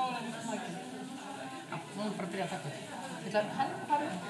Nú erum við bara að byrja að taka upp. Við ætlum henni að fara upp.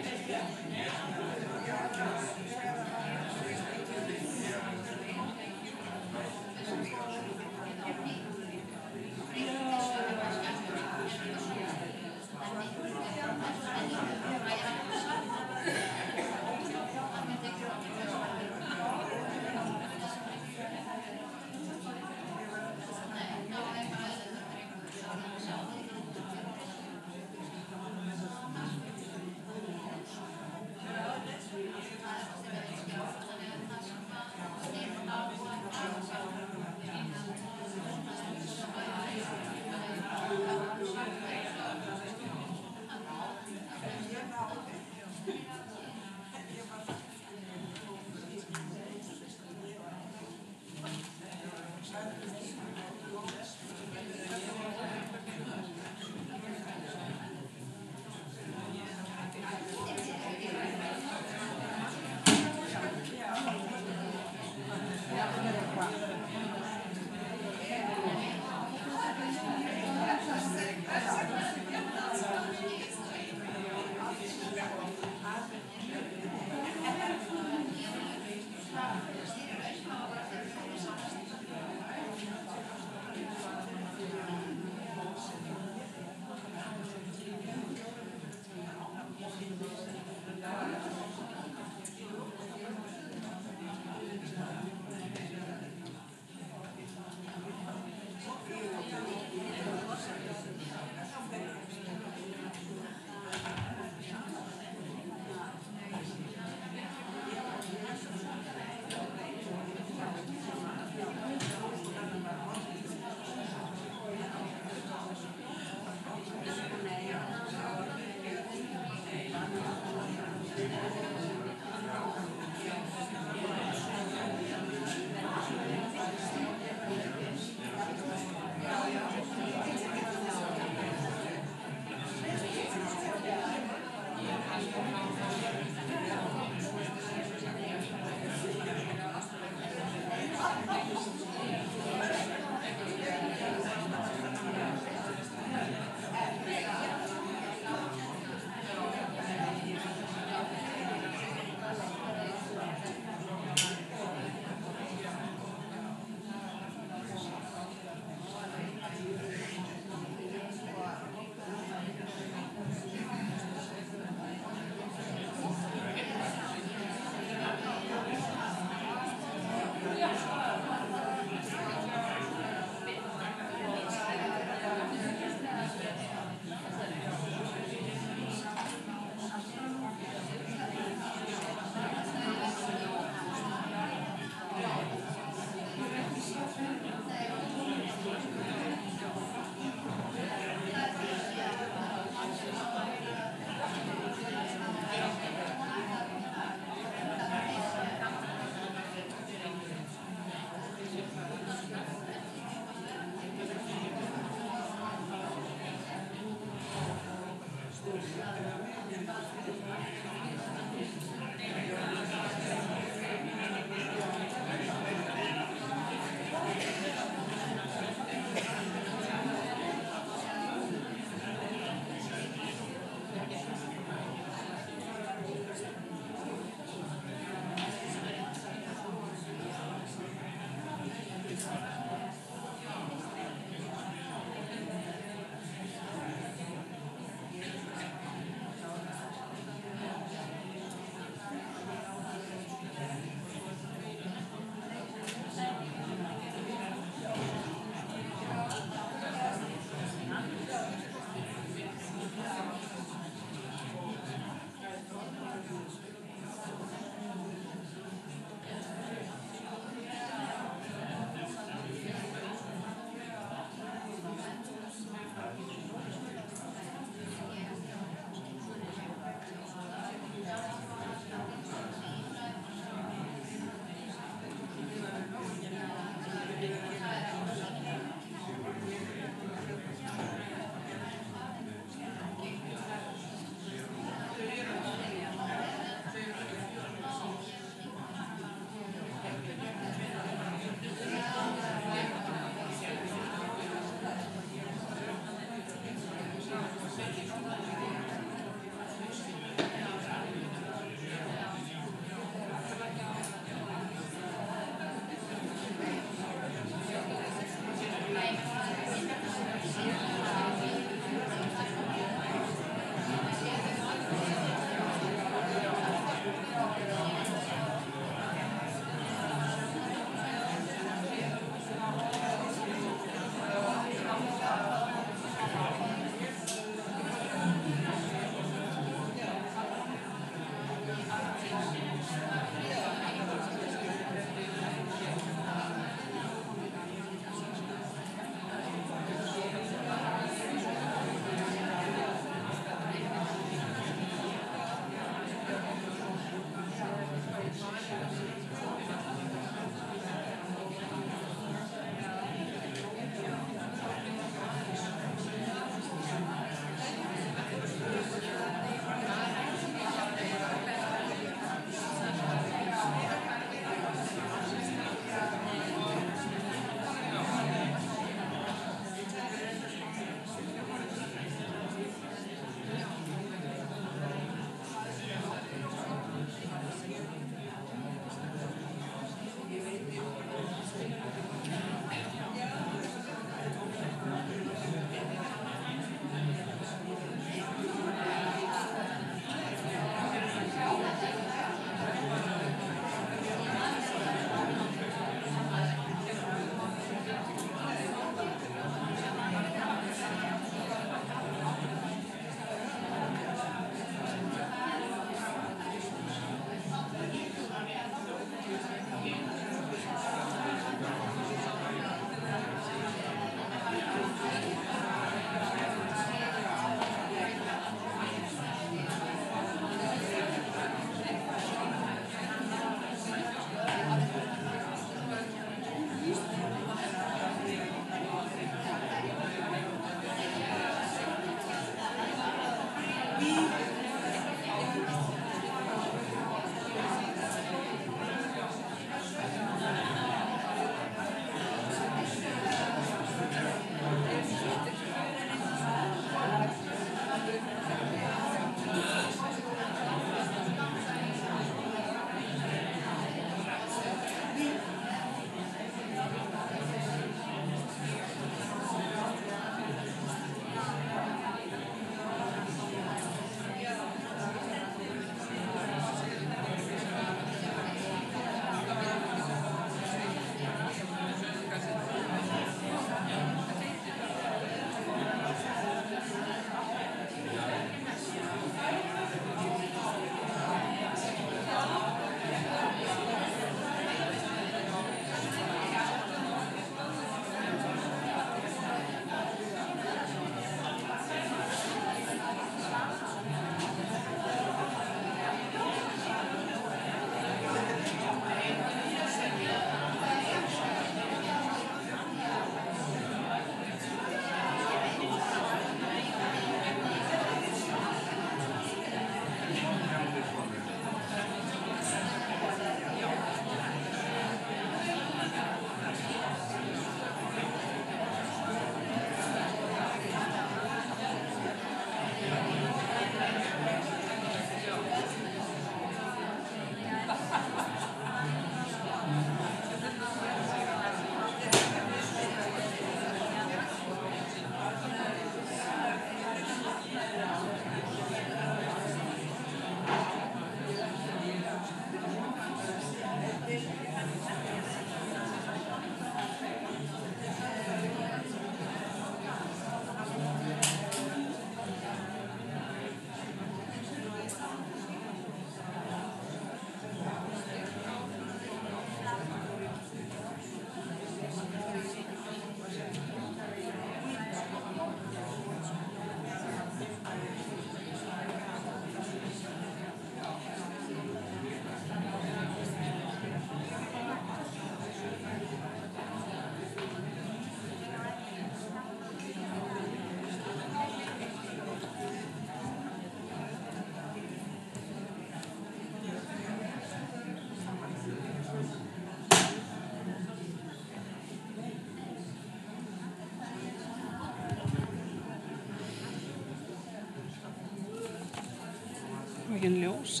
Mikið ljós.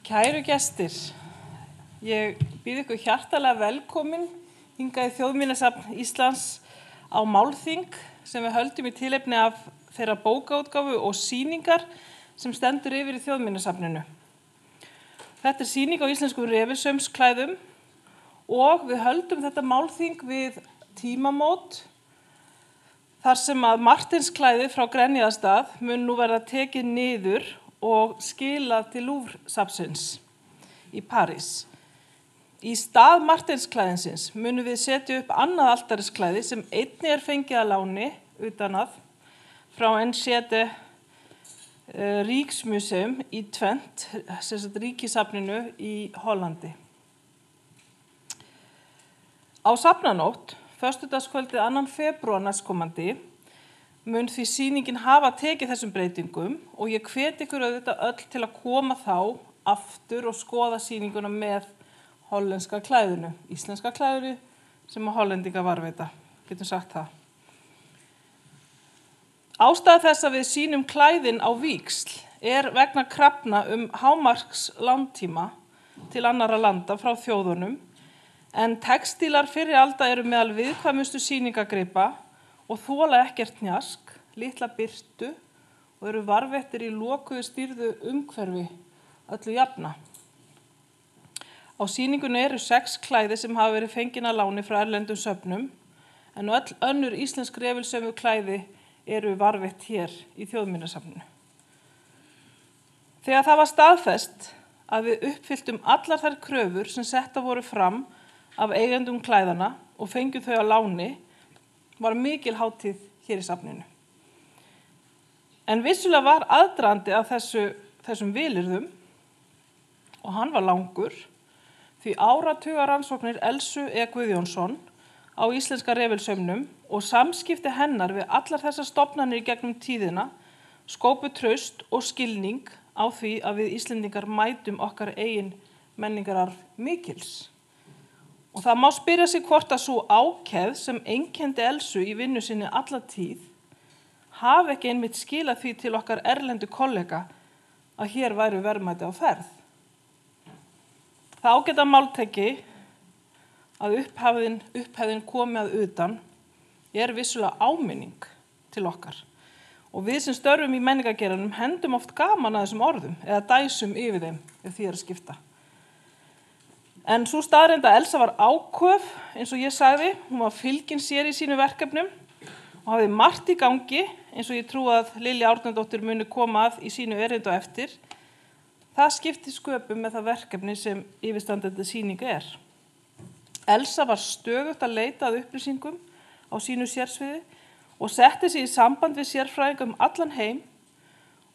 Kæru gestir, ég býð ykkur hjartalega velkomin hingað í Þjóðminjasafn Íslands á Málþing sem við höldum í tilefni af þeirra bókaútgáfu og sýningar sem stendur yfir í Þjóðminjasafninu. Þetta er sýning á íslenskum refilsaumsklæðum og við höldum þetta Málþing við tímamót þar sem að Martinsklæðið frá Grenjaðarstað mun nú verða tekið niður og skilað til Louvre-safnsins í París. Í stað Martinsklæðinsins munum við setja upp annað altarisklæði sem einnig er fengið að láni utanað frá St. Rijksmuseum í Tvent, ríkisafninu í Hollandi. Á safnanótt, föstudagskvöldið 2. febrúar næstkomandi, mun því sýningin hafa tekið þessum breytingum og ég hvet ykkur auðvitað öll til að koma þá aftur og skoða sýninguna með hollenska klæðinu, íslenska klæðinu sem að hollendinga varðveita, getum sagt það. Ástæða þess að við sýnum klæðin á víxl er vegna krafna hámarks landtíma til annarra landa frá þjóðunum, en textílar fyrri alda eru meðal viðkvæmustu sýningagripa og þola ekkert hnjask, litla birtu og eru varðveittir í lokuðu stýrðu umhverfi öllu jafna. Á sýningunni eru 6 klæði sem hafa verið fengin að láni frá erlendum söfnum, en öll önnur íslensk refilsaumu klæði eru varðveitt hér í Þjóðminjasafninu. Þegar það var staðfest að við uppfylltum allar þær kröfur sem setta voru fram af eigendum klæðana og fengjum þau á láni, var mikil hátíð hér í safninu. En vissulega var aðdragandi af þessum vilyrðum og hann var langur, því áratugarannsóknir Elsu E. á íslenska refilsaumnum og samskipti hennar við allar þessar stofnanir í gegnum tíðina skópu traust og skilning á því að við Íslendingar mætum okkar eigin menningararf mikils. Og það má spyrja sig hvort að sú ákefð sem einkenndi Elsu í vinnu sinni alla tíð hafi ekki einmitt skilað því til okkar erlendu kollega að hér væru verðmæti á ferð. Það ágæta máltæki að upphefðin komi að utan er vissulega áminning til okkar. Og við sem störfum í menningargeiranum hendum oft gaman að þessum orðum eða dæsum yfir þeim ef því er að skipta. En sú staðreynd að Elsa var áköf, eins og ég sagði, hún var fylgin sér í sínu verkefnum og hafði margt í gangi, eins og ég trú að Lilja Árnadóttir muni koma að í sínu erindi á eftir. Það skipti sköpum með það verkefni sem yfirstandandi sýning er. Elsa var stöðugt að leita að upplýsingum á sínu sérsviði og setti sig í samband við sérfræðinga allan heim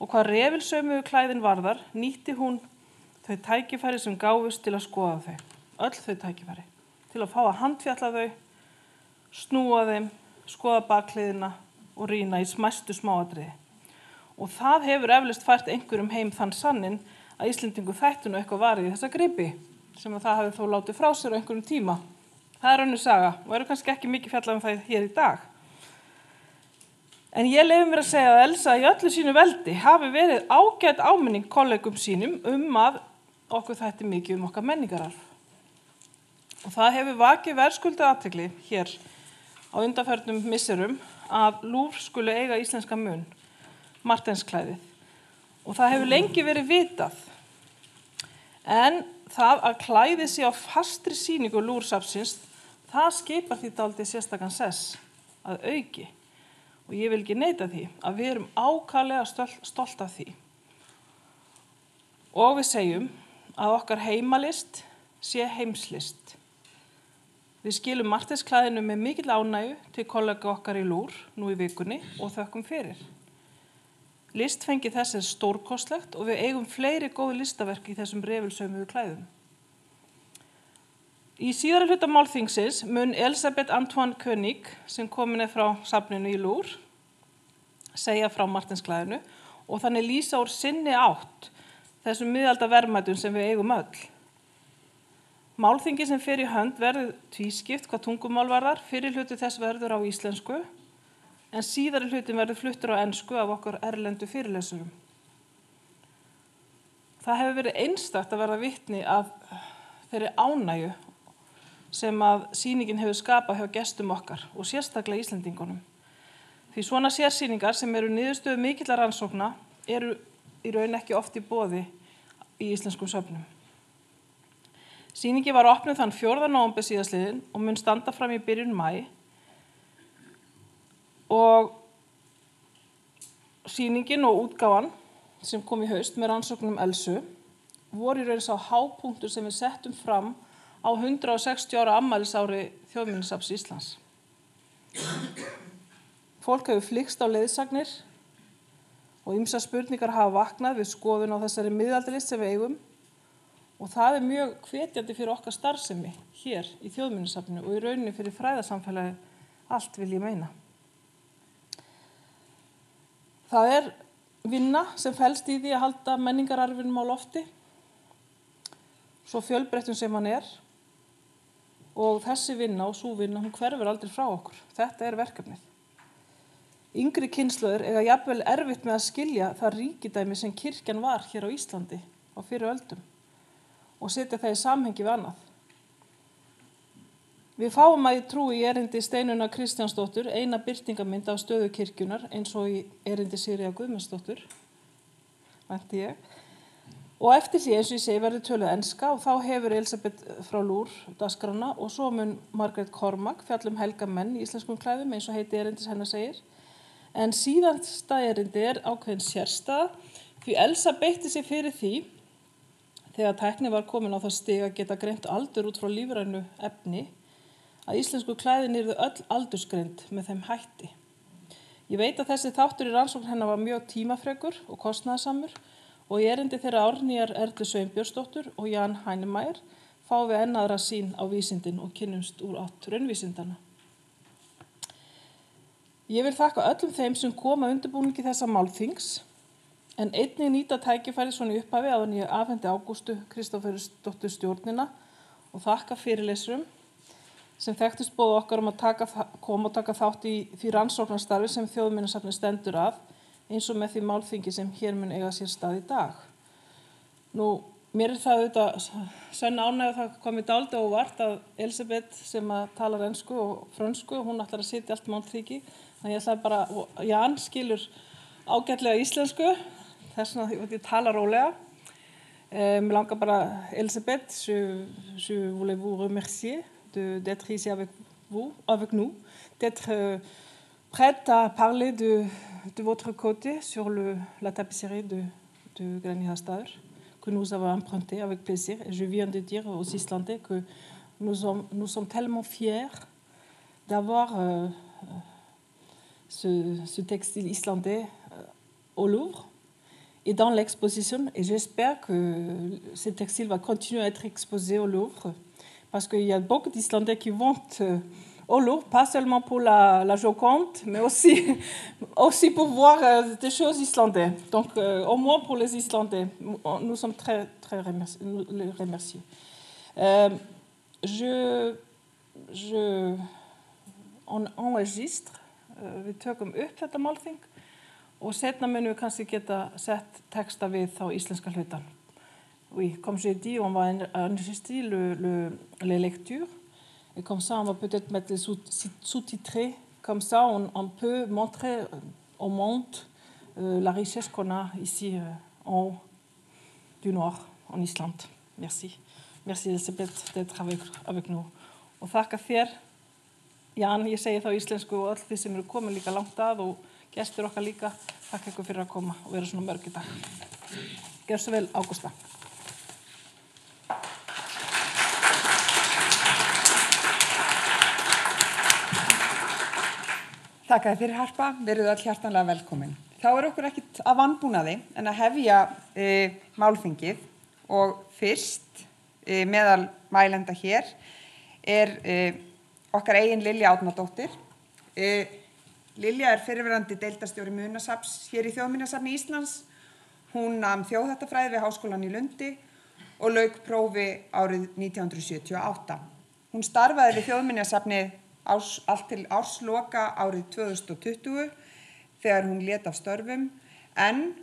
og hvað refilsaumuðu klæðin varðar nýtti hún þau tækifæri sem gáfust til að skoða þau, öll þau tækifæri, til að fá að handfjalla þau, snúa þeim, skoða bakhliðina og rýna í smæstu smáatriði. Og það hefur eflaust fært einhverjum heim þann sanninn að Íslendingu þætti nú eitthvað varið í þessa gripi, sem að það hafi þó látið frá sér á einhverjum tíma. Það er önnur saga og eru kannski ekki mikið fjallað það hér í dag. En ég leyfi mér að segja að Elsa í öllu sínu veldi hafi verið ágæt áminning kollegum sínum að okkur þætti mikið okkar menningararf. Og það hefur vakið verðskulda athygli hér á undanförnum misserum að Louvre skuli eiga íslenska mun, Martinsklæðið. Og það hefur lengi verið vitað. En það að klæðið sé á fastri sýningu Louvre-safnsins, það skipar því dálítið sérstakan sess að auki. Og ég vil ekki neita því að við erum ákaflega stolt af því. Og við segjum að okkar heimalist sé heimslist. Við skilum Martinsklæðinu með mikill ánægju til kollega okkar í Louvre nú í vikunni og þökkum fyrir. Listfengi þess er stórkostlegt og við eigum fleiri góð listaverk í þessum refilsaumuðu klæðum. Í síðari hluta málþingsins mun Elisabeth Antoine-König, sem komin er frá safninu í Louvre, segja frá Martinsklæðinu og þannig lýsa úr sinni átt þessum miðalda verðmætum sem við eigum öll. Málþingi sem fer í hönd verður tvískipt hvað tungumál varðar, fyrri hluti þess verður á íslensku, en síðari hlutin verður fluttur á ensku af okkar erlendu fyrirlesurum. Það hefur verið einstakt að verða vitni að þeirri ánægju sem að sýningin hefur skapað hjá gestum okkar og sérstaklega Íslendingunum. Því svona sérsýningar sem eru niðurstöðu mikillar rannsókna eru í raun ekki oft í boði í íslenskum söfnum. Sýningin var opnuð þann 4. nóvember síðastliðinn og mun standa fram í byrjun maí. Og sýningin og útgáfan sem kom í haust með rannsóknum Elsu voru í raun sá hápunktur sem við settum fram á 160 ára afmælisári Þjóðminjasafns Íslands. Fólk hefur flykkst á leiðsagnir og ýmsar spurningar hafa vaknað við skoðun á þessari miðaldalist sem við eigum og það er mjög hvetjandi fyrir okkar starfsemi hér í Þjóðminjasafninu og í rauninni fyrir fræðasamfélagi allt vil ég meina. Það er vinna sem felst í því að halda menningararfinum á lofti, svo fjölbreyttum sem hann er og þessi vinna og sú vinna, hún hverfur aldrei frá okkur. Þetta er verkefnið. Yngri kynslóðir eiga jafnvel erfitt með að skilja það ríkidæmi sem kirkjan var hér á Íslandi á fyrrveröldum og setja það í samhengi við annað. Við fáum að í trú í erindi Steinunnar Kristjánsdóttir eina birtingamynd af stöðu kirkjunar eins og í erindi Sigríður Guðmarsdóttir, vænti ég. Og eftir því eins og ég segi verður töluð enska og þá hefur Elisabeth frá Louvre Dagskrána og svo mun Margrét Kormak fjallum helga menn í íslenskum klæðum eins og heiti erindis hennar segir. En síðasta erindi er ákveðin sérstaða því Elsa beitti sig fyrir því þegar tækni var komin á það stig að geta greint aldur út frá lífrænu efni að íslensku klæðin yrðu öll aldursgreind með þeim hætti. Ég veit að þessi þáttur í rannsókn hennar var mjög tímafrekur og kostnaðarsamur og í erindi þeirra Árnýjar Erlu Sveinbjörnsdóttur og Jan Heinemeier fáum við enn aðra sýn á vísindin og kynnumst úr átt raunvísindana. Ég vil þakka öllum þeim sem koma undirbúningi þessa málþings en einnig nýta tækifæri svona í upphafi áður en ég afhendi Ágústu Kristófersdóttur stjórnina og þakka fyrirlesurum sem þekktust boð okkar að koma og taka þátt í því rannsóknarstarfi sem Þjóðminjasafni stendur að eins og með því málþingi sem hér mun eiga sér stað í dag. Mér það auðvitað sönn ánægja að það komið dálítið óvart að Elisabeth sem talar ensku og frönsku, hún ætlar að sitja allt málþingi, þannig ég ætla bara, og Jan skilur ágætlega íslensku, þess vegna ég tala rólega. Mér langar bara, Elisabeth, je voulais vous remercier d'être ici avec nous, d'être prête à parler de votre côté sur la tapisserie de Granny Staur que nous avons emprunté avec plaisir. Et je viens de dire aux Islandais que nous sommes tellement fiers d'avoir ce textile islandais au Louvre et dans l'exposition. Et j'espère que ce textile va continuer à être exposé au Louvre parce qu'il y a beaucoup d'Islandais qui vont au Louvre, pas seulement pour la Joconde, mais aussi pour voir des choses islandaises. Donc, au moins pour les Islandais, nous sommes très remerciés. On enregistre, við tökum upp þetta málþing og setna munum við kannski geta sett texta við þá íslenska hlutan. Oui, comme j'ai dit, on va enregistrer les lectures. Et comme ça, on va peut-être mettre les sous-titrés. Comme ça, on peut montrer au monde la richesse qu'on a ici en haut du Nord, en Islande. Merci. Merci Elisabeth d'être avec nous. Og þakka þér, Jan, ég segi þá íslensku og öll því sem eru komin líka langt að og gestur okkar líka. Þakka ykkur fyrir að koma og vera svona mörg í dag. Gjör svo vel, Ágústa. Þakka þér fyrir, Harpa, verið öll hjartanlega velkomin. Þá okkur ekkert að vanbúnaði en að hefja málþingið og fyrst meðal mælenda hér okkar eigin Lilja Árnadóttir. Lilja fyrrverandi deildarstjóri munasafns hér í Þjóðminjasafni Íslands. Hún nam þjóðhættafræði við Háskólan í Lundi og lauk prófi árið 1978. Hún starfaði við Þjóðminjasafnið allt til ársloka árið 2020 þegar hún lét af störfum, en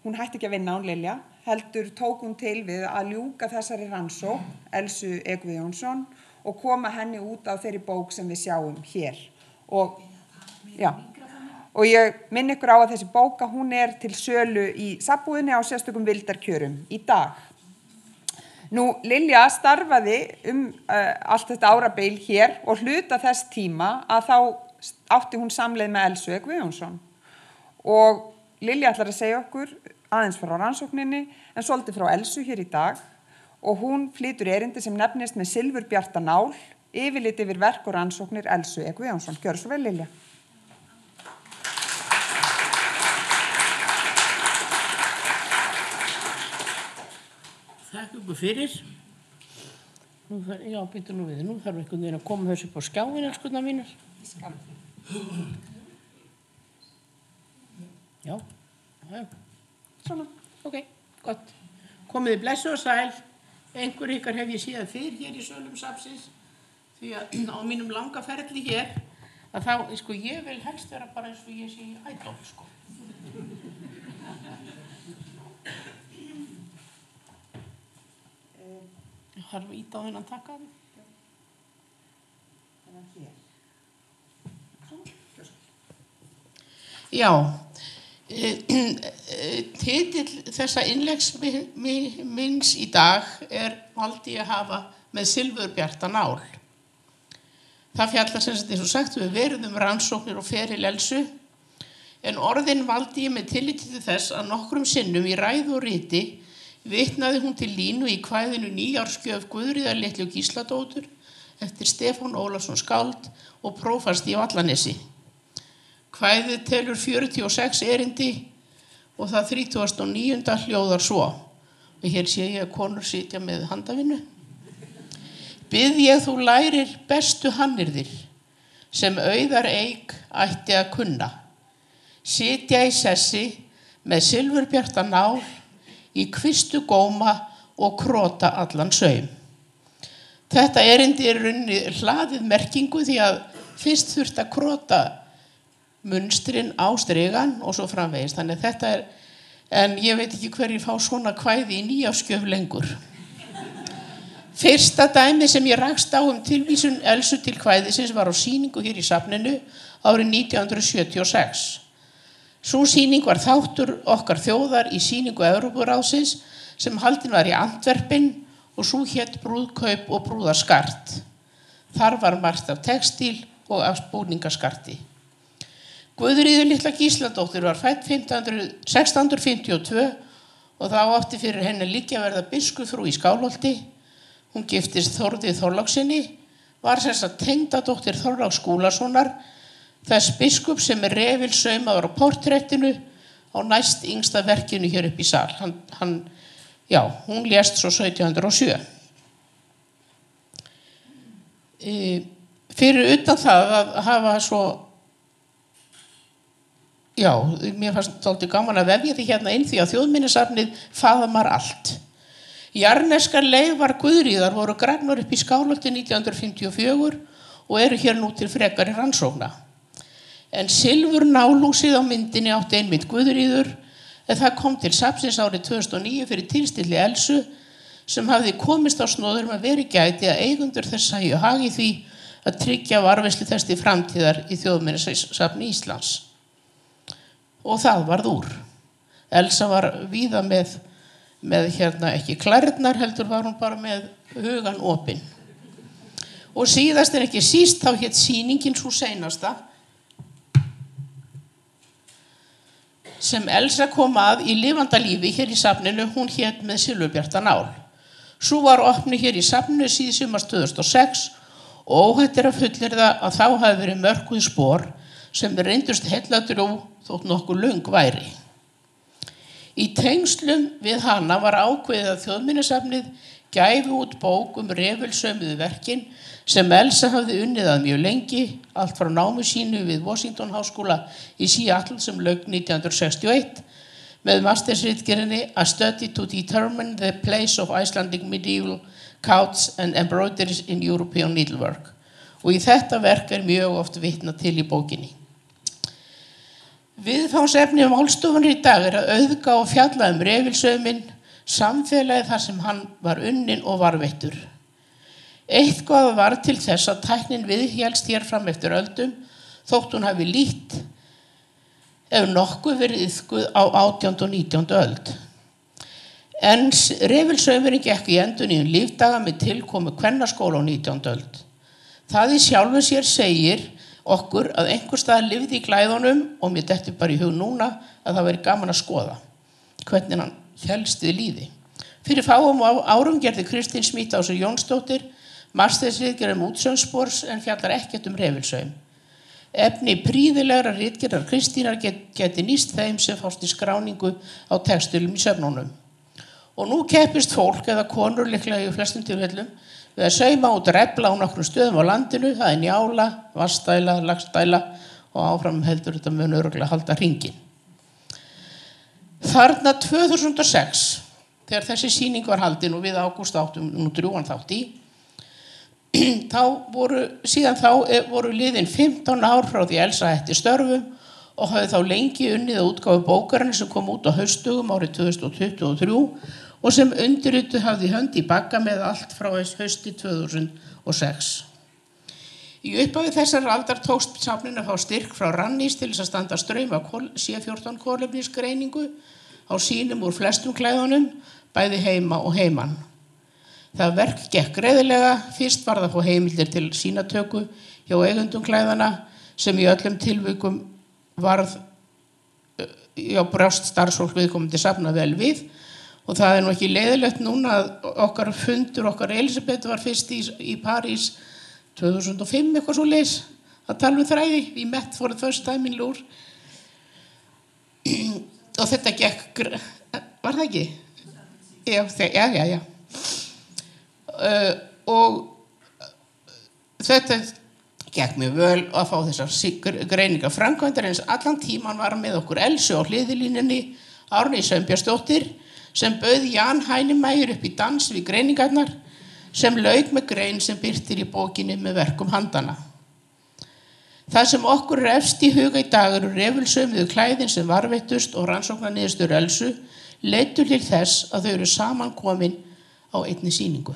hún hætti ekki að vinna hún Lilja, heldur tók hún til við að ljúka þessari rannsókn, Elsu E. og koma henni út á þeirri bók sem við sjáum hér. Og ég minn ykkur á að þessi bóka, hún til sölu í safnbúðinni á sérstökum vildarkjörum í dag. Nú, Lilja starfaði allt þetta árabil hér og hluta þess tíma að þá átti hún samleið með Elsu E. Og Lilja ætlar að segja okkur aðeins frá rannsókninni, en svolítið frá Elsu hér í dag, og hún flytur erindi sem nefnist með silfurbjarta nál, yfirlit yfir verk og rannsóknir Elsu E. Gjörðu svo vel, Lilja. Takk ykkur fyrir. Já, býttu nú við. Nú þarf einhvern veginn að koma þessu upp á skjáin, elskurnar mínar. Já. Svona. Ok, gott. Komiði blessu og sæl. Einhver ykkar hef ég síðan fyrr hér í sölum safnsins, því að á mínum langa ferli hér, að þá, ég vil helst vera bara eins og ég sé í ædol, Ég þarf að íta á þennan takka. Já. Titill þessa innleggs minns í dag valdi ég að hafa með silfurbjarta nál. Það fjallar sem sagt eins og sagt við verðum rannsóknir og feril Elsu, en orðin valdi ég með tilliti til þess að nokkrum sinnum í ræðu og riti vitnaði hún til línu í kvæðinu Nýársgjöf Guðríðar litlu Gísladóttur eftir Stefán Ólafsson skáld og prófast í Vallanesi. Kvæðið telur 46 erindi og það 39. hljóðar svo. Og hér sé ég að konur sitja með handavinnu. Bið ég þú lærir bestu hannyrðir, sem auðar eik ætti að kunna. Sitja í sessi með silfurbjarta nál, í kvistu góma og krota allan saum. Þetta erindi runni hlaðið merkingu því að fyrst þurft að krota munstrin á strigan og svo framvegis. Þannig þetta en ég veit ekki hverjir fá svona kvæði í Nýársgjöf lengur. Fyrsta dæmi sem ég rakst á tilvísun Elsu til kvæðisins var á sýningu hér í safninu árið 1976. Sú sýning var þáttur okkar þjóðar í sýningu Evrópuráðsins sem haldin var í Antwerpen og sú hét brúðkaup og brúðarskart. Þar var margt af textíl og af búningaskarti. Guðríður litla Gísladóttir var fædd 1652 og þá átti fyrir henni líka að verða biskupsfrú í Skálholti. Hún giftist Þórði Þorláksinni, var tengdadóttir Þorláks Skúlasonar, þess biskup sem refilsaumaður á portrettinu á næst yngsta verkinu hér upp í sal. Hún lést svo 1707. Fyrir utan það að hafa svo mér fannst svolítið gaman að vefja því hérna inn því að Þjóðminjasafnið faðmar allt. Jarneskar leifar Guðríðar voru grafnar upp í Skálholti 1954 og eru hér nú til frekari rannsókna. En silfurnálúsið á myndinni átti einmitt Guðríður, en það kom til safnsins árið 2009 fyrir tilstilli Elsu sem hafði komist á snoður að veri gæti að eigendur þess sæju hagi því að tryggja varðveislu þess til framtíðar í Þjóðminjasafni Íslands. Og það varð úr. Elsa var víða með ekki klærnar, heldur var hún bara með hugan opinn. Og síðast en ekki síst þá hét sýningin sú seinasta sem Elsa kom að í lifanda lífi hér í safninu, hún hét með silfurbjarta nál. Sú var opnuð hér í safninu síðsumars 2006 og óhætt að fullyrða að þá hafi verið mörkuð spor sem reyndust heilladrjú þótt nokkuð löng væri. Í tengslum við hana var ákveðið að Þjóðminjasafnið gæfi út bók refilsaumuðu verkin sem Elsa hafði unnið að mjög lengi, allt frá námi sínu við Washington Háskóla í Seattle sem lauk 1961 með mastersritgerðinni A Study to Determine the Place of Icelandic Medieval Couches and Embroideries in European Needlework. og í þetta verk mjög oft vitnað til í bókinni. Viðfangsefni málstofunnar í dag að auðga og fjalla refilsauminn, samfélagið þar sem hann var unninn og varðveittur. Eitthvað var til þess að tæknin viðhélst hér fram eftir öldum, þótt hún hafi lítt ef nokkuð verið iðkuð á 18. og 19. öld. En refilsaumurinn gekk í endurnýjun lífdaga með tilkomu kvennaskóla á 19. öld. Það í sjálfu sér segir okkur að einhvers staðar lifði í klæðunum og mér dettur bara í hug núna að það væri gaman að skoða hvernig hann hélst við líði. Fyrir fáum árum gerði Kristín Smith-Ásir Jónsdóttir mastersritgerð útsjónsspors en fjallar ekkert refilsaum. Efni prýðilegra ritgerðar Kristínar geti nýst þeim sem fást í skráningu á textilum í söfnunum. Og nú keppist fólk eða konur líklega í flestum tilfellum við að sauma út refla á nokkrum stöðum á landinu, það njála, vatnsdæla, lagstæla og áfram heldur þetta mun örugglega halda hringinn. Þarna 2006, þegar þessi sýning var haldin og við Ágúst áttum nú drjúgan þátt í, síðan þá voru liðin 15 ár frá því Elsa hætti störfum og hafði þá lengi unnið að útgáfu bókarinnar sem kom út á haustdögum árið 2023 og sem undirrituð hafði hönd í bagga með allt frá hausti 2006. Í upphafi þessar aldar tókst safninu að fá styrk frá Rannís til þess að standa straum af C14 kolefnisgreiningu á sýnum úr flestum klæðunum, bæði heima og heiman. Það verk gekk greiðilega, fyrst var það að fá heimildir til sýnatöku hjá eigendum klæðana sem í öllum tilvikum brást starfsfólk viðkomandi safna vel við og það nú ekki leiðilegt núna að okkar fundur, okkar Elisabeth var fyrst í París 2005 eitthvað svo leis að tala þræði, we met for the first time in Louvre og þetta gekk, var það ekki? Já. Og þetta gekk mjög vel að fá þessar greiningar framkvæmdar eins allan tíman var með okkur Elsu á hliðilínunni Árni Sveinbjörnsdóttir sem bauð Jan Hænimæjur upp í dans við greiningarnar sem lauk með grein sem birtir í bókinni með verkum handanna. Það sem okkur efst í huga í dag refilsaumuðu klæðin sem varðveittust og rannsóknarniðurstöður Elsu leiddu til þess að þau eru samankomin á einni sýningu.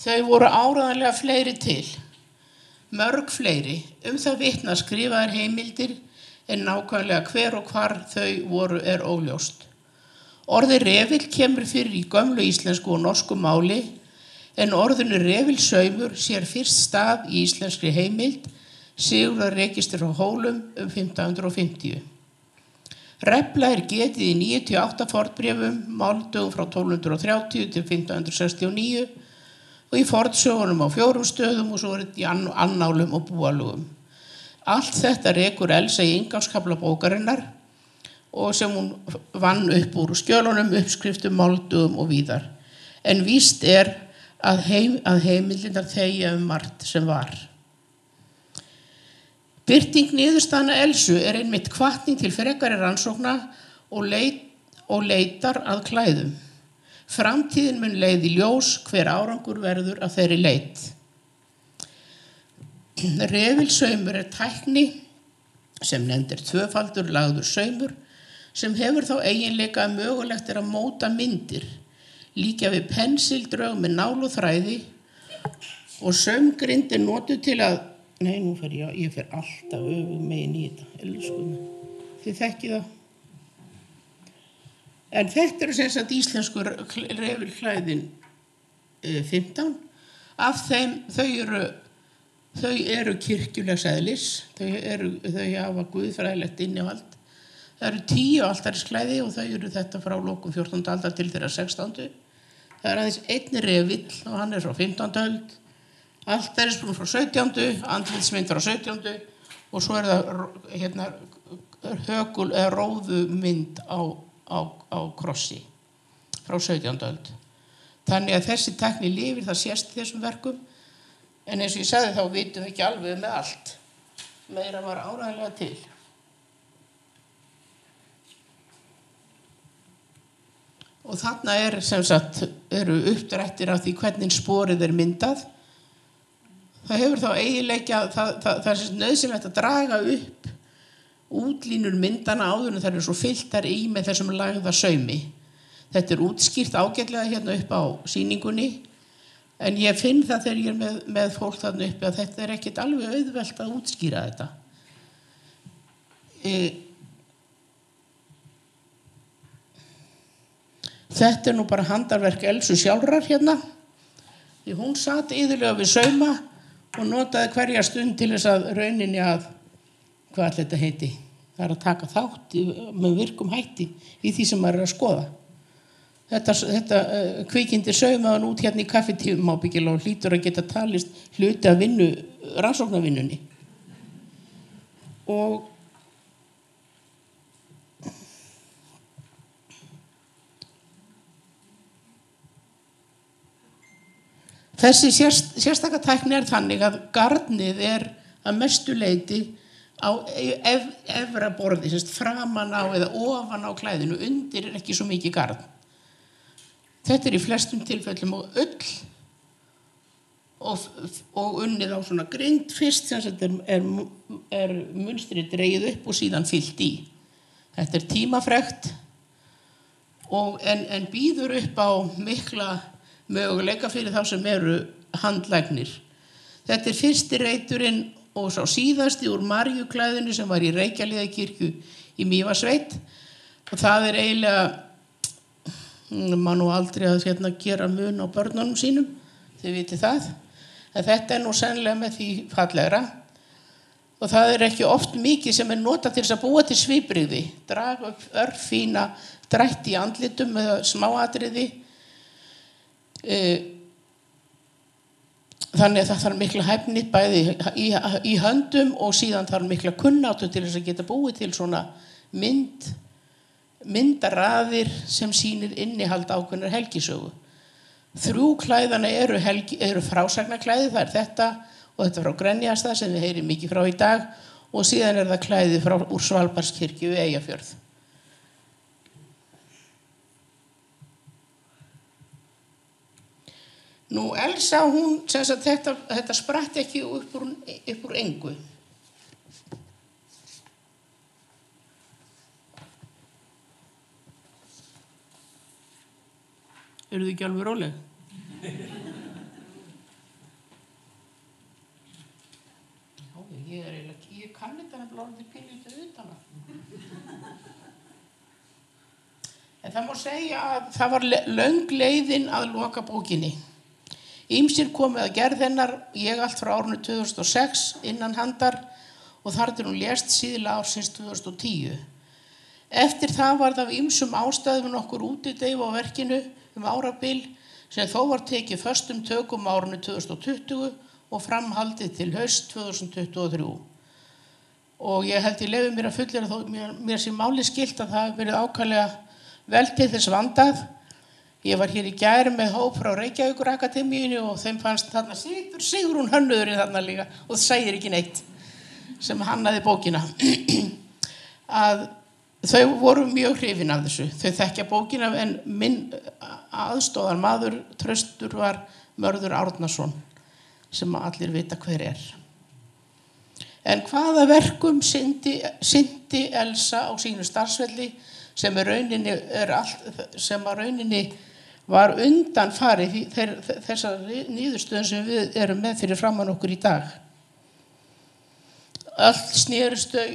Þau voru áreiðanlega fleiri til, mörg fleiri, það vitna skrifaðar heimildir en nákvæmlega hver og hvar þau voru óljóst. Orðið refill kemur fyrir í gömlu íslensku og norsku máli en orðinu refilsaumur sér fyrst stað í íslenskri heimild, Sigurðar rekistur á Hólum 1550. Refla getið í 98 fornbréfum, máldögum frá 1230 til 1569 og í fornsögunum á 4 stöðum og svo í annálum og búalögum. Allt þetta rekur Elsa í inngangskafla bókarinnar og sem hún vann upp úr skjölunum, uppskriftum, máldögum og víðar. En víst að heimildirnar þegja margt sem var. Birting niðurstaðna Elsu einmitt hvatning til frekari rannsókna og leitar að klæðum. Framtíðin mun leiða í ljós hver árangur verður af þeirri leit. Refilsaumur tækni sem nefndir tvöfaldur lagður saumur sem hefur þá eiginleika að mögulegt að móta myndir, líka við pensildrög með nál og þræði og saumgrind notuð til að nú fer ég fer alltaf öfugmegin í þetta, þið þekkið það. En þetta sem sagt íslensku refilklæðin 15. Af þeim, þau eru kirkjulegs eðlis, þau hafa guðfræðilegt innihald. Það eru 10 altarisklæði og þau eru þetta frá lokum 14. aldar til þeirra 16. Það aðeins einn refill og hann frá 15. öld. Altarisbrún frá 17. Andlitsmynd frá 17. Og svo það högul eða róðumynd á krossi frá 17. öld. Þannig að þessi tækni lifir, það sést í þessum verkum, en eins og ég sagði þá vitum við ekki alveg með allt. Meira var áreiðanlega til. Og þarna sem sagt, eru uppdrættir af því hvernig sporið myndað, það hefur þá eiginleikja, það er nauðsynlegt að draga upp útlínur myndana áður en það eru svo fylltar í með þessum lagða saumi. Þetta er útskýrt ágætlega hérna upp á sýningunni, en ég finn það þegar ég er með fólk þarna uppi að þetta er ekkert alveg auðvelt að útskýra þetta. Þetta er nú bara handarverk Elsu sjálfrar hérna. Því hún sat iðulega við sauma og notaði hverja stund til þess að rauninni að, hvað allir þetta heiti, það er að taka þátt með virkum hætti í því sem maður er að skoða. Þetta kvikindi saumaðan út hérna í kaffitífum ábyggilega og hlýtur að geta talist hluti af rannsóknarvinnunni. Og þessi sérstaka tækni er þannig að garnið er að mestu leyti á efra borði, framan á eða ofan á klæðinu, undir er ekki svo mikið garn. Þetta er í flestum tilfellum og ull og unnið á svona grind fyrst, sem þetta er munstrið dregið upp og síðan fyllt í. Þetta er tímafrekt en býður upp á mikla möguleika fyrir þá sem eru handlæknir. Þetta er fyrsti reiturinn og sá síðasti úr Maríuklæðinu sem var í Reykjavíkurkirkju í Mývatnssveit, og það er eiginlega, maður nú aldrei að gera mun á börnunum sínum, þið vitið það, en þetta er nú sennilega með því fallegra, og það er ekki oft mikið sem er notað til þess að búa til svipbrigði, draga upp örfína drætti í andlitum eða smáatriði. Þannig að það þarf mikla hæfni bæði í höndum og síðan þarf mikla kunnáttu til þess að geta búið til svona myndaraðir sem sýnir innihald ákveðnar helgisögu. 3 klæðana eru frásagnarklæði, það er þetta og þetta frá Grenjastað sem við heyrim mikið frá í dag, og síðan er það klæði úr Svalbarðskirkju við Eyjafjörð. Nú Elsa, hún, sem sagt, þetta spratt ekki upp úr engu. Eru þið ekki alveg róleg? Já, ég kann þetta nefnilega orðið pínlítið utan að. En það má segja að það var löng leiðin að loka bókinni. Ýmsir komið að gerð hennar, ég allt frá árinu 2006 innan handar, og þar til hún lést síðla ársins 2010. Eftir það var það af ýmsum ástæðum nokkur útideif á verkinu árabil, sem þó var tekið föstum tökum árinu 2020 og framhaldið til haust 2023. Og ég held ég leyfi mér að fullera þó mér sé máli skylt að það hefur verið ákaflega vel til þess vandað. Ég var hér í gær með hóp frá Reykjavíkurakademíunni og þeim fannst þarna Sigrún hönnuðurinn þarna líka, og það segir ekki neitt, sem hannaði bókina. Að þau voru mjög hrifin af þessu. Þau þekkja bókina, en minn aðstoðarmaður traustur var Mörður Árnason, sem allir vita hver er. En hvaða verkum synti Elsa á sínu starfsvelli sem að rauninni var undanfarið þessar niðurstöðum sem við erum með fyrir framan okkur í dag. Allt snerist þau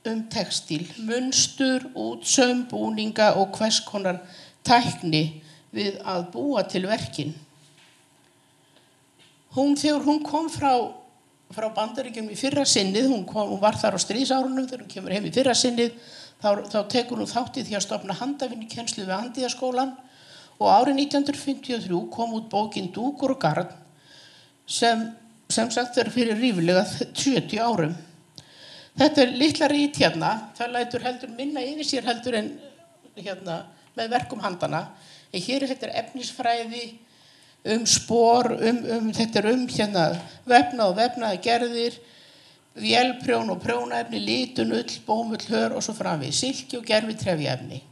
um textíl, munstur, útsaum, búninga og hvers konar tækni við að búa til verkin. Þegar hún kom frá Bandaríkjunum í fyrra sinnið, hún var þar á stríðsárunum, þegar hún kemur heim í fyrra sinnið, þá tekur hún þátt í því að stofna handavinnukennslu við Handíðaskólann, og árið 1953 kom út bókin Dúkur og garn, sem sagt er fyrir rífilega 70 árum. Þetta er litla rít hérna, það lætur heldur minna yfir sér heldur en hérna með verkum handanna. En hér er þetta efnisfræði, spor, þetta er hérna vefna og vefnaða gerðir, vélprjón og prjónaefni, litun, ull, bómull, hör og svo framvegis, silki og gervitrefjaefni.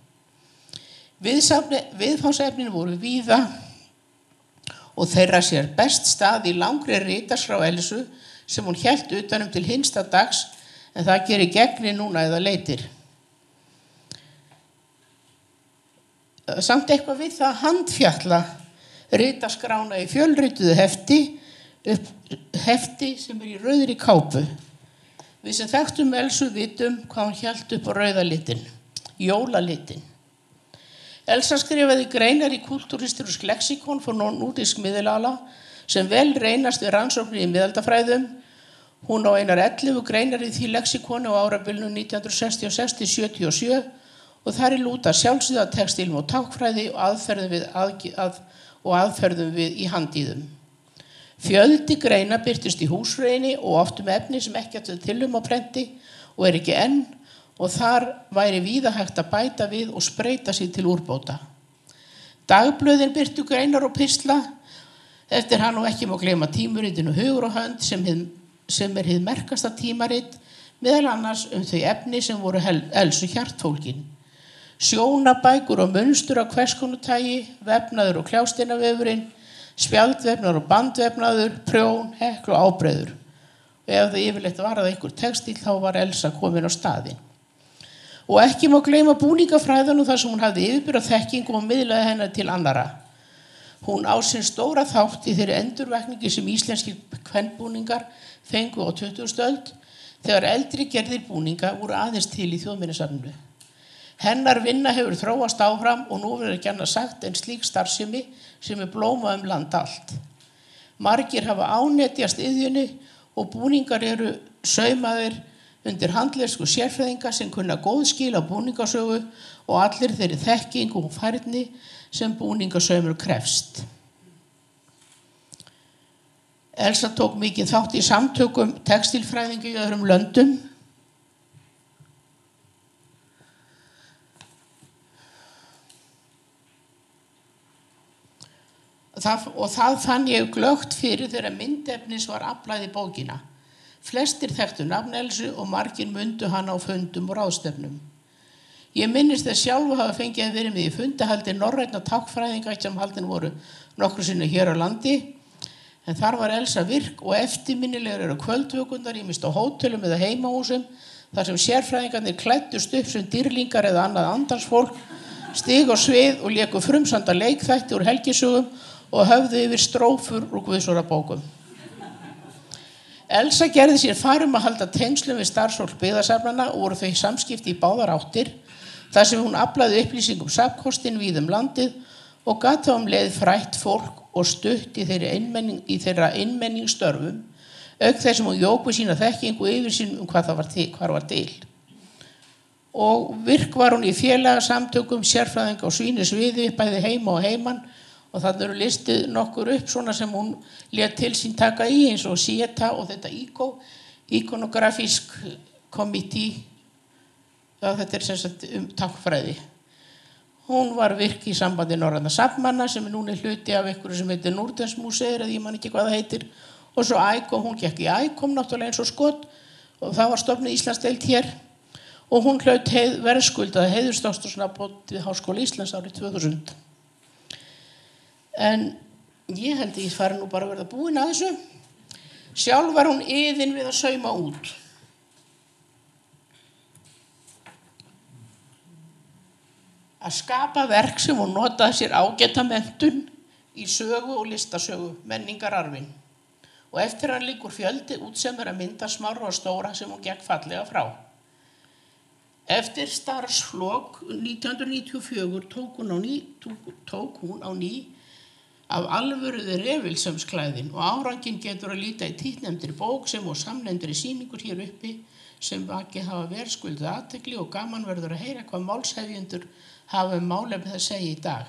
Viðfangsefnin voru víða og þeirra sér best stað í langri ritarskrá Elsu sem hún hélt utanum til hinsta dags, en það gerir gegni núna eða leitir. Samt eitthvað við það handfjalla ritaskrána í fjölrituðu hefti sem í rauðri kápu. Við sem þekktum Elsu vitum hvað hún hélt upp á rauða litin, jólalitin. Elsa skrifaði greinar í kultúrhistorisk leksikon for nordisk miðlala sem vel reynast við rannsóknir í miðaldafræðum. Hún á einar 11 greinar í því leksikonu á árabilinu 1966-77 og þar lúta sjálfsíða textílum og táknfræði og aðferðum við í handíðum. Fjöldi greina birtist í húsfræðinni og oft efni sem ekki til á prenti og ekki enn, og þar væri víða hægt að bæta við og spreyta sig til úrbóta. Dagblöðin birtu greinar og pistla, eftir hann og ekki má gleyma tímaritinu Hugur og hönd sem hið merkasta tímarit, meðal annars þau efni sem voru Elsu hjartfólkin. Sjónabækur og munstur af hvers konar tagi, vefnaður og kljásteinavefurinn, spjaldvefnaður og bandvefnaður, prjón, hekl og ábreiður. Og ef það yfirleitt var að einhver textíl þá var Elsa komin á staðinn. Og ekki má gleyma búningafræðan og þar sem hún hafði yfirbyrð þekkingu og miðlaði hennar til annara. Hún á sinn stóra þátt í þeirri endurvakningi sem íslenskir kvenbúningar fengu á 20. öld, þegar eldri gerðir búninga voru aðeins til í Þjóðminjasafninu. Hennar vinna hefur þróast áfram og nú verður ekki annað sagt en slík starfsemi sem blómað land allt. Margir hafa ánetjast iðjunni og búningar eru saumaðir undir handlersku sérfræðinga sem kunna góð skil á búningasögu og allir þeirri þekkingu og færni sem búningasaumur krefst. Elsa tók mikið þátt í samtökum textílfræðinga í öðrum löndum. Það fann ég glöggt fyrir þegar myndefnis var aflað í bókina. Flestir þekktu nafn Elsu og margir mundu hana á fundum og ráðstefnum. Ég minnist þess sjálfu hafa fengið að vera með í fundahaldi norrænna táknfræðinga sem haldin voru nokkru sinni hér á landi, en þar var Elsa virk og eftirminnilegar eru kvöldvökundar ýmist á hótelum eða heimahúsum, þar sem sérfræðingarnir klæddust upp sem dýrlingar eða annað andarsfólk, stig á svið og léku frumsanda leikþætti úr helgisögum og höfðu yfir strófur úr guðsorðabókum. Elsa gerði sér fær að halda tengslum við starfsfólk byggðasafnanna og voru þau samskipti í báðar áttir, þar sem hún aflaði upplýsingum safnkostin víð landið og gat þá leið frætt fólk og stutt í þeirra innmenningsstörfum, auk þess sem hún jók við sína þekkingu yfir sín hvað var til. Og virk var hún í félagasamtökum sérfræðinga á sviði bæði heima og heiman, og þannig eru listið nokkur upp svona sem hún lét til sín taka í, eins og SIETA og þetta ikonografísk committee, þetta sem sagt táknfræði. Hún var virk í sambandi norræna safnmanna sem núna hluti af einhverju sem heitir Nordensmuseer, eða ég man ekki hvað það heitir, og svo ICOM, hún gekk í ICOM náttúrulega eins og skot, og það var stofnuð Íslandsdeild hér, og hún hlaut verðskuldaði heiðursdoktorsnafnbót við Háskóla Íslands árið 2000. En ég held að ég fari nú bara að verða búin að þessu. Sjálf var hún iðin við að sauma út. Að skapa verk sem hún notaði sér ágæta menntun í sögu og listasögu, menningararfin. Og eftir hann liggur fjöldi útsemur að mynda smárra og stóra sem hún gekk fallega frá. Eftir starfslok 1994 tók hún á ný af alvöruði refilsömsklæðin og áranginn getur að líta í titnefndri bók sem og samnefndri sýningur hér uppi sem vakið hafa verðskuldið athygli og gaman verður að heyra hvað málshefjendur hafa málefni að segja í dag.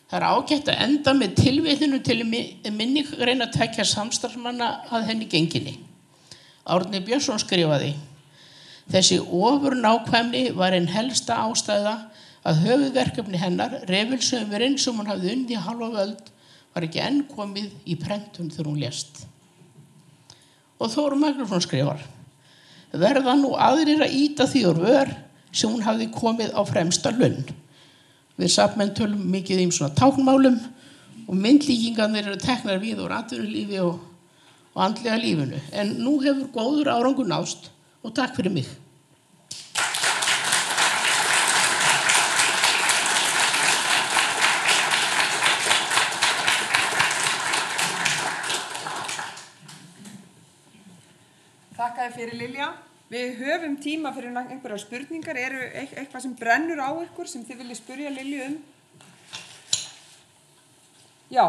Það ágætt að enda með tilvitninu til minni reyna að tekja samstarfsmanna að henni genginni. Árni Björnsson skrifaði: Þessi ofurnákvæmni var ein helsta ástæða að höfuðverkefni hennar, refilsaumurinn sem hún hafði unnið í hálfa öld, var ekki enn komið í prentun þegar hún lést. Og Þór Magnússon skrifar: Verða nú aðrir að ýta því úr vör sem hún hafði komið á fremsta lunn. Við safnmenn tölum mikið svona táknmálum og myndlíkingarnir eru teknar við úr atvinnulífi og andlega lífinu. En nú hefur góður árangur nást og takk fyrir mig. Þakka þér fyrir, Lilja. Við höfum tíma fyrir einhverjar spurningar. Eru eitthvað sem brennur á ykkur sem þið viljið spyrja Lilju um? Já.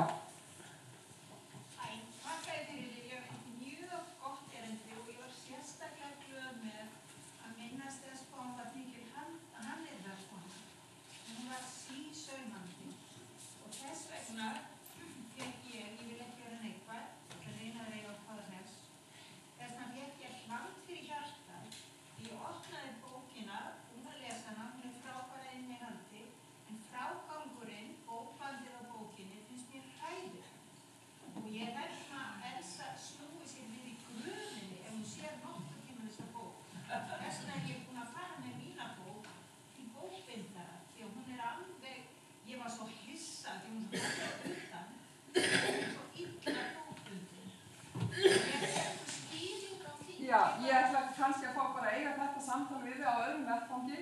Þakka þér fyrir, Lilja. Mjög gott erindi og ég var sérstaklega glöð með að minnast þess hvað hún var mikil hannyrðarkona. Hún var sísaumandi og þess vegna fékk ég vil ekki vera neikvæð, að reyna að eiga hvað þess. Þess vegna fékk ég hland fyrir hjartað. Ég opnaði bókina, að lesa hana, hún frábæra inn í haldi, en frágangurinn, bókbandið á bókinni, finnst mér hræðilegt. Og ég held að Elsa snúi sér við í gröfinni ef hún sér nokkuð tíma þessa bók. Þess vegna ég búin að fara með mína bók til bókbindara, því að hún alveg, ég var svo hissa því hún svo utan, hún svo illa bókbundir. Ég skýring á því. Já, ég ætla kannski að fá bara að eiga þetta samtal við þig á öðrum vettvangi,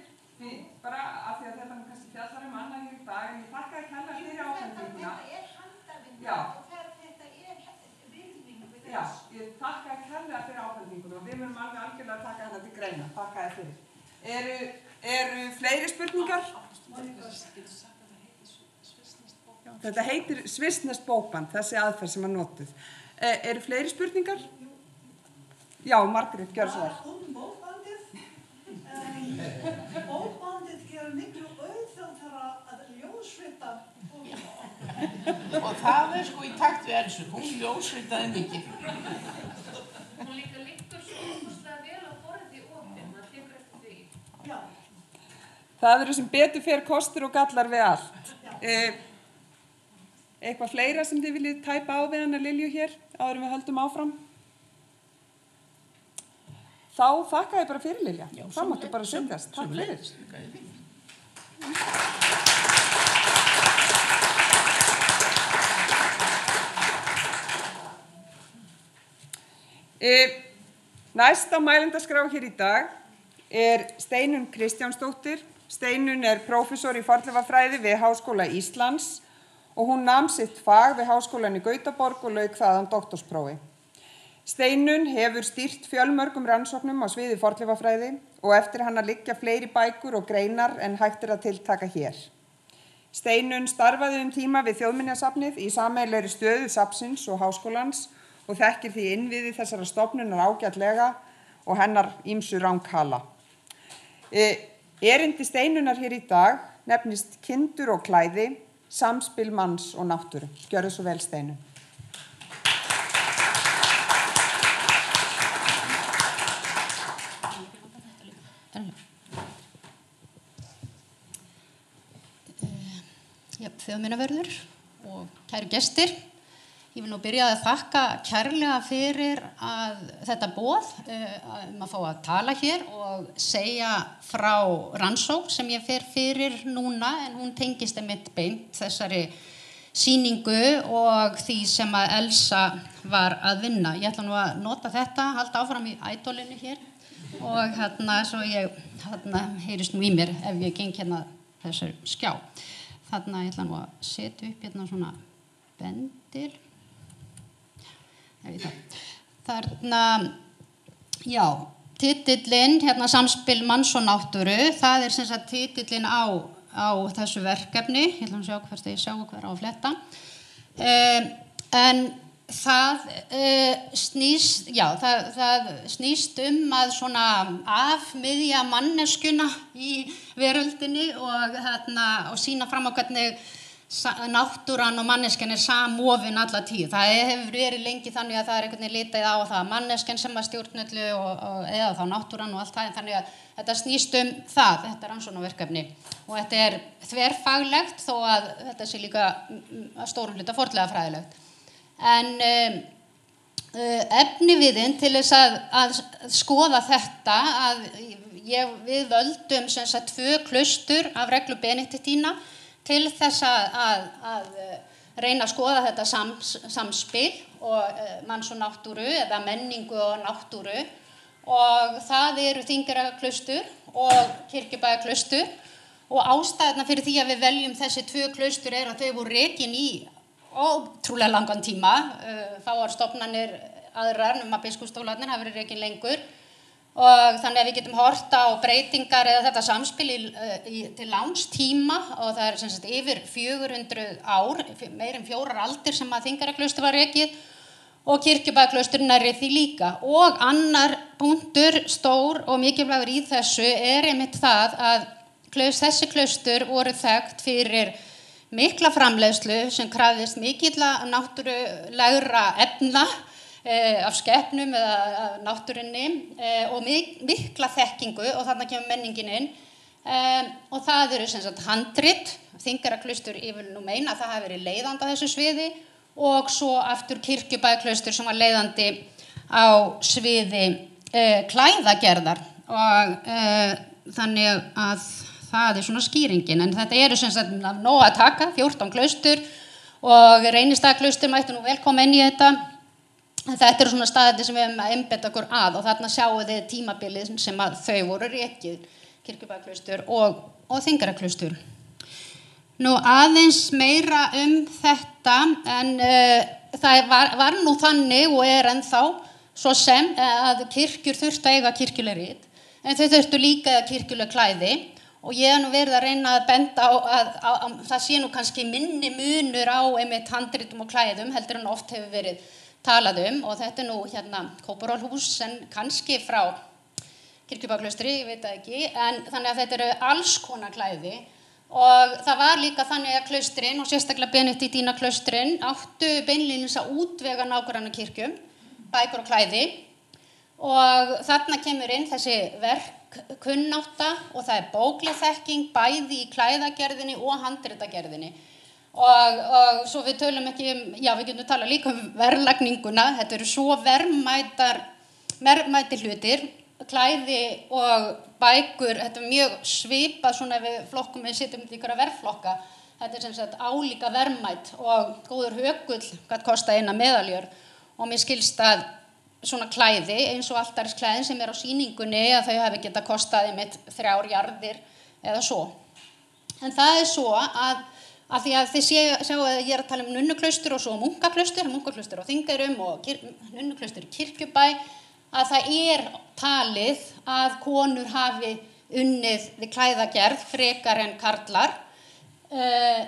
bara af því að þetta kannski fjallar annað hér í dag, en ég þakka þér kærlega fyrir ábendinguna. Þetta handavinna Já. og þetta virðing við Já, ég þakka þér kærlega fyrir ábendinguna og við munum alveg algjörlega að taka hana til greina. Þakka þér fyrir. Eru fleiri spurningar? Þetta heitir svissneskt bókband, þessi aðferð sem að notuð. Eru fleiri spurningar? Já, Margrét, gjör svo vel. Bókbandið. Bókbandið gerir miklu auðveldara að ljósrita bókina. Og það sko í takt við Elsu, hún ljósritaði mikið. Hún líka liggur svo óbúslega vel á borði opin, maður tekur eftir því. Já. Það eru sem betur fer kostur og gallar við allt. Eitthvað fleira sem þið viljið tæpa á við hana Lilju hér, áður en við höldum áfram? Þá þakka ég bara fyrir, Lilja. Það máttu bara setjast. Takk fyrir. Næst á mælendaskrá hér í dag Steinunn Kristjánsdóttir. Steinunn prófessor í fornleifafræði við Háskóla Íslands og hún nam sitt fag við Háskólann í Gautaborg og lauk þaðan doktorsprófi. Steinunn hefur stýrt fjölmörgum rannsóknum á sviði fornleifafræði og eftir hana liggja fleiri bækur og greinar en hægt að tiltaka hér. Steinunn starfaði tíma við Þjóðminjasafnið í sameiginlegri stöðu safnsins og háskólans og þekkir því innviði þessara stofnunar ágætlega og hennar ýmsu ranghala. Erindi Steinunnar hér í dag nefnist Kindur og klæði, samspil manns og náttúru. Gjörðu svo vel, Steinunn. Þjóðminjavörður og kæru gestir. Ég vil nú byrja að þakka kærlega fyrir þetta boð að fá að tala hér og segja frá rannsókn sem ég fer fyrir núna en hún tengist einmitt beint þessari sýningu og því sem að Elsa var að vinna. Ég ætla nú að nota þetta, halda áfram í ædolinu hér og svo ég heyrist nú í mér ef ég geng þessar skjá. Ég ætla nú að setja upp svona bendil. Já, titillinn, samspil manns og náttúru, það sem sagt titillinn á þessu verkefni. Ég ætla að sjá hvert ég sjá hver á að fletta. En það snýst að svona afmiðja manneskjuna í veröldinni og sýna fram á hvernig náttúran og manneskjan samofin alla tíð. Það hefur verið lengi þannig að það einhvern veginn litið á það að manneskjan sem að stjórnöldu eða þá náttúran og allt það, þannig að þetta snýst það, þetta rannsóknarverkefni. Og þetta þverfaglegt þó að þetta sé líka að stórum hluta fornleifafræðilegt. En efniviðinn til þess að skoða þetta við völdum sem sagt 2 klaustur af reglu Benediktína til þess að reyna að skoða þetta samspil og manns og náttúru eða menningu og náttúru og það eru Þingeyraklaustur og Kirkjubæjarklaustur og ástæðuna fyrir því að við veljum þessi 2 klaustur að þau voru rekin í ótrúlega langan tíma, fáar stofnanir aðrar nema biskupsstólarnir hafa verið rekin lengur og þannig að við getum hort á breytingar eða þetta samspil til langs tíma og það sem sagt yfir 400 ár, meir en 4 aldir sem að Þingeyraklaustur var rekið og Kirkjubæjarklaustur nærri því líka. Og annar punktur stór og mikilvægur í þessu einmitt það að þessi klaustur voru þekkt fyrir mikla framleiðslu sem krafðist mikilla náttúrulegra efna af skepnum eða af náttúrunni og mikla þekkingu og þarna kemur menningin inn og það eru sem sagt handrit, Þingeyraklaustur yfir nú meina að það hafi verið leiðandi á þessu sviði og svo aftur Kirkjubæjarklaustur sem var leiðandi á sviði klæðagerðar og þannig að það svona skýringin en þetta eru sem sagt nóg að taka, 14 klaustur og Reynistaðaklaustur mættu nú vel koma inn í þetta. Þetta eru svona staðir sem við höfum að einbeita okkur að og þarna sjáum við tímabilið sem að þau voru rekið, Kirkjubæjarklaustur og Þingeyraklaustur. Nú aðeins meira þetta en það var nú þannig og ennþá svo sem að kirkjur þurftu að eiga kirkjuleg rit en þau þurftu líka kirkjuleg klæði og ég nú verið að reyna að benda á það sé nú kannski minni munur á einmitt handritum og klæðum heldur en oft hefur verið talað og þetta nú hérna Kópavogshús en kannski frá Kirkjubæjarklaustri, ég veit það ekki, en þannig að þetta eru alls konar klæði og það var líka þannig að klaustrin og sérstaklega Benediktínaklaustrin áttu beinlínis að útvega nágranna kirkjum, bækur og klæði og þarna kemur inn þessi verkkunnátta og það bókleg þekking bæði í klæðagerðinni og handritagerðinni. Og svo við tölum ekki við getum talað líka verðlagninguna, þetta eru svo verðmæti hlutir, klæði og bækur, þetta mjög svipað svona við flokkum við sitjum í ykkur verðflokka, þetta sem sagt álíka verðmæt og góður hökull hvað kosta eina meðaljör og mér skilst að svona klæði eins og altarisklæðin sem á sýningunni að þau hafi geta kostað einmitt 3 jarðir eða svo. En það svo að því að þið sjáu að ég að tala nunnuklaustur og svo munkaklaustur á Þingeyrum og nunnuklaustur í Kirkjubæ, að það talið að konur hafi unnið við klæðagerð frekar en karlar.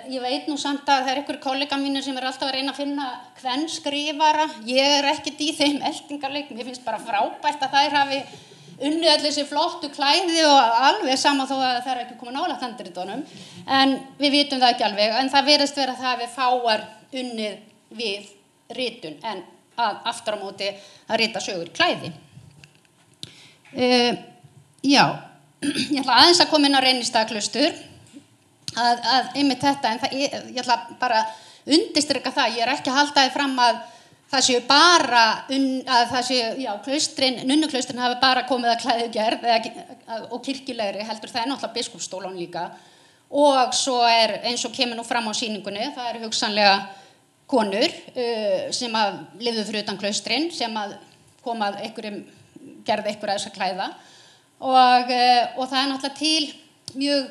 Ég veit nú samt að það einhver kollega mínir sem alltaf að reyna að finna kvenskrifara, ég ekkert í þeim eltingarleik, mér finnst bara frábært að þær hafi unnið allir þessi flottu klæði og alveg sama þó að það ekki komið nálægt handritunum en við vitum það ekki alveg en það virðist vera að það hafi fáar unnið við ritun en aftur á móti að rita sögur klæði. Ég ætla aðeins að koma inn á Reynistaðaklaustur að einmitt þetta en ég ætla bara að undirstrika það, ég ekki að halda því fram að það séu bara að það séu nunnuklaustrin hafi bara komið að klæðugerð og kirkjulegri heldur það náttúrulega biskupsstólan líka og svo eins og kemur nú fram á sýningunni það eru hugsanlega konur sem að lifðu fyrir utan klaustrin sem að koma að gerði einhverja þessa klæða og það náttúrulega til mjög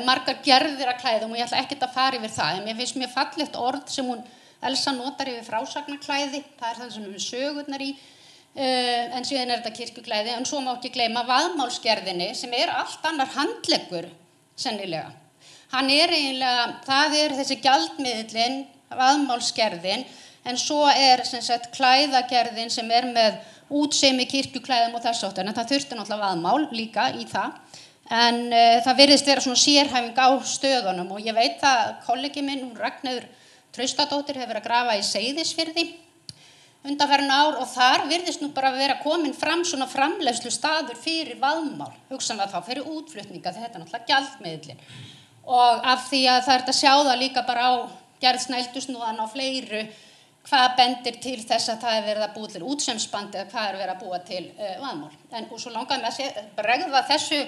margar gerðir að klæðum og ég ætla ekkert að fara yfir það en mér finnst mjög fallegt orð sem hún Elsa notar yfir frásagnarklæði, það það sem við sögurnar í, en síðan þetta kirkjuklæði, en svo má ekki gleyma vaðmálsgerðinni sem allt annar handleggur, sennilega. Hann eiginlega, það þessi gjaldmiðillinn, vaðmálsgerðin, en svo sem sagt klæðagerðin sem með útseimi kirkjuklæðum og þess áttar, en það þurfti náttúrulega vaðmál líka í það, en það virðist vera svona sérhæfing á stöðunum og ég veit að kollegi minn, Ragnheiður Traustadóttir hefur verið að grafa í Seyðisfirði undanfarin ár og þar virðist nú bara vera komin fram svona framleiðslu staður fyrir vaðmál, hugsanlega þá fyrir útflutninga þetta náttúrulega gjaldmiðillinn og af því að það að sjá það líka bara á gerð snældusnúðan á fleiru hvað bendir til þess að það verið að búa til útsemsbandi eða hvað verið að búa til vaðmál. En og svo langaði mig að bregða þessu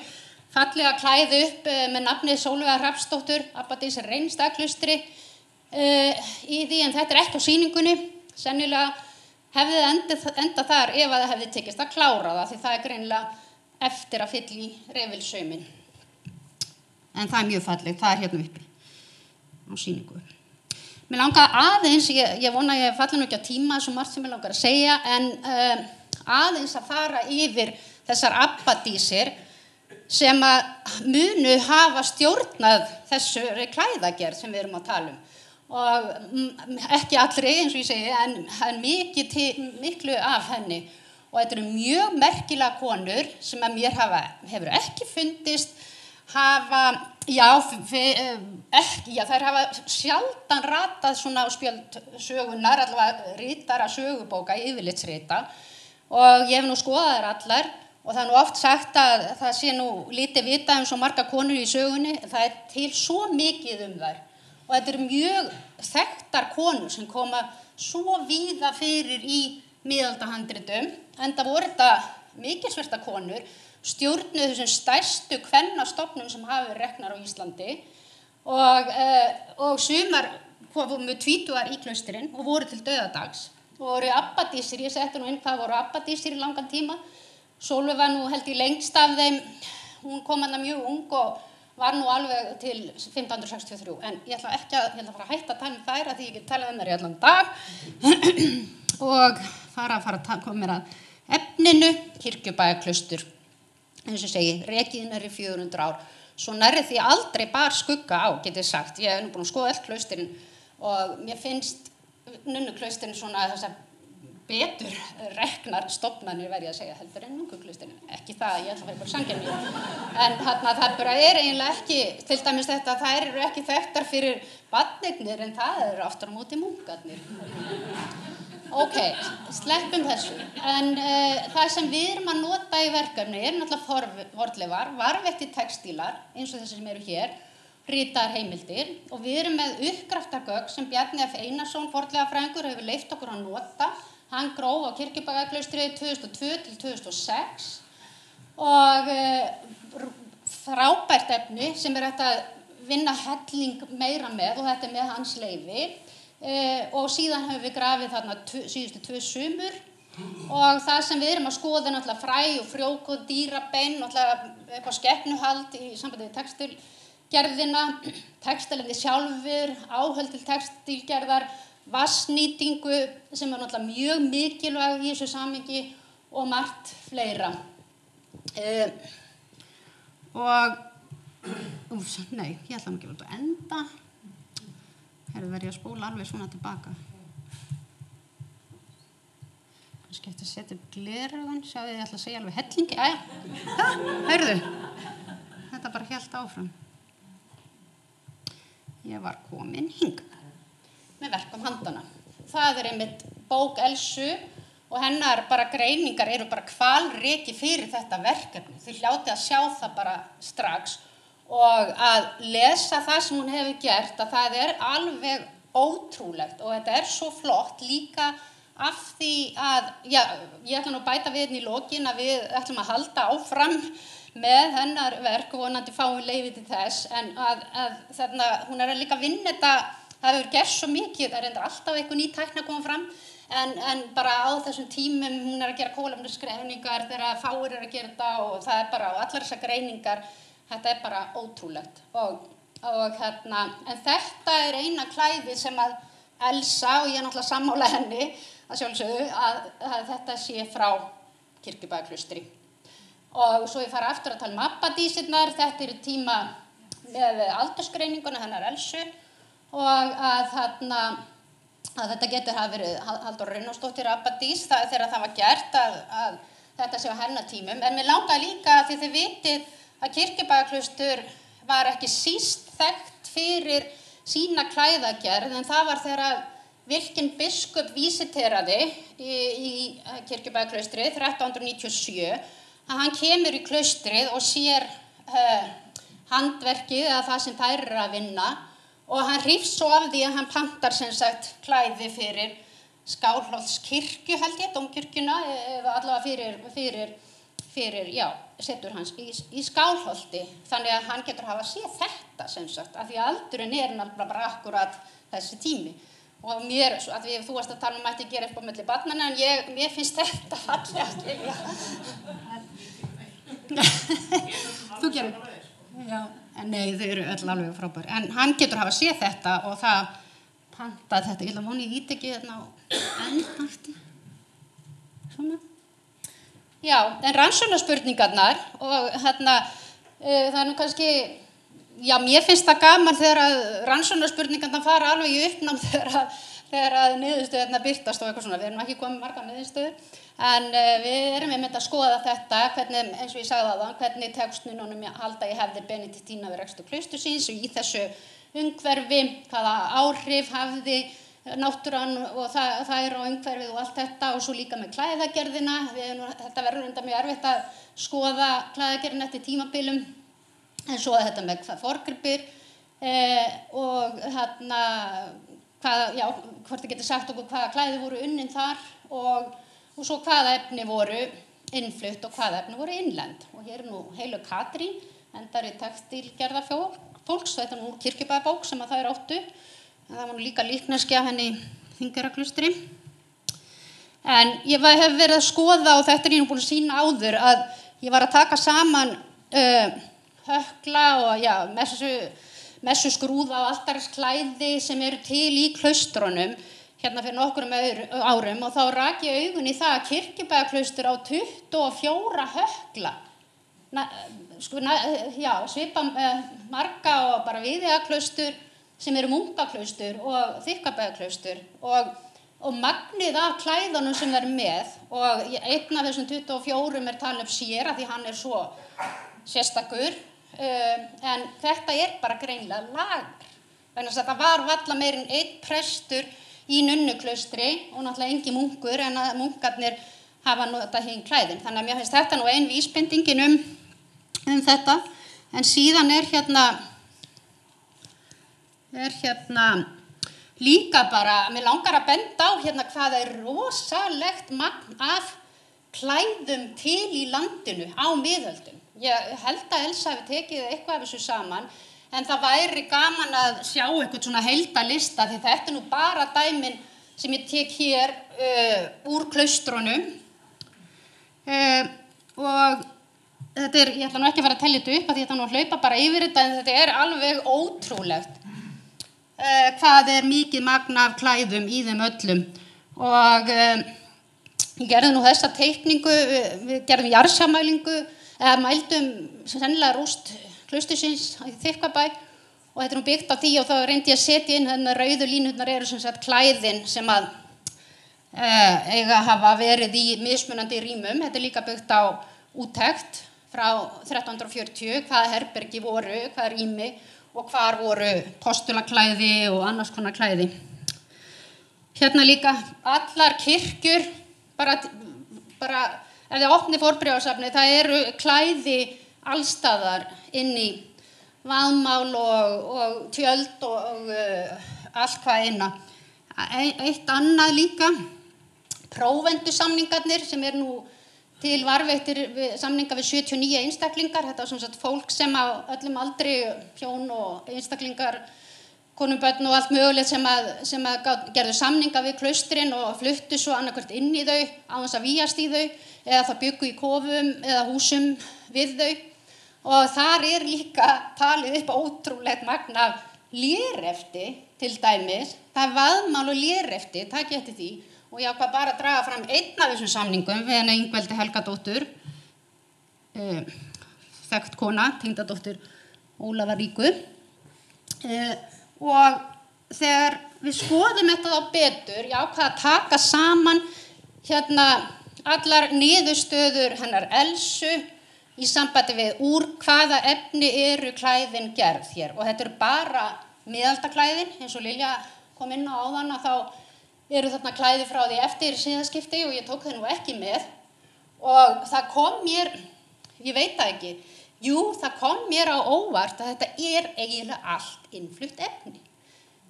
fallega klæði upp með nafnið Sólveigar Hrafnsdóttur, abbadís Reynistaðaklaustri í því, en þetta ekki á sýningunni. Sennilega hefði enda þar ef að það hefði tekist að klára það, því það greinilega eftir að fylla í refilsauminn. En það mjög fallegt, það hérna uppi á sýningu. Mér langar aðeins, ég vona að ég falli nú ekki á tíma, svo margt sem ég langar að segja, en aðeins að fara yfir þessar abbadísir sem að munu hafa stjórnað þessu klæðagerð sem við erum að tala um. Og ekki allri, eins og ég segi, en miklu af henni. Og þetta eru mjög merkilega konur sem að mér hefur ekki fundist hafa, þær hafa sjaldan ratað svona á spjöld sögunar, allavega ritara sögubóka, yfirlitsrita, og ég hef nú skoðað þær allar, og það nú oft sagt að það sé nú lítið vitað svo marga konur í sögunni, það til svo mikið þær, og þetta eru mjög þekktar konur sem koma svo víða fyrir í miðaldahandritum, enda voru þetta mikilsverta konur, stjórnuðu þessum stærstu kvennastofnum sem hafa verið reknar á Íslandi, og sumar komu tvítugar í klaustrin og voru til dauðadags, og voru abbadísir. Ég setti nú inn hvað voru abbadísir í langan tíma. Sólveig var nú held ég lengst af þeim, hún kom hana mjög ung og var nú alveg til 1563, en ég ætla að fara að hætta að tala um þær, því ég get talað um þær í allan dag og fara að koma mér að efninu. Kirkjubæjarklaustur, eins og segi, rekið nærri 400 ár, svo nærri því aldrei bar skugga á, getið sagt. Ég hef nú búin að skoða öll klaustrin og mér finnst nunnuklaustrin svona þessar betur reknar stofnanir, verð ég að segja, heldur en munkaklaustrin. Ekki það, ég ætla að vera bara sanngjarn, en það bara eiginlega ekki, til dæmis þetta, þær eru ekki þekktar fyrir barneignir, en það eru aftur á móti munkarnir. Ok, sleppum þessu, en það sem við erum að nota í verkefni náttúrulega fornleifar, varðveittir textílar, eins og þessi sem eru hér, ritaðar heimildir, og við erum með uppgraftargögn sem Bjarni F. Einarsson, fornleifafræðingur, hefur leyft okkur að nota. Hann gróf á Kirkjubæjarklaustri 2002 til 2006 og frábært efni sem hægt að vinna helling meira með, og þetta með hans leyfi. Og síðan höfum við grafið þarna síðustu 2 sumur, og það sem við erum að skoða náttúrulega fræ og frjók og dýrabein, náttúrulega upp á skepnuhald í sambandi við textilgerðina, textilindi sjálfur, áhöld til textilgerðar, vassnýtingu sem náttúrulega mjög mikilvæg í þessu samhengi, og margt fleira. Nei, ég ætla nú ekki að enda. Herðu, verð ég að spóla alveg svona tilbaka. Kannski eftir að setja upp gleraugun, sjáðu ég ætla að segja alveg hellingi. Heyrðu, þetta bara hélt áfram. Ég var komin hingað með verkum handanna. Það einmitt bók Elsu, og hennar bara greiningar eru bara hvalreki fyrir þetta verkefni. Þau hljótið að sjá það bara strax, og að lesa það sem hún hefur gert, að það alveg ótrúlegt, og þetta svo flott líka af því að, ég ætla nú að bæta við í lokin að við ætlum að halda áfram með hennar verk, vonandi fáum leyfi til þess, en að hún líka að vinna þetta, það hefur gert svo mikið, það reyndar alltaf eitthvað ný tækni að koma fram, en bara á þessum tímum hún að gera kolefnisgreiningar þegar fáir að gera þetta, og það bara á allar þessar greiningar. Þetta bara ótrúlegt, en þetta eina klæði sem að Elsa, og ég náttúrulega sammála henni að sjálfsögðu, að þetta sé frá Kirkjubæjarklaustri. Og svo ég fara aftur að tala um abbadísirnar, þetta tíma með aldursgreininguna hennar Elsu, og að þetta getur hafa verið Halldóra Runnarsdóttir abbadís, þegar það var gert að þetta sé á hennar tímum, en mér langaði líka, því þið vitið, að Kirkjubæjarklaustur var ekki síst þekkt fyrir sína klæðagerð, en það var þegar Vilkinn biskup vísiteraði í Kirkjubæjarklaustri 1397, að hann kemur í klaustrið og sér handverkið, eða það sem þær eru að vinna, og hann hrífst svo af því að hann pantar sem sagt klæði fyrir Skálholtskirkju, held ég, dómkirkjuna, allavega fyrir fyrir, setur hans í Skálholti, þannig að hann getur hafa séð þetta sem sagt, af því að aldurinn nefnilega bara akkurat þessi tími. Og mér, að því þú varst að tala mætti gera eitthvað milli barnanna, en mér finnst þetta fallega Lilja. Þú gerir? Já, en nei, þau eru öll alveg frábær. En hann getur hafa séð þetta og það pantað þetta. Ég ætla að vona ég ít ekki þarna á ennarti. Svona. Já, en rannsóknarspurningarnar og það nú kannski, mér finnst það gaman þegar að rannsóknarspurningarnar fara alveg í uppnám þegar að niðurstöðurnar birtast og eitthvað svona. Við erum ekki komið margar niðurstöður, en við erum einmitt að skoða þetta, hvernig, eins og ég sagði áðan, hvernig tekst núna halda í hefðir Benediktína við rekstur klaustursins og í þessu umhverfi, hvaða áhrif hafði náttúran og þær og umhverfið og allt þetta og svo líka með klæðagerðina. Þetta verður enda mjög erfitt að skoða klæðagerðina eftir tímabilum, en svo þetta með forngripir og hvort þið getur sagt okkur hvaða klæði voru unnin þar og svo hvaða efni voru innflutt og hvaða efni voru innlend. Og hér nú heilu Katrín, endar í textílgerða fólks, þetta nú kirkjubæðabók sem að þær áttu. Það var nú líka líkneskja henni í Þingeyraklaustri. En ég hef verið að skoða, og þetta ég nú búin að sýna áður, að ég var að taka saman hökla og messuskrúða og altarisklæði sem eru til í klaustronum hérna fyrir nokkrum árum og þá rak ég augun í það að Kirkjubæðaklaustur á 24 hökla. Svipa marga og bara Viðeyjarklaustur sem eru munkaklaustur og Þykkvabæjarklaustur og magnið af klæðunum sem er með og einn af þessum 24 er talin upp sér að því hann er svo sérstakur en þetta er bara greinilega lagar. Þannig að þetta var varla meir en einn prestur í nunnuklaustri og náttúrulega engin munkur en að munkarnir hafa notað hinn klæðin. Þannig að mér finnst þetta nú ein vísbendingin um þetta. En síðan er líka bara, mér langar að benda á hvað er rosalegt magn af klæðum til í landinu á miðöldum. Ég held að Elsa hefur tekið eitthvað af þessu saman, en það væri gaman að sjá eitthvað svona heildalista, því þetta nú bara dæmin sem ég tek hér úr klaustronum. Og þetta ég ætla nú ekki að fara að tellja þetta upp, því ég ætla nú að hlaupa bara yfir þetta, en þetta er alveg ótrúlegt. Hvað er mikið magn af klæðum í þeim öllum og ég gerði nú þessa teikningu, við gerðum jarðsamælingu eða mældum sennilega rúst klaustursins í Þykkvabæ og þetta er nú byggt á því og þá reyndi ég að setja inn þennan rauðu línurnar eru sem sagt klæðin sem að eiga hafa verið í mismunandi rýmum. Þetta er líka byggt á úttekt frá 1340, hvaða herbergi voru, hvaða rými og hvar voru postulaklæði og annars konar klæði. Hérna líka allar kirkjur, bara ef þið opnið fornbréfasafnið, það eru klæði allstaðar inn í vaðmál og tjöld og allt hvað eina. Eitt annað líka, prófendusamningarnir sem nú til varðveittir samninga við 79 einstaklingar. Þetta var sem sagt fólk sem á öllum aldri, hjón og einstaklingar, konum, börn og allt mögulegt sem að gerðu samninga við klaustrin og fluttu svo annarkvort inn í þau á þess að vígjast í þau eða það bjuggu í kofum eða húsum við þau. Og þar er líka talið upp ótrúlegt magn af lérefti til dæmis. Það er vaðmál og lérefti, takk eftir því. Og ég ákvað bara að draga fram einn af þessum samningum við henni Ingveldi Helgadóttur, þekkt kona, tengdadóttir Ólafar ríku. Og þegar við skoðum þetta þá betur, ég ákvað að taka saman allar niðurstöður hennar Elsu í sambandi við úr hvaða efni eru klæðin gerð hér. Og þetta eru bara miðaldaklæðin, eins og Lilja kom inn á áðan að þá eru þarna klæði frá því eftir síðaskipti og ég tók það nú ekki með og það kom mér, ég veit það ekki, það kom mér á óvart að þetta er eiginlega allt innflutt efni.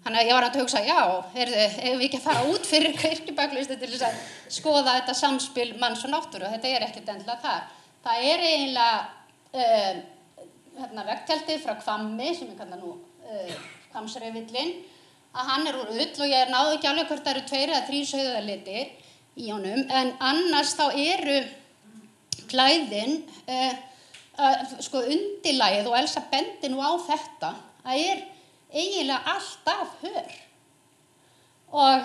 Þannig að ég var að hugsa, eigum við ekki að fara út fyrir Kirkjubæjarklaustri til þess að skoða þetta samspil manns og náttúru og þetta er ekkert endilega þar. það eiginlega veggtjaldið frá Hvammi, sem kallað nú Hvammsreyfillinn, að hann úr ull og ég náði ekki alveg hvort það eru 2 eða 3 sauðalitir í honum, en annars þá eru klæðin, sko undirlagið, og Elsa bendi nú á þetta, að eiginlega alltaf hör. Og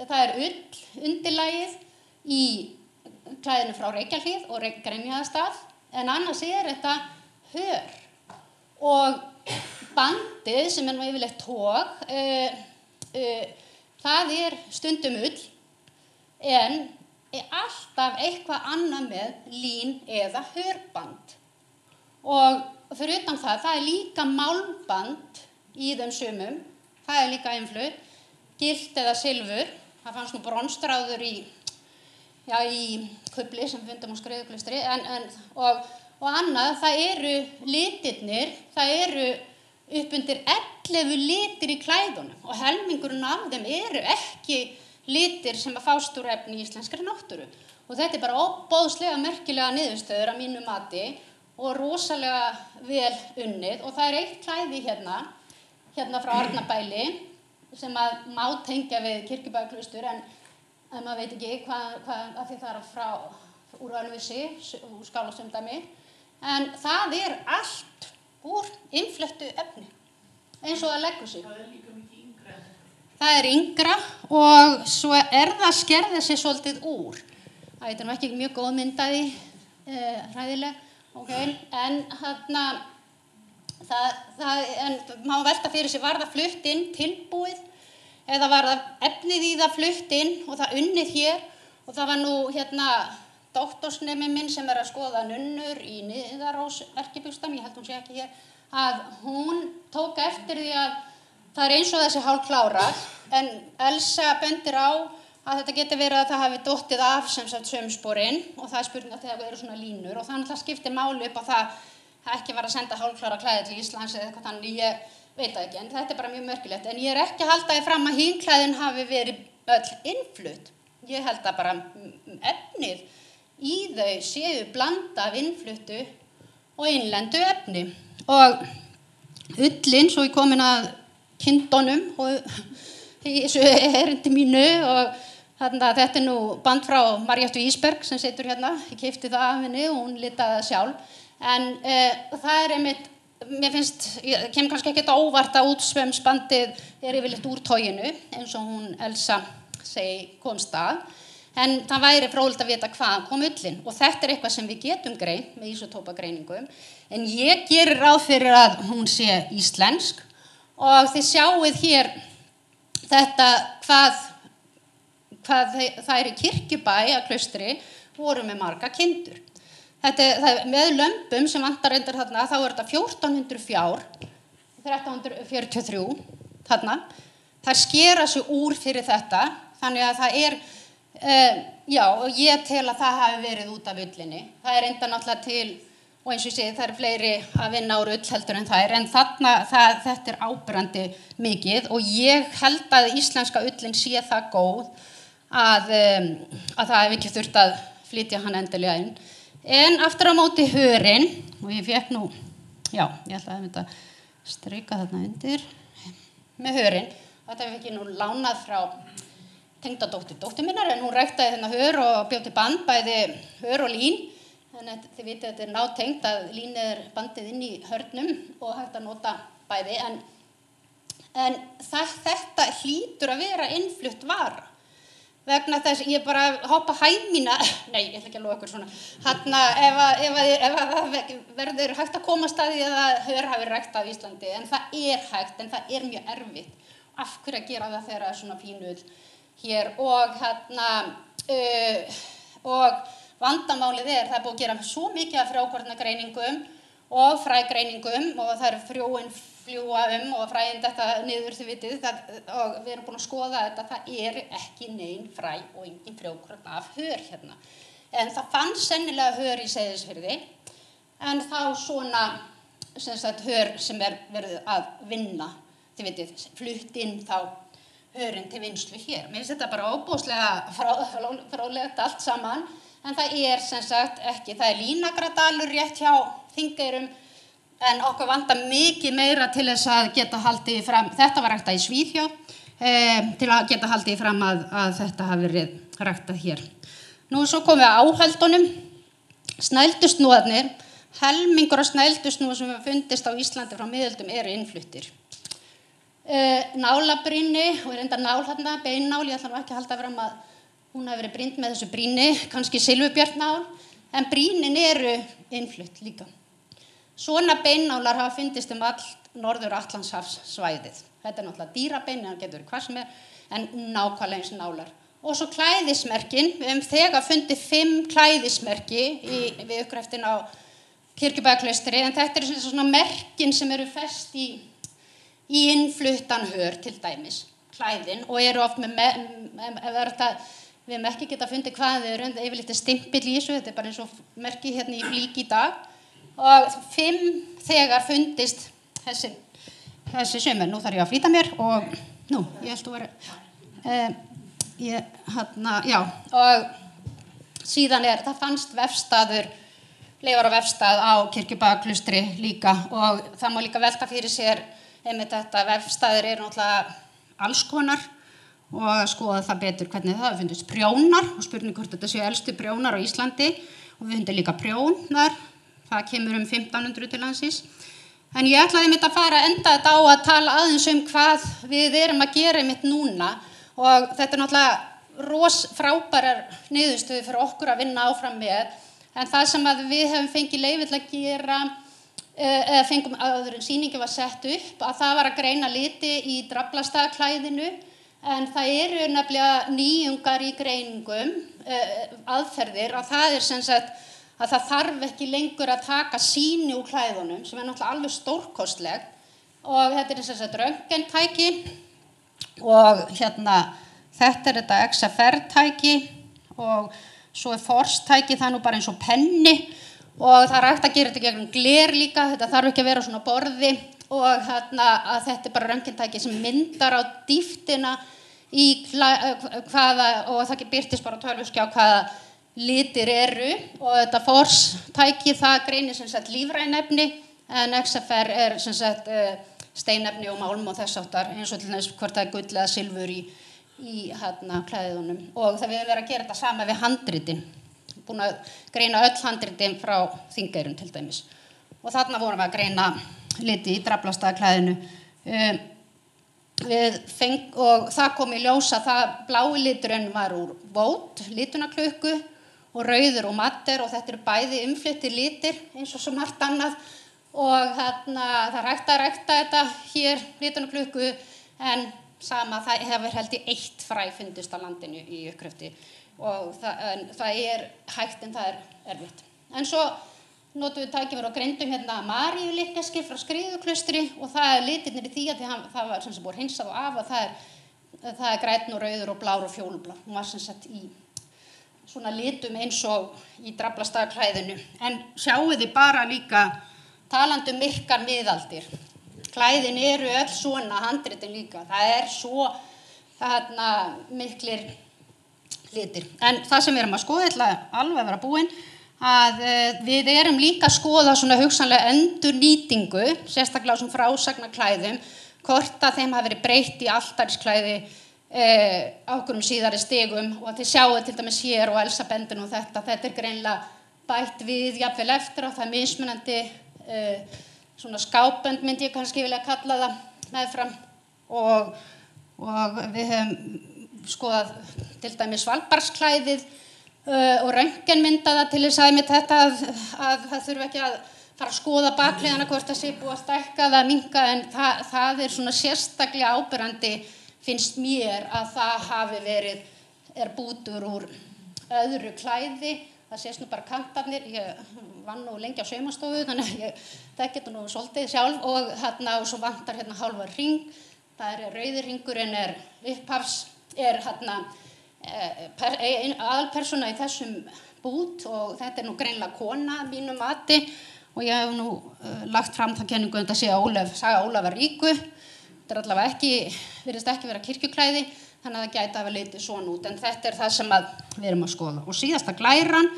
það ull undirlagið í klæðinu frá Reykjahlíð og Grenjaðarstað, en annars þetta hör. Og bandið, sem nú yfirleitt tog, það stundum ull, en alltaf eitthvað annað með lín eða hörband. Og fyrir utan það líka málband í þeim sumum, það líka innflutt, gilt eða silfur, það fannst nú bronsstráður í kubli sem fundum á Skriðuklaustri, og annað, það eru litirnir, það eru upp undir 11 litir í klæðunum og helmingurinn af þeim eru ekki litir sem að fást úr efni í íslenskri náttúru. Og þetta bara óboðslega merkilega niðurstöður að mínu mati og rosalega vel unnið. Og það eitt klæði hérna frá Arnarbæli sem að má tengja við Kirkjubæjarklaustur, en maður veit ekki hvað af því það frá úr Ölfusi, úr Skálasundami. En það allt úr innfluttu efni, eins og það leggur sig. Það líka mikið yngra. Það yngra og svo það skerðir sig svolítið úr. Það nú ekki mjög góð myndaði, hræðileg, okay. En en má velta fyrir sig, var það flutt inn tilbúið, eða var það efnið í það flutt inn og það unnið hér, og það var nú doktorsnemi minn sem að skoða nunnur í Niðarós erkibuxtan, ég held hún sé ekki hér, að hún tók eftir því að það eins og þessi hálfklárað, en Elsa bendir á að þetta geti verið að það hafi dottið af sem sagt saumsporin, og það spurning að það eru svona línur, og þannig að það skiptir máli upp á það ekki var að senda hálfklára klæði til Íslands eða eitthvað þannig, ég veit það ekki, en þetta bara mjög merkilegt. En ég ekki að halda því fram að hin klæðin hafi verið öll innflutt. Ég held að bara efnið í þau séu blanda af innfluttu og innlendu efni. Og ullin, svo ég komin að kindunum og í þessu erindi mínu, og þetta nú band frá Margrétu Ísberg sem situr hérna, ég keypti það af henni og hún litaði það sjálf. En það einmitt, mér finnst, kem kannski ekkert á óvart að útsvömsbandið yfirleitt úr toginu, eins og hún Elsa komst að. En það væri fróðlegt að vita hvaðan kom ullin. Og þetta eitthvað sem við getum greint með ísotópagreiningum. En ég gerir ráð fyrir að hún sé íslensk. Og þið sjáið hér þetta hvað þær í Kirkjubæ að Klaustri voru með marga kindur. Það með lömbum sem vantar reyndar þarna, þá þetta 1400 fjár, 1343 þarna. Það skera sig úr fyrir þetta, þannig að það og ég tel að það hafi verið út af ullinni. Það reyndar náttúrulega til, og eins og ég segi, það fleiri að vinna úr ull heldur en þær, en þarna, þetta áberandi mikið, og ég held að íslenska ullin sé það góð að það hef ekki þurft að flytja hann endilega inn. En aftur á móti hörin, og ég fekk nú, ég ætla að strika þarna undir, með hörin, þetta hef ekki nú lánað frá tengdadóttir minnar, en hún ræktaði þennan hör og bjóti band, bæði hör og lín, en þið vitið að þetta nátengt að línið bandið inn í hörnum og hægt að nota bæði, en þetta hlýtur að vera innflutt vara. Vegna þess, ég bara hoppa hæð mína, nei, ég ætla ekki að lofa ykkur svona, ef verður hægt að komast að því að hör hafi rækt af Íslandi, en það hægt, en það mjög erfitt. Af hverju að gera það þegar það svona pínull hér, og vandamálið það búið að gera svo mikið af frjókornagreiningum og frægreiningum, og það eru frjóin fljúa og fræin þetta niður, þið vitið, og við erum búin að skoða þetta, það ekki nein fræ og engin frjókorn af hör hérna. En það fannst sennilega hör í Seyðisfirði, en þá svona hör sem verið að vinna, þið vitið, flutt inn þá hörin til vinnslu hér. Mér finnst þetta bara óbúslega fráleitt allt saman, en það sem sagt ekki, það línagradalur rétt hjá Þingeyrum, en okkur vantar mikið meira til þess að geta haldið fram, þetta var ræktað í Svíþjóð, til að geta haldið fram að þetta hafi verið ræktað hér. Nú svo komum við að áhaldunum, snældusnúðarnir, helmingur af snældusnúðum sem hefur fundist á Íslandi frá miðöldum eru innfluttir. Nálabrýni, og enda nál hérna, beinnál, ég ætla nú ekki að halda fram að hún hafi verið brýnd með þessu brýni, kannski silfurbjartnál, en brýnin eru innflutt líka. Svona beinnálar hafa fundist allt Norður-Atlantshafssvæðið. Þetta náttúrulega dýrabein, það getur verið hvað sem en nákvæmlega eins nálar. Og svo klæðismerkin, við þegar fundið 5 klæðismerki við uppgreftin á Kirkjubæjarklaustri, en þetta eru svona merkin sem eru fest í innfluttan hör til dæmis, klæðin, og eru oft með við hefum ekki geta fundið hvað þau eru, en yfirlit stimpill í þessu, þetta bara eins og merki hérna í flík í dag, og 5 þegar fundist þessi sömur. Nú þarf ég að flýta mér og ég held að vera og síðan það fannst vefstaður, leifar á vefstað á Kirkjubæjarklaustri líka, og það má líka velta fyrir sér einmitt þetta, vefstaðir eru náttúrulega alls konar, og skoða það betur hvernig það fundist prjónar, og spurning hvort þetta séu elstu prjónar á Íslandi, og við fundum líka prjónar, það kemur 1500 til landsins. En ég ætlaði einmitt að fara að enda þetta á að tala aðeins hvað við erum að gera einmitt núna, og þetta náttúrulega frábærar niðurstöður fyrir okkur að vinna áfram með, en það sem að við hefum fengið leyfi til að gera, eða fengum áður en sýningi var sett upp, að það var að greina liti í draflastaðaklæðinu, en það eru nefnilega nýjungar í greiningum, aðferðir, að það sem sagt að það þarf ekki lengur að taka sýni úr klæðunum, sem náttúrulega alveg stórkostleg, og þetta sem sagt röntgentæki, og þetta þetta XFR-tæki, og svo forstæki, það nú bara eins og penni, og það hægt að gera þetta gegnum gler líka, þetta þarf ekki að vera svona borði, og að þetta bara röntgentæki sem myndar á dýptina í hvaða, og það birtist bara tölvuskjá hvaða litir eru, og þetta forstæki það greinir sem sagt lífrænefni, en XFR sem sagt steinefni og málm og þess áttar, eins og til þess hvort það gull eða silfur í klæðunum, og það við verið að gera þetta sama við handritin, búin að greina öll handritin frá Þingeyrum til dæmis, og þarna vorum við að greina liti í draflastaðaklæðinu, og það kom í ljós að það blái liturinn var úr vót, litunarklukku, og rauður og matter, og þetta eru bæði umfluttir litir eins og svo margt annað, og það rækta þetta hér litunarklukku, en sama, það hefur held í 1 fræ fundist á landinu í uppgrefti, og það hægt en það erfitt. En svo notum við tækifæri og greindum hérna Maríulykkjaskil frá Skriðuklaustri, og það litirnir í því að það var sem sagt búið hreinsað og af, og það grænn og rauður og blár og fjólublár. Hún var sem sagt í svona litum eins og í draflastaðaklæðinu. En sjáu þið bara líka talandi myrkar miðaldir. Klæðin eru öll svona, handritin líka. Það svo miklir litir. En það sem við erum að skoða, ætla alveg að vera búin, að við erum líka að skoða svona hugsanlega endurnýtingu, sérstaklega sem frásagnarklæðum, hvort að þeim hafi verið breytt í altarisklæði ákveðnum síðari stigum, og þið sjáu til dæmis hér og Elsa bendir nú þetta greinlega bætt við jafnvel eftir, og það mismunandi svona skápönd myndi ég kannski vilja kalla það meðfram, og við höfum skoðað til dæmis Svalbarðsklæðið og röntgenmyndaða til þess að þetta að það þurfi ekki að fara að skoða bakhliðina hvort það sé búið að stækka eða minnka, en það svona sérstaklega áberandi finnst mér að það hafi verið bútur úr öðru klæði. Það sést nú bara kantarnir, ég vann nú lengi á saumastofu, þannig að ég þekki þetta nú svolítið sjálf, og svo vantar hérna hálfar hring, það rauður hringurinn upphafs, aðalpersóna í þessum bút, og þetta nú greinilega kona að mínu mati, og ég hef nú lagt fram það kenningu að þetta sé saga Ólafar ríku, þetta allavega virðist ekki vera kirkjuklæði, þannig að það gæti hafa litið svona út, en þetta það sem við erum að skoða. Og síðasta glæran,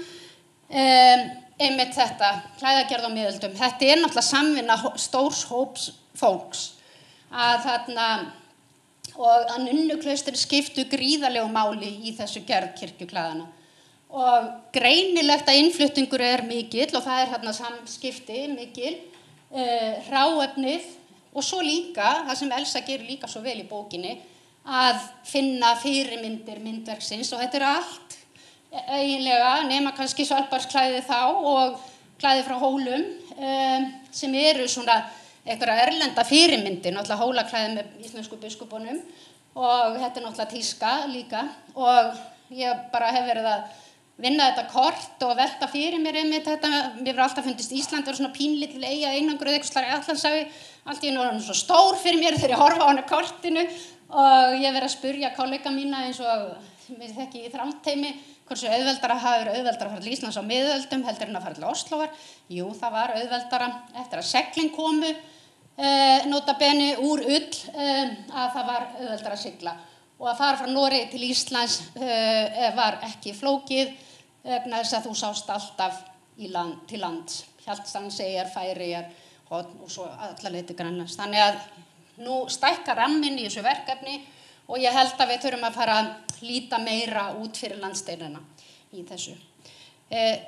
einmitt þetta, klæðagerð á miðöldum, þetta náttúrulega samvinna stórs hóps fólks, og að nunnuklaustri skiptu gríðarlegu máli í þessu gerð kirkjuklæðana. Og greinilegt að innflutningur mikill og það þarna samskipti mikil, hráefnið og svo líka, það sem Elsa gerir líka svo vel í bókinni, að finna fyrirmyndir myndverksins og þetta allt eiginlega nema kannski svalbarsklæði þá og klæði frá hólum sem svona einhverja erlenda fyrirmyndir, náttúrulega hólaklæði með íslensku biskupunum og þetta náttúrulega tíska líka og ég bara hef verið að vinna þetta kort og velta fyrir mér einmitt þetta, mér hefur alltaf fundist Ísland vera svona pínlítil eyja einangruð eitthvað slag Atlantshafi, allt í einu var hann svo stór fyrir mér þegar ég horfa á hann á kortinu og ég verið að spurja kollega mína eins og mér þekki í Þrándheimi hversu auðveldara hafi verið auðveldara að fara til Íslands á miðöldum heldur en að fara til Oslóar. Jú, það var auðveldara eftir að seglin komu nota bene úr ull að það var auðveldara að sigla og að fara frá Noregi til Íslands var ekki flókið vegna þess að þú sást alltaf til lands, Hjaltlandseyjar, Færeyjar og svo alla leið til Grænlands. Þannig að nú stækkar ramminn í þessu verkefni og ég held að við þurfum að fara að líta meira út fyrir landsteinana í þessu.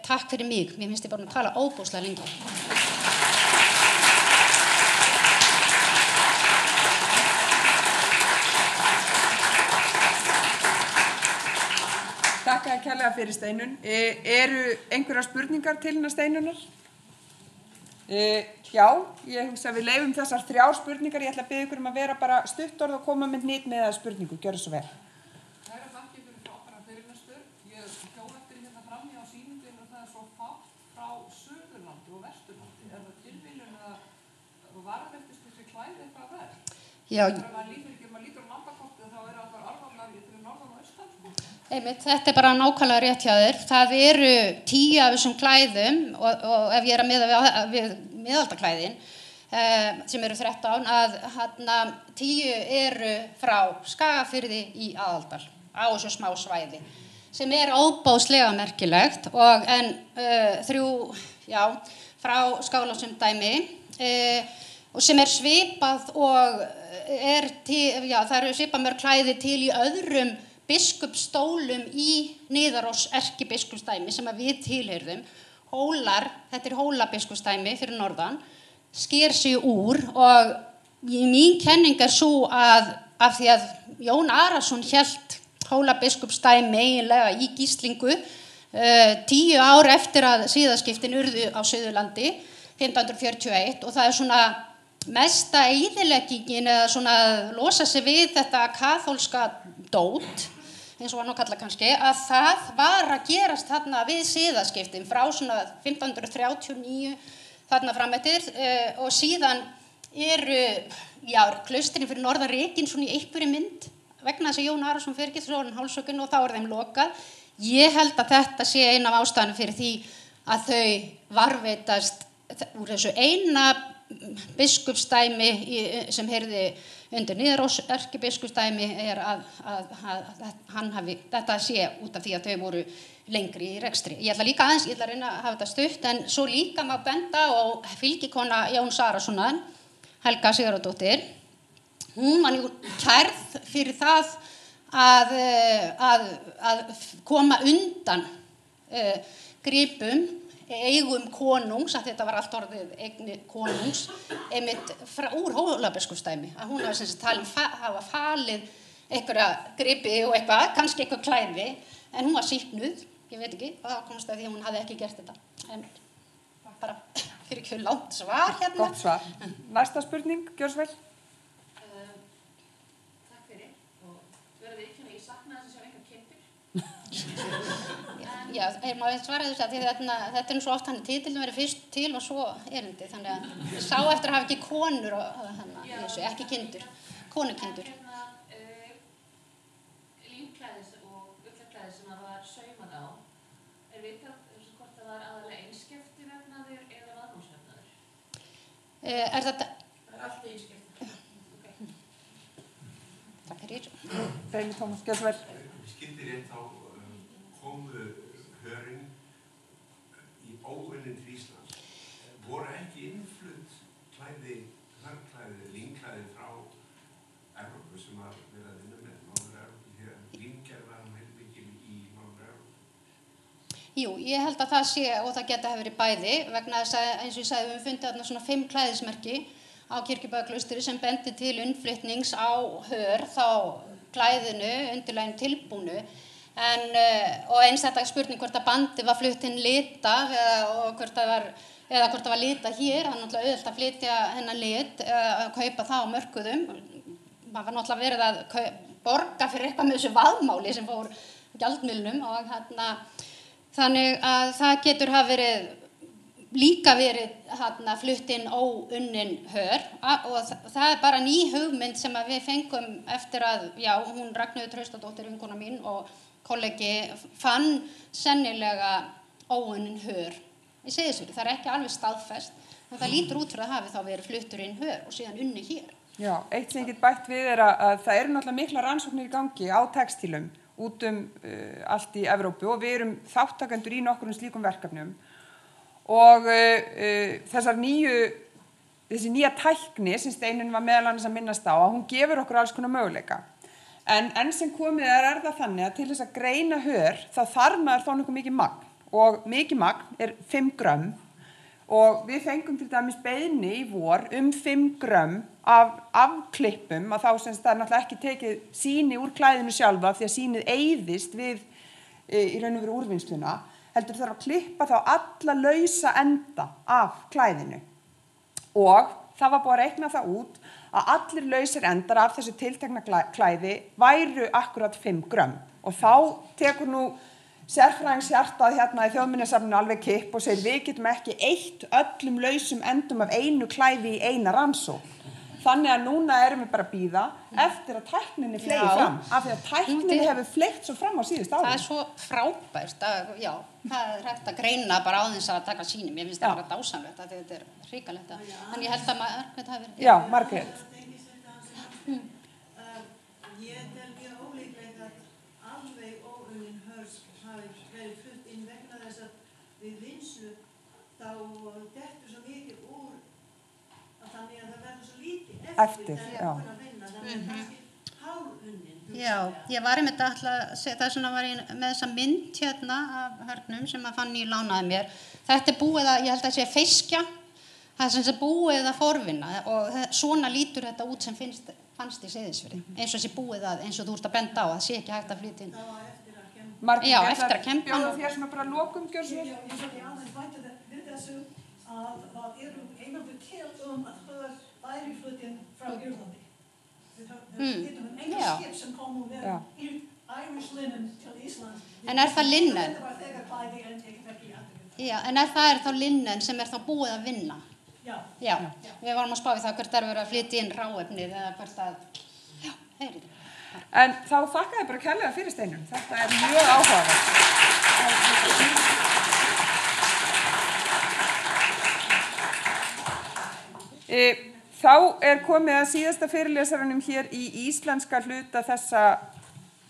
Takk fyrir mig, mér finnst ég bara að tala óbúslega lengi. Takk að kærlega fyrir Steinunn. Eru einhverjar spurningar til hennar Steinunnar? Já, ég hugsa að við leyfum þessar 3 spurningar. Ég ætla að biðja ykkur að vera bara stuttorð og koma með hnit með spurningu. Gjörðu svo vel. Kæra þakkir fyrir frábæra fyrirlestur. Ég hjó eftir hérna frammi á sýningunni og það svo fátt frá Suðurlandi og Vesturlandi. Það tilviljun að varðveldist þessi klæði eitthvað vel? Já. Þegar maður lítur á landakortið þá allar arfarnar fyrir norðan og austan. Einmitt, þetta bara nákvæmlega rétt hjá þér. Það eru 10 af þessum klæðum og ef ég að miða við miðaldaklæðin sem eru 13 að 10 eru frá Skagafirði í Aðaldal á þessu smá svæði sem óbáðslega merkilegt en 3 frá Skálásundæmi og sem svipað og það eru svipað mörg klæði til í öðrum biskupsstólum í Niðarós erkibiskupsdæmi sem við tilheyrðum. Hólar, þetta hólabiskupsdæmi fyrir norðan, sker sig úr og mín kenning svo að af því að Jón Arason hélt hólabiskupsdæmi eiginlega í gíslingu 10 ár eftir að siðaskiptin urðu á Suðurlandi 1541 og það svona mesta eyðileggingin eða svona losa sig við þetta kaþólska dót eins og hann kalla kannski, að það var að gerast þarna við siðaskiptin frá svona 1539 þarna frameftir og síðan klaustrin fyrir norðan rekin svona í einhverju mynd vegna þess að Jón Arason fer ekki þróun hálsökun og þá þeim lokað. Ég held að þetta sé ein af ástæðunum fyrir því að þau varðveitast úr þessu eina biskupsdæmi sem heyrði undir Niðarós erkibiskupsdæmi að þetta sé út af því að þau voru lengri í rekstri. Ég ætla að reyna að hafa þetta stutt en svo líka má benda á fylgikona Jóns Arasonar, Helga Sigurðardóttir. Hún var kærð fyrir það að koma undan gripum eigum konungs, að þetta var allt orðið eigni konungs, einmitt úr hólabiskupsdæmi, að hún var sem sagt talin hafa falið einhverja gripi og eitthvað, kannski eitthvað klæði, en hún var sýknuð, ég veit ekki, og það komst að því að hún hafði ekki gert þetta. En bara fyrir ekki langt svar hérna. Gott svar. Næsta spurning, gjörðu svo vel. Takk fyrir, og verður ekki ég sakna þess að sjá enga kindur. Já, maður svara þess að þetta svo oft hann titillin verið fyrst til og svo erindi, þannig að ég sá eftir að hafa ekki konur í þessu, ekki kindur, konukindur. Límklæðis og ullaklæði sem það var saumað á, vitað hvort það var aðalega einskipti vefnaður eða vaðnámsvefnaður? Þetta? Það allt einskipti. Takk fyrir. fyrir. Reynir Tómas, gjör svo vel. Skildi rétt þá komu hörin í óunnin til Íslands. Voru ekki innflutt klæði, hörklæði, línklæði frá Evrópu sem var verið að vinna með Norður-Evrópu, því að límgerð var heilmikil í Norður-Evrópu? Jú, ég held að það sé, og það geta hefur verið bæði, vegna þess að eins og ég sagði, við fundið þarna svona 5 klæðismerki á Kirkjubæjarklaustri sem bendi til innflutnings á hör, þá klæðinu, undirlæginu tilbúnu, og eins þetta spurning hvort að bandi var flutt inn lita og hvort það var lita hér, það er náttúrulega auðvelt að flytja hennar lit, að kaupa það á mörkuðum, maður var náttúrulega verið að borga fyrir eitthvað með þessu vaðmáli sem fór gjaldmiðlunum og þannig að það getur hafa líka verið flutt inn óunnin hör og það er bara ný hugmynd sem að við fengum eftir að, já, hún Ragnheiður Traustadóttir, vinkona mín og kollegi fann sennilega óunnin hör í Seyðisfirði. Það er ekki alveg staðfest, en það lítur út fyrir að hafi þá verið fluttur inn hör og síðan unni hér. Já, eitt sem ég get bætt við að það eru náttúrulega mikla rannsóknir í gangi á textílum út allt í Evrópu og við erum þáttakendur í nokkrum slíkum verkefnum og þessi nýja tækni sem Steinunn var meðal annars að minnast á, að hún gefur okkur alls konar möguleika. En enn sem komið er það þannig að til þess að greina hör þá þarf maður þó nokkuð mikið magn og mikið magn er 5 grömm og við fengum til dæmis beiðni í vor 5 grömm af afklippum að þá sem það er náttúrulega ekki tekið sýni úr klæðinu sjálfa því að sýnið eyðist við í raun og veru úrvinnsluna, heldur þarf að klippa þá alla lausa enda af klæðinu og það var búið að reikna það út að allir lausir endar af þessu tiltekna klæði væru akkurat 5 grömm og þá tekur nú sérfræðingshjartað hérna í Þjóðminjasafninu alveg kipp og segir við getum ekki eytt öllum lausum endum af einu klæði í eina rannsókn. Þannig að núna erum við bara að bíða eftir að tækninni fleygi fram af því að tækninni hefur fleygt svo fram á síðust ári. Það er svo frábært að, já, það er hægt að greina bara á þess að taka sýni. Mér finnst það bara dásamlegt að þetta er hrikalegt. En ég held að Margrét hafi verið. Já, Margrét. Ég tel mjög ólíklegt að alveg óunnin hörsk hafi verið flutt inn vegna þess að við vinnslu þá dettur svo mikið úr að þannig að það verður svo lítið eftir já. Þannig að kannski hálfunnin. Já, ég var einmitt að það svona var ég með þessa mynd hérna af hörnum sem að Fanný lánaði mér. Þetta er búið að, ég held að sé feiskja, það er sem sé búið að forvinna og svona lítur þetta út sem fannst í Seyðisfirði, eins og þessi búið að, eins og þú ert að benda á, það sé ekki hægt að flytja inn. Margrét, já, eftir að kempa. Bjóða þér svona bara lokum, gjör svo. Ég aðeins vænta við þessu að það eru einhverju til að hör væri flutin frá Írlandi. Við hittum enga skip sem kom og við Irish linen til Íslands. En er það linnen? Þetta var þegar klæði en ekki aftur. Já, en er þá linnen sem er þá búið að vinna? Já, við varum að spá í það hvert er verið að flytja inn ráefnið eða hvert að, já, heyrið þið. En þá þakka ég bara kærlega fyrir Steinunn. Þetta er mjög áhugavert. Þá er komið að síðasta fyrirlesaranum hér í íslenska hluta þessa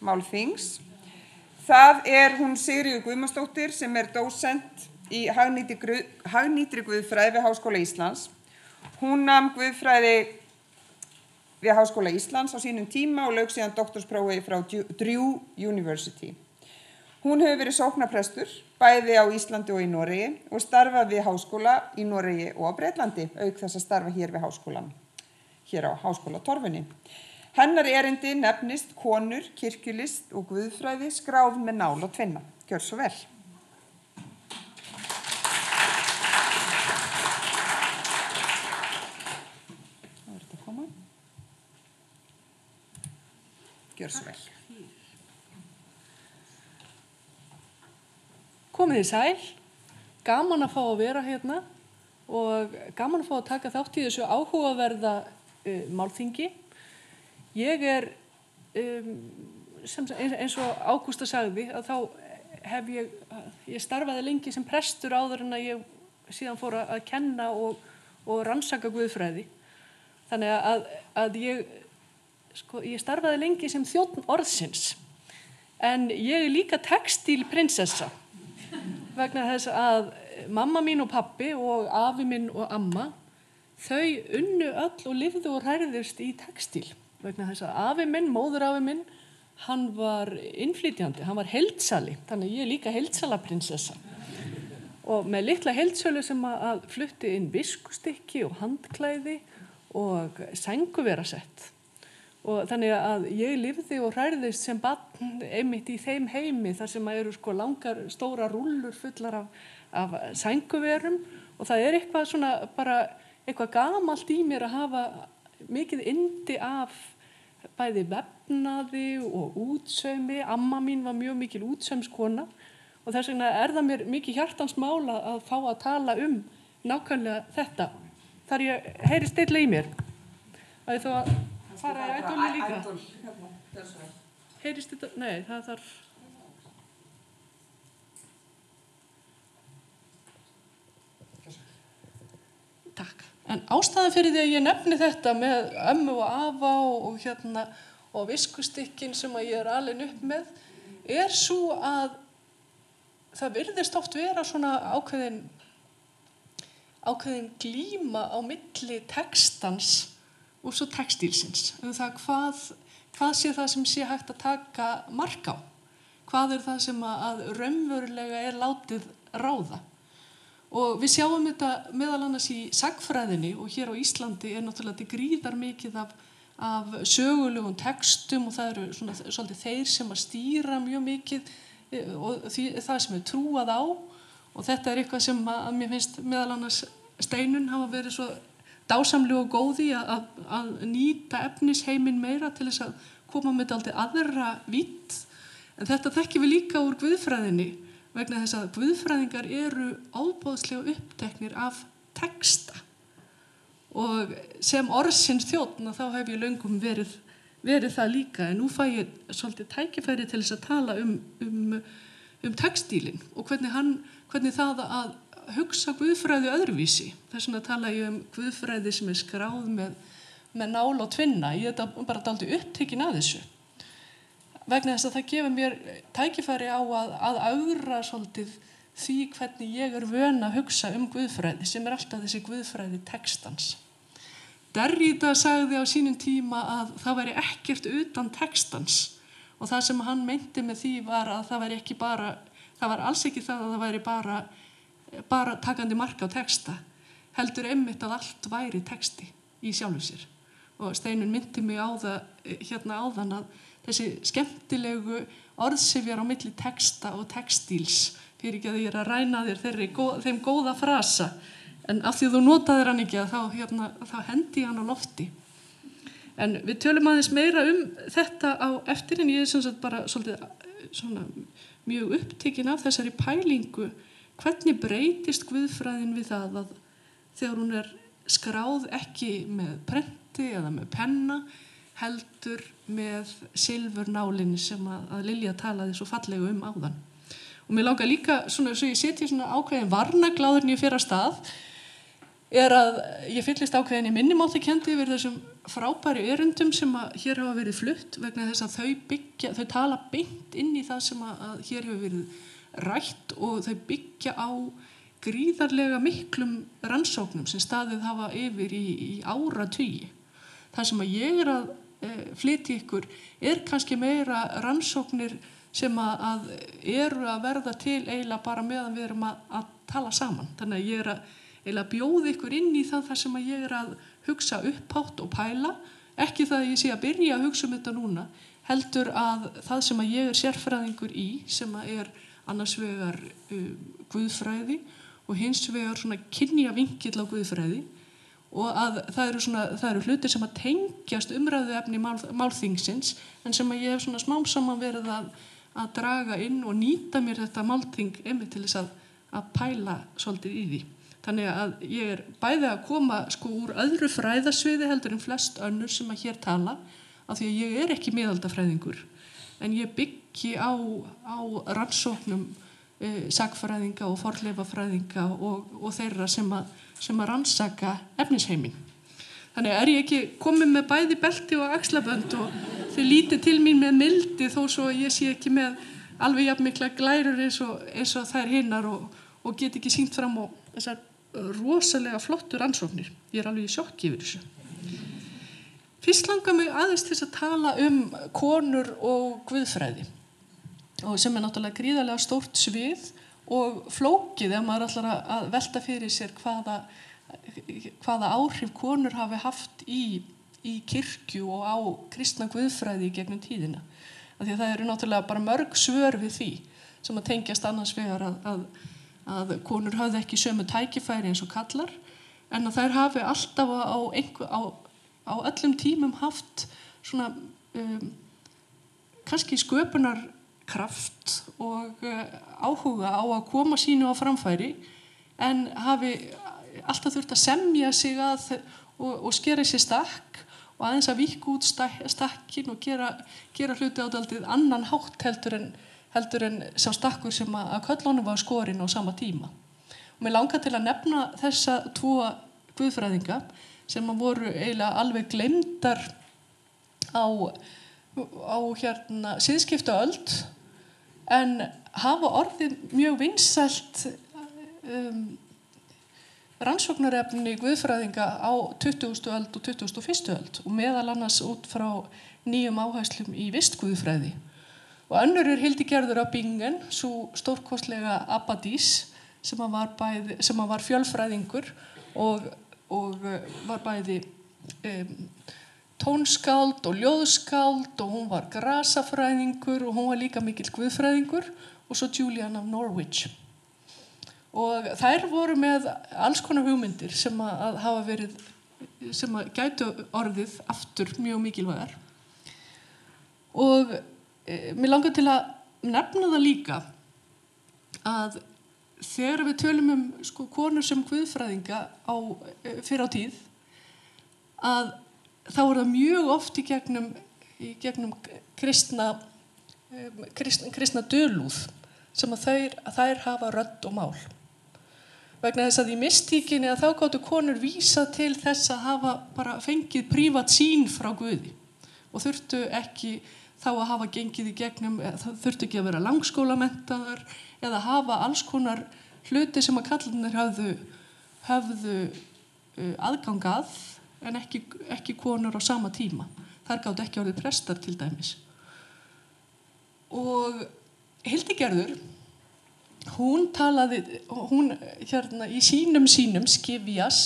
málþings. Það er hún Sigríður Guðmarsdóttir sem er dósent í hagnýtri guðfræði við Háskóla Íslands. Hún nam guðfræði við Háskóla Íslands á sínum tíma og lauk síðan doktorsprófi frá Drew University. Hún hefur verið sóknarprestur bæði á Íslandi og í Noregi og starfað við háskóla í Noregi og á Bretlandi, auk þess að starfa hér við háskólan, hér á Háskólatorfunni. Hennar erindi nefnist konur, kirkjulist og guðfræði skráð með nál og tvinna. Gjör svo vel. Gjör svo vel. Komið þið sæl, gaman að fá að vera hérna og gaman að fá að taka þátt í þessu áhugaverða málþingi. Ég er, eins og Ágústa sagði, að þá hef ég starfaði lengi sem prestur áður en að ég síðan fór að kenna og rannsaka guðfræði. Þannig að ég ég starfaði lengi sem þjónn orðsins, en ég líka textílprinsessa vegna þess að mamma mín og pabbi og afi minn og amma, þau unnu öll og lifðu og hrærðust í textíl vegna þess að afi minn, móðurafi minn, hann var innflytjandi, hann var heildsali, þannig að ég er líka heildsalaprinsessa. Og með litla heildsölu sem að flutti inn viskustykki og handklæði og sænguvérasett. Og þannig að ég lifði og hrærðist sem barn einmitt í þeim heimi þar sem eru langar, stóra rúllur fullar af sænguverum og það er eitthvað svona bara eitthvað gamalt í mér að hafa mikið yndi af bæði vefnaði og útsaumi. Amma mín var mjög mikil útsaumskona og þess vegna er það mér mikið hjartans mála að fá að tala nákvæmlega þetta. Þar ég heyri stilla í mér. Það er þá að fara í ædóli líka. Heyrist þetta? Nei, það þarf... Takk. En ástæðan fyrir því að ég nefni þetta með ömmu og afa og viskustykkin sem að ég er alin upp með er svo að það virðist oft vera svona ákveðin glíma á milli textans og svo textílsins. Það hvað sé það sem sé hægt að taka mark á? Hvað er það sem að raunverulega er látið ráða? Og við sjáum þetta meðal annars í sagnfræðinni og hér á Íslandi er náttúrulega gríðar mikið af sögulegum textum og það eru svona svolítið þeir sem að stýra mjög mikið og það sem er trúað á og þetta er eitthvað sem að mér finnst meðal annars Steinunn hafa verið svo dásamlega og góð í að nýta efnisheiminn meira til þess að koma með dálítið aðra vídd. En þetta þekkjum við líka úr guðfræðinni vegna þess að guðfræðingar eru ofboðslega uppteknir af texta og sem orðsins þjónn þá hef ég löngum verið það líka en nú fæ ég svolítið tækifæri til þess að tala um textílinn og hvernig það að hugsa guðfræði öðruvísi. Þess vegna tala ég guðfræði sem er skráð með nál og tvinna. Ég er bara dálítið upptekin að þessu. Vegna þess að það gefur mér tækifæri á að augra svolítið því hvernig ég er vön að hugsa guðfræði sem er alltaf þessi guðfræði textans. Derrida sagði á sínum tíma að það væri ekkert utan textans og það sem hann meinti með því var að það var alls ekki það að það væri bara takandi mark á texta, heldur einmitt að allt væri texti í sjálfu sér. Og Steinunn myndi mig á það áðan að þessi skemmtilegu orðsifjar á milli texta og textíls, fyrir ekki að ég er að ræna þér þeim góða frasa, en af því að þú notaðir hann ekki þá hendi ég hann á lofti. En við tölum aðeins meira þetta á eftir en ég er sem sagt bara svolítið mjög upptekin af þessari pælingu hvernig breytist guðfræðin við það að þegar hún er skráð ekki með prenti eða með penna heldur með silfurnálinni sem að Lilja talaði svo fallega áðan. Og mér langar líka, svo ég setji ákveðin varnagláður en ég fer af stað, er að ég fyllist ákveðin í minnimáttarkenndi yfir þessum frábæri erindum sem að hér hafa verið flutt vegna þess að þau tala beint inn í það sem að hér hefur verið rætt og þau byggja á gríðarlega miklum rannsóknum sem staðið hafa yfir í áratugi. Það sem að ég er að flytja ykkur er kannski meira rannsóknir sem að eru að verða til eiginlega bara meðan við erum að tala saman. Þannig að ég er að eiginlega bjóða ykkur inn í það sem að ég er að hugsa upphátt og pæla. Ekki það að ég sé að byrja að hugsa þetta núna, heldur að það sem að ég er sérfræðingur í, sem að er annars vegar guðfræði og hins vegar svona kynjavinkill á guðfræði og að það eru hlutir sem að tengjast umræðuefni málþingsins en sem að ég hef svona smám saman verið að draga inn og nýta mér þetta málþing einmitt til þess að pæla svolítið í því. Þannig að ég er bæði að koma úr öðru fræðasviði heldur en flest önnur sem að hér tala af því að ég er ekki miðaldafræðingur en ég byggi á rannsóknum sagnfræðinga og fornleifafræðinga og þeirra sem að rannsaka efnisheiminn. Þannig ég ekki komið með bæði belti og axlabönd og þið lítið til mín með mildi þó svo ég sé ekki með alveg jafn mikla glærur eins og þær hinnar og get ekki sýnt fram á þessar rosalega flottu rannsóknir. Ég alveg í sjokki yfir þessu. Fyrst langar mig aðeins til að tala konur og guðfræði og sem náttúrulega gríðarlega stórt svið og flókið ef maður ætlar að velta fyrir sér hvaða áhrif konur hafi haft í kirkju og á kristna guðfræði í gegnum tíðina. Af því að það eru náttúrulega bara mörg svör við því sem að tengjast annars vegar að konur höfðu ekki sömu tækifæri eins og kallar en að þær hafi alltaf á öllum tímum haft svona kannski sköpunarkraft og áhuga á að koma sínu á framfæri en hafi alltaf þurft að semja sig að og skera sér stakk og aðeins að víkka út stakkin og gera hluti á daldið annan hátt heldur en sá stakkur sem að köllunum var skorinn á sama tíma. Og mér langar til að nefna þessa 2 guðfræðinga sem voru eiginlega alveg gleymdar á siðskiptaöld en hafa orðið mjög vinsælt rannsóknarefni guðfræðinga á 20. öld og 21. öld og meðal annars út frá nýjum áherslum í vistguðfræði. Og önnur Hildigerður af Bingen, svo stórkostlega abbadís sem var fjölfræðingur og var bæði tónskáld og ljóðskáld og hún var grasafræðingur og hún var líka mikill guðfræðingur og svo Julian of Norwich. Og þær voru með alls konar hugmyndir sem gætu orðið aftur mjög mikilvægar. Og mér langar til að nefna það líka að þegar við tölum konur sem guðfræðinga fyrr á tíð að þá það mjög oft í gegnum kristna dulúð sem að þær hafa rödd og mál. Vegna þess að í mystíkinni að þá gátu konur vísa til þess að hafa bara fengið prívat sýn frá Guði og þurftu ekki þá að hafa gengið í gegnum, þurftu ekki að vera langskólamenntaðar eða hafa alls konar hluti sem að kallarnir höfðu aðgang að en ekki konur á sama tíma. Þær gátu ekki orðið prestar til dæmis. Og Hildigerður, hún talaði, í sínum skifjas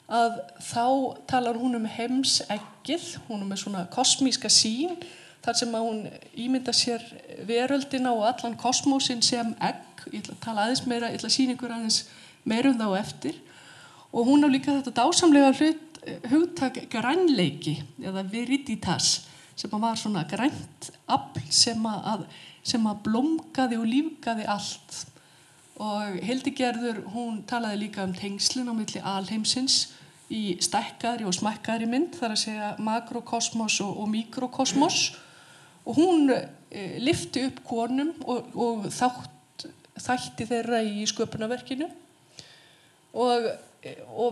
að þá talar hún heimseggið, hún með svona kosmíska sýn, þar sem að hún ímynda sér veröldina og allan kosmósin sem egg. Ég ætla að tala aðeins meira, ég ætla að sýna ykkur aðeins meira þá eftir. Og hún á líka þetta dásamlega hugtak grænleiki, eða viriditas, sem var svona grænt afl sem að blómgaði og lífgaði allt. Og Hildigerður, hún talaði líka tengslin á milli alheimsins í stækkaðri og smækkaðri mynd, þar að segja makrokosmos og mikrokosmos. Og hún lyfti upp konum og þætti þeirra í sköpunarverkinu. Og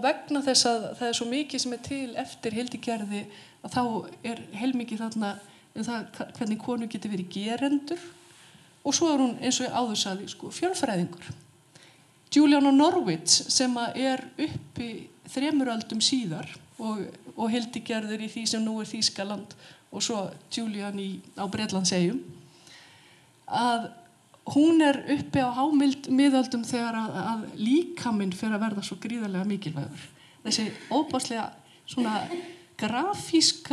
vegna þess að það svo mikið sem til eftir Hildigerði að þá heilmikið þarna það hvernig konur geti verið gerendur og svo hún eins og ég áður sagði fjölfræðingur. Julian of Norwich sem uppi 3 öldum síðar og Hildigerður í því sem nú Þýskaland og svo Julian á Bretlandseyjum að hún uppi á miðöldum þegar að líkaminn fyrir að verða svo gríðarlega mikilvægur. Þessi óbáslega svona grafíski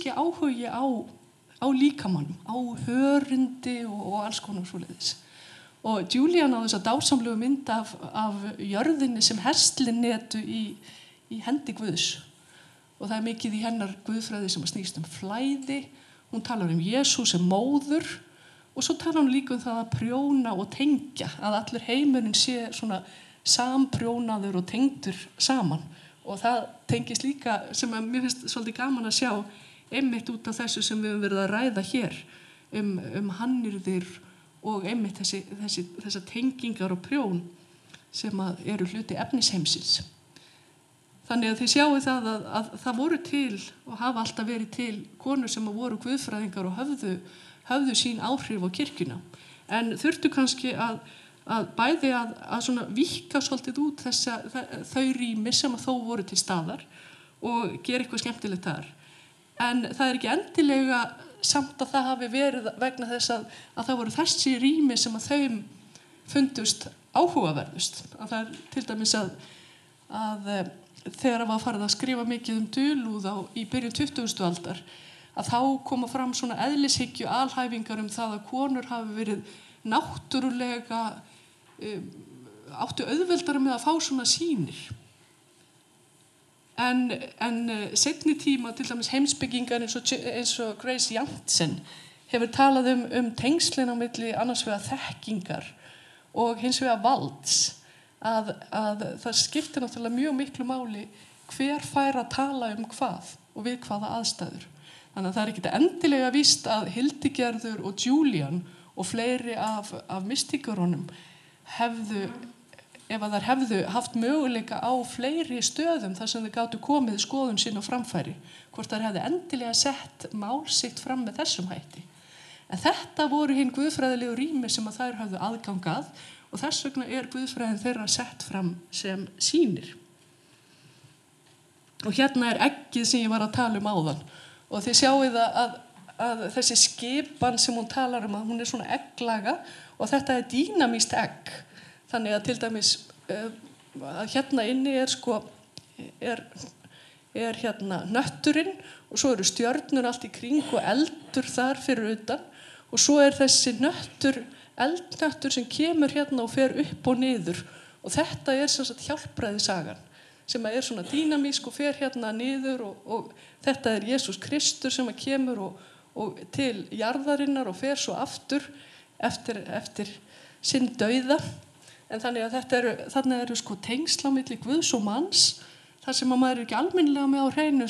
áhugi á líkamannum, á hörundi og alls konar svoleiðis. Og Julian á þessa dásamlegu mynd af jörðinni sem herslinetu í hendi Guðs. Og það mikið í hennar guðfræði sem snýst flæði. Hún talar Jesú sem móður. Og svo talar hún líka það að prjóna og tengja, að allur heimurinn sé svona samprjónaður og tengdur saman. Og það tengist líka, sem mér finnst svolítið gaman að sjá, einmitt út af þessu sem við höfum verið að ræða hér, hannyrðir og einmitt þessar tengingar og prjón sem eru hluti efnisheimsins. Þannig að þið sjáu það að það voru til og hafa alltaf verið til konur sem voru guðfræðingar og höfðu sín áhrif á kirkjuna. En þurftu kannski að bæði að svona víkka svolítið út þau rými sem að þó voru til staðar og gera eitthvað skemmtilegt þar. En það er ekki endilega samt að það hafi verið vegna þess að það voru þessi rými sem að þeim fundust áhugaverðust. Að það er til dæmis að þegar var farið að skrifa mikið dulúð í byrjun 20. aldar, að þá koma fram svona eðlishyggju alhæfingar það að konur hafi verið náttúrulega áttu auðveldara með að fá svona sýnir. En seinni tíma, til dæmis heimspekingar eins og Grace Jansen hefur talað tengslin á milli annars vegar þekkingar og hins vegar valds, að það skiptir náttúrulega mjög miklu máli hver fær að tala hvað og við hvaða aðstæður. Þannig að það er ekki endilega víst að Hildigerður og Julian og fleiri af mystíkurunum ef að þær hefðu haft möguleika á fleiri stöðum þar sem þau gátu komið skoðun sín á framfæri, hvort þær hefðu endilega sett mál sitt fram með þessum hætti. En þetta voru hinn guðfræðilegu rými sem að þær höfðu aðgangað og þess vegna guðfræðin þeirra sett fram sem sýnir. Og hérna eggið sem ég var að tala áðan og þið sjáið að þessi skipan sem hún talar að hún svona egglaga og þetta dýnamískt egg. Þannig að til dæmis að hérna inni er hérna hnötturinn og svo eru stjörnur allt í kring og eldur þar fyrir utan og svo þessi eldhnöttur sem kemur hérna og fer upp og niður og þetta sem sagt hjálpræðisagan sem er svona dýnamísk og fer hérna niður og þetta Jesús Kristur sem kemur og til jarðarinnar og fer svo aftur eftir sinn dauða. En þannig að þarna eru tengsl á milli Guðs og manns, þar sem að maður ekki almennilega með á hreinu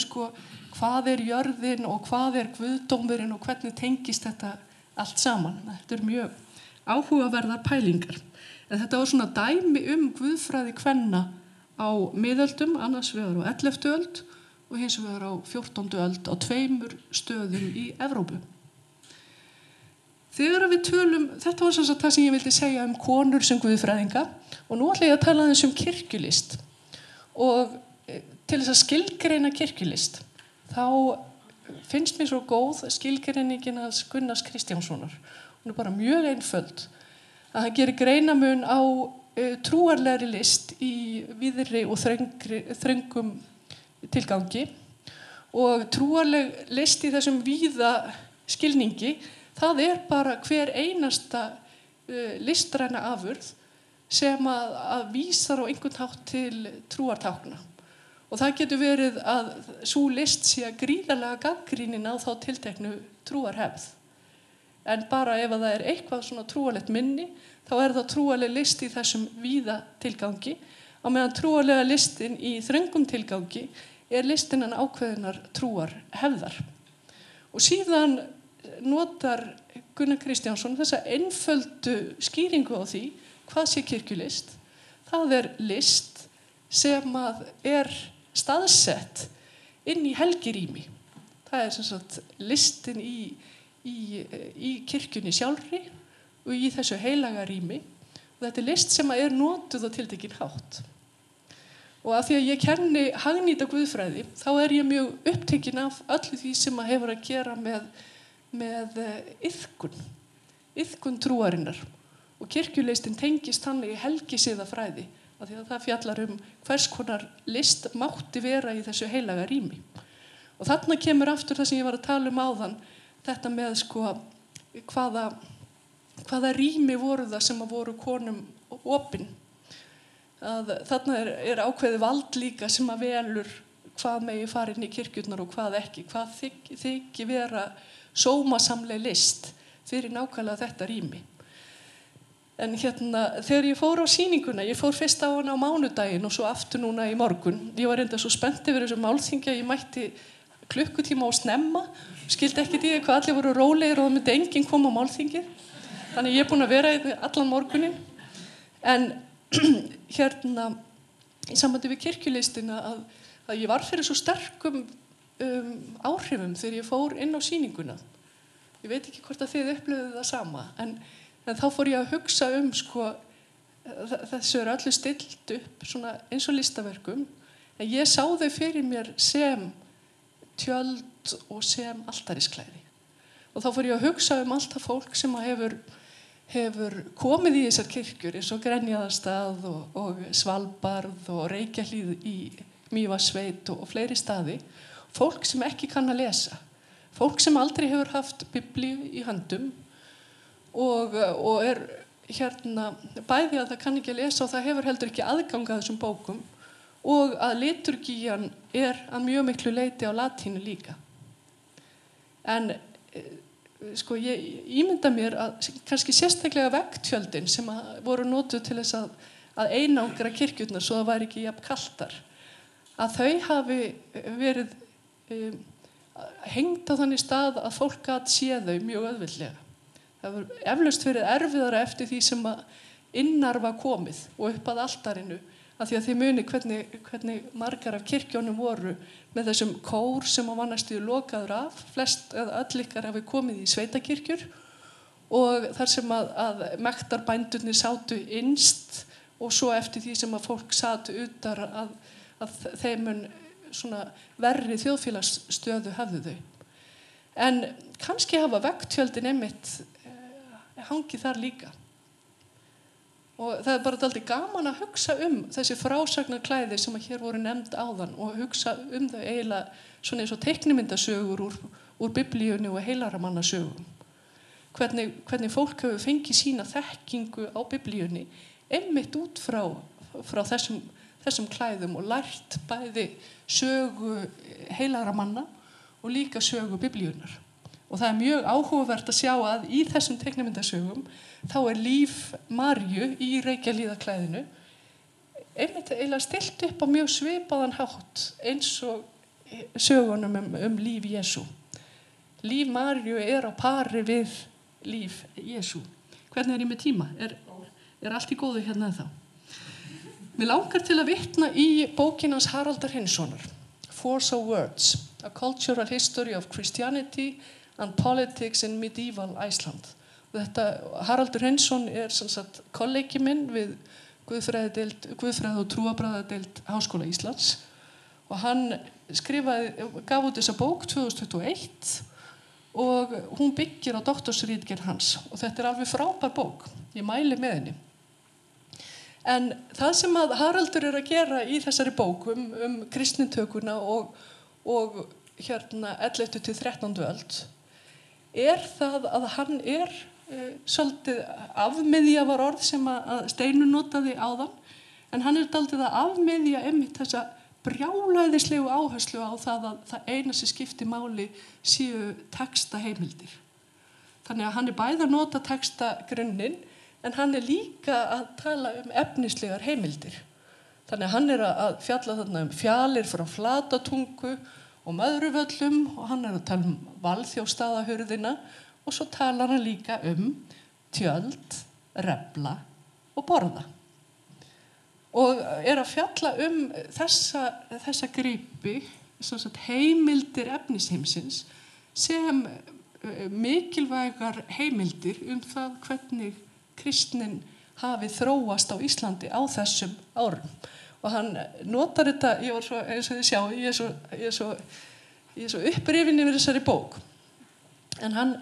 hvað jörðin og hvað guðdómurinn og hvernig tengist þetta allt saman. Þetta mjög áhugaverðar pælingar. En þetta var svona dæmi guðfræði kvenna á miðöldum, annars vegar á 11. öld og hins vegar á 14. öld á 2 stöðum í Evrópu. Þegar við tölum, þetta var það sem ég vildi segja konur sem guðfræðinga og nú ætla ég að tala aðeins kirkjulist og til þess að skilgreina kirkjulist þá finnst mér svo góð skilgreiningin hans Gunnars Kristjánssonar. Hún bara mjög einföld að hann gerir greinamun á trúarlegri list í víðri og þröngum tilgangi og trúarleg list í þessum víða skilningi það bara hver einasta listræna afurð sem að vísar á einhvern hátt til trúartákna. Og það getur verið að sú list sé að gríðarlega gagnrýnin á þá tilteknu trúarhefð. En bara ef það eitthvað svona trúarlegt minni, þá það trúarleg list í þessum víða tilgangi, á meðan trúarlega listin í þröngum tilgangi listin ákveðinar trúarhefðar. Og síðan notar Gunnar Kristjánsson þessa einföldu skýringu á því hvað sé kirkjulist. Það list sem að staðsett inn í helgirými. Það sem sagt listin í kirkjunni sjálfri og í þessu heilaga rými. Og þetta list sem að notuð á tiltekinn hátt. Og af því að ég kenni hagnýta guðfræði, þá ég mjög upptekin af öllu því sem að hefur að gera með iðkun trúarinnar. Og kirkjulistin tengist þannig í helgisiðafræði, af því að það fjallar hvers konar list mátti vera í þessu heilaga rými. Og þarna kemur aftur það sem ég var að tala áðan, þetta með hvaða rými voru það sem að voru konum opin. Þarna ákveðið vald líka sem að velur hvað megi fara inn í kirkjurnar og hvað ekki, hvað þykir vera sómasamleg list fyrir nákvæmlega þetta rými. En þegar ég fór á sýninguna, ég fór fyrst á hana á mánudaginn og svo aftur núna í morgun. Ég var reynda svo spennt yfir þessu málþingi að ég mætti klukkutíma og snemma, skildi ekkert í hvað allir voru rólegir og það myndi enginn koma á málþingið. Þannig ég búin að vera allan morgunin. En í sambandi við kirkjulistina að ég var fyrir svo sterkum áhrifum þegar ég fór inn á sýninguna. Ég veit ekki hvort að þið upplifðu það sama, en þá fór ég að hugsa sko, þessu öllu stillt upp svona eins og listaverkum, en ég sá þau fyrir mér sem tjöld og sem altarisklæði. Og þá fór ég að hugsa allt það fólk sem hefur komið í þessar kirkjur, eins og Grenjaðarstað og Svalbarð og Reykjahlíð í Mývatnssveit og fleiri staði. Fólk sem ekki kann að lesa. Fólk sem aldrei hefur haft biblíu í höndum og bæði að það kann ekki að lesa og það hefur heldur ekki aðgang að þessum bókum og að liturgían að mjög miklu leyti á latínu líka. En sko ég ímynda mér að kannski sérstaklega veggtjöldin sem voru notuð til þess að einangra kirkjurnar svo það væri ekki jafn kaltar, að þau hafi verið hengd á þannig stað að fólk gat séð þau mjög auðveldlega. Það hefur eflaust verið erfiðara eftir því sem að innar var komið og upp að altarinu, af því að þið muni hvernig margar af kirkjónum voru með þessum kór sem var næstum lokaður af, flest eða öll ykkar hafi komið í sveitakirkjur og þar sem að mektarbændurnir sátu innst og svo eftir því sem að fólk sátu utar að þeim mun svona verri þjóðfélagsstöðu hafðu þau. En kannski hafa veggtjöldin einmitt hangið þar líka. Og það bara dálítið gaman að hugsa þessi frásagnarklæði sem hér voru nefnd áðan og hugsa þau eiginlega svona eins og teiknimyndasögur úr biblíunni og heilaramannasögum. Hvernig fólk hefur fengið sína þekkingu á biblíunni einmitt út frá þessum klæðum og lært bæði sögu heilaramanna og líka sögu biblíunar. Og það mjög áhugavert að sjá að í þessum teiknimyndasögum þá líf Maríu í Reykjahlíðarklæðinu einmitt eiginlega stillt upp á mjög svipaðan hátt eins og sögunum líf Jesú. Líf Maríu á pari við líf Jesú. Hvernig ég með tíma? Allt í góðu hérna ennþá? Mér langar til að vitna í bókinans Haraldar Hinnssonar, Force of Words, A Cultural History of Christianity and Politics in Medieval Iceland. Haraldur Hinnsson sem sagt kollegi minn við Guðfræði og trúarbragðadeild Háskóla Íslands og hann gaf út þessa bók 2021 og hún byggir á doktorsritgerð hans og þetta alveg frábær bók, ég mæli með henni. En það sem að Haraldur að gera í þessari bók kristnitökuna og 11. til 13. öld það að hann svolítið afmiðja var orð sem að Steinunn notaði áðan, en hann dálítið að afmiðja einmitt þessa brjálæðislegu áherslu á það að það eina sem skipti máli séu textaheimildir. Þannig að hann bæði að nota textagrunnin en hann líka að tala efnislegar heimildir. Þannig að hann að fjalla þarna fjalir frá Flatatungu og Möðruvöllum og hann að tala Valþjófsstaðahurðina og svo talar hann líka tjöld, refla og borða. Og að fjalla þessa gripi, heimildir efnisheimsins sem mikilvægar heimildir það hvernig kristnin hafi þróast á Íslandi á þessum árum. Og hann notar þetta, ég var svo, eins og þið sjá, ég er svo upprifin yfir þessari bók. En hann